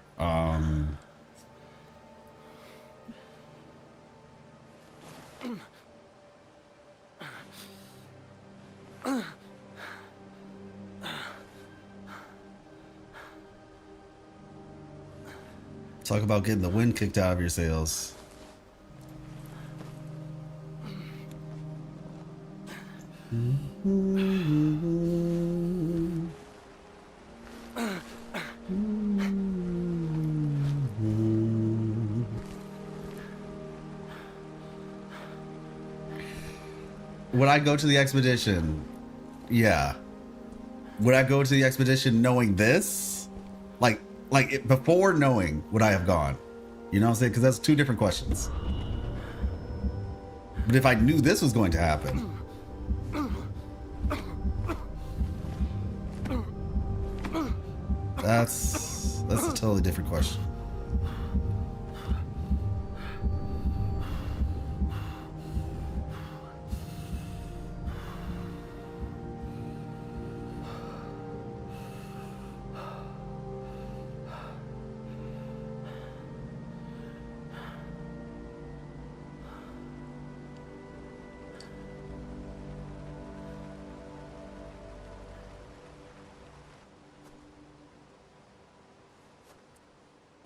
Talk about getting the wind kicked out of your sails. Would I go to the expedition? Yeah. Would I go to the expedition knowing this? Before knowing, would I have gone? You know what I'm saying? Because that's two different questions. But if I knew this was going to happen, that's a totally different question.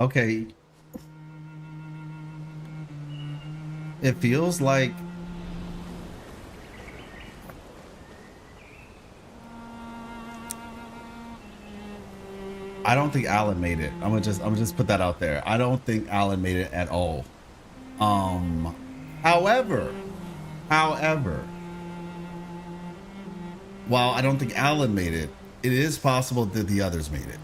Okay. It feels like I don't think Alan made it. I'm gonna just put that out there. I don't think Alan made it at all. However, while I don't think Alan made it, it is possible that the others made it.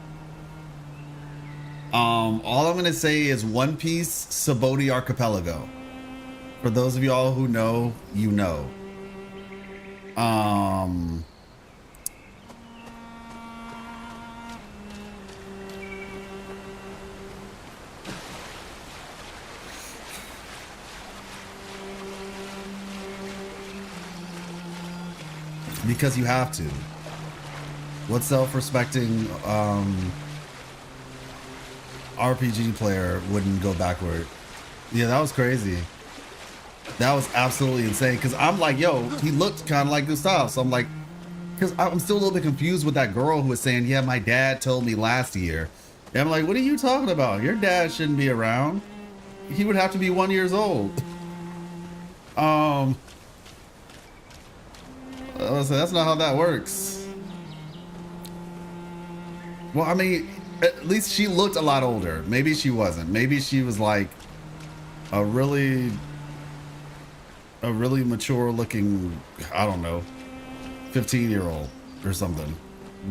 All I'm gonna say is One Piece Saboti Archipelago. For those of y'all who know, you know. Because you have to. What self-respecting RPG player wouldn't go backward? Yeah, that was crazy. That was absolutely insane. Because I'm like, yo, he looked kind of like Gustav. So I'm like, because I'm still a little bit confused with that girl who was saying, yeah, my dad told me last year. And I'm like, what are you talking about? Your dad shouldn't be around. He would have to be 1 year old. That's not how that works. Well, I mean, at least she looked a lot older. Maybe she wasn't. Maybe she was like a really mature looking, I don't know, 15-year-old or something.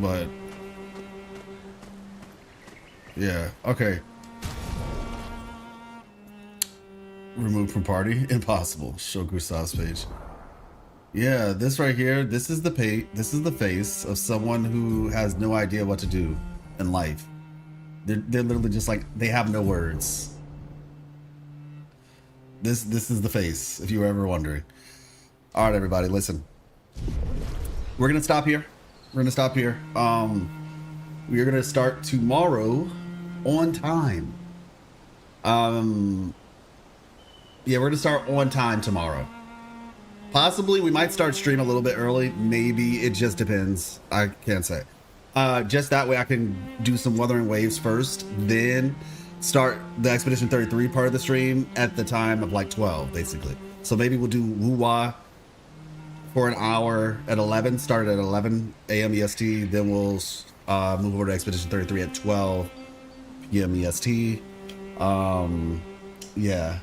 But yeah, okay. Removed from party? Impossible. Show Gustav's page. Yeah, this right here, this is the face of someone who has no idea what to do in life. They're literally just like, they have no words. This is the face, if you were ever wondering. All right, everybody, listen. We're gonna stop here. We are gonna start tomorrow on time. Yeah, we're gonna start on time tomorrow. Possibly we might start stream a little bit early. Maybe, it just depends. I can't say. Just that way I can do some Wuthering Waves first, then start the Expedition 33 part of the stream at the time of like 12, basically. So maybe we'll do Wuwa for an hour at 11, start at 11 a.m. EST, then we'll move over to Expedition 33 at 12 p.m. EST. Yeah.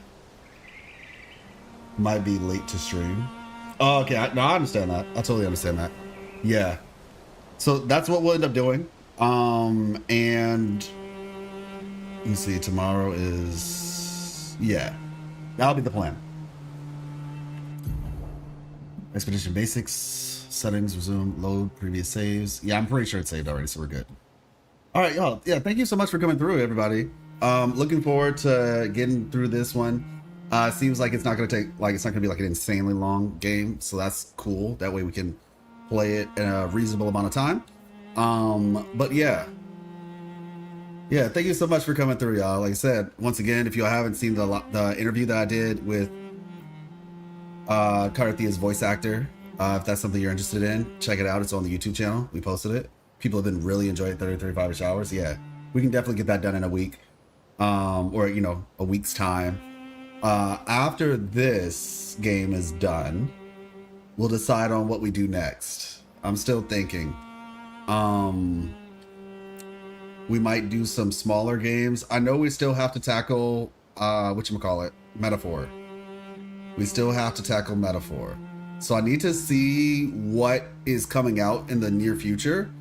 Might be late to stream. Oh, okay. I understand that. I totally understand that. Yeah. So that's what we'll end up doing. And let me see. Tomorrow is, yeah, that'll be the plan. Expedition basics, settings, resume, load, previous saves. Yeah, I'm pretty sure it's saved already, so we're good. All right, y'all. Yeah, thank you so much for coming through, everybody. Looking forward to getting through this one. Seems like it's not going to take, like, it's not going to be like an insanely long game, so that's cool. That way we can play it in a reasonable amount of time. But yeah, Yeah, thank you so much for coming through, y'all. Like I said, once again, if you haven't seen the interview that I did with Carthia's voice actor, if that's something you're interested in, check it out. It's on the YouTube channel. We posted it. People have been really enjoying 35 hours. Yeah, we can definitely get that done in a week, or you know, a week's time. After this game is done, we'll decide on what we do next. I'm still thinking. We might do some smaller games. I know we still have to tackle whatchamacallit, Metaphor. We still have to tackle Metaphor. So I need to see what is coming out in the near future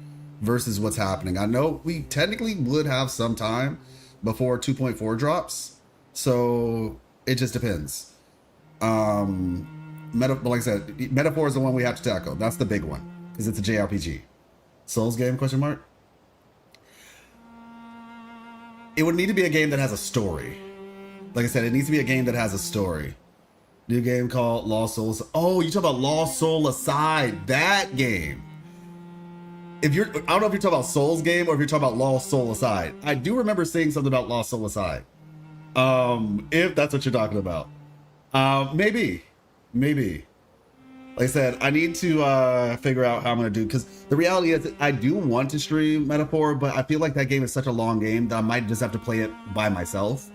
versus what's happening. I know we technically would have some time before 2.4 drops. So it just depends. Like I said, Metaphor is the one we have to tackle. That's the big one because it's a JRPG. Souls game, question mark? It would need to be a game that has a story. Like I said, it needs to be a game that has a story. New game called Lost Souls. Oh, you talk about Lost Soul Aside. That game. I don't know if you're talking about Souls game or if you're talking about Lost Soul Aside. I do remember saying something about Lost Soul Aside. If that's what you're talking about. Maybe. Like I said, I need to figure out how I'm going to do, because the reality is I do want to stream Metaphor, but I feel like that game is such a long game that I might just have to play it by myself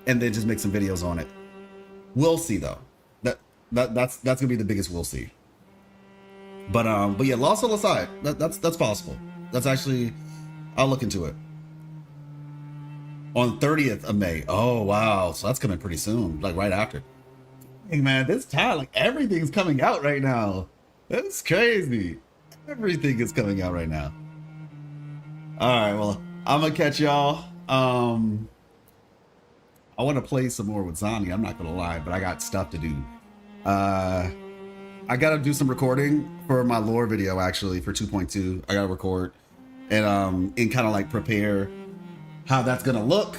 and then just make some videos on it. We'll see though. That's going to be the biggest we'll see. But yeah, Lost Soul Aside, that's possible. That's actually, I'll look into it. On 30th of May. Oh, wow. So that's coming pretty soon, like right after. Hey man, this time, like everything's coming out right now. That's crazy. Everything is coming out right now. All right, well, I'm gonna catch y'all. I want to play some more with Zani. I'm not gonna lie, but I got stuff to do. I gotta do some recording for my lore video actually for 2.2. I gotta record and kind of like prepare how that's gonna look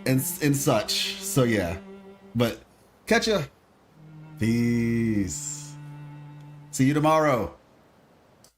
and such. So yeah, but. Catch ya. Peace. See you tomorrow.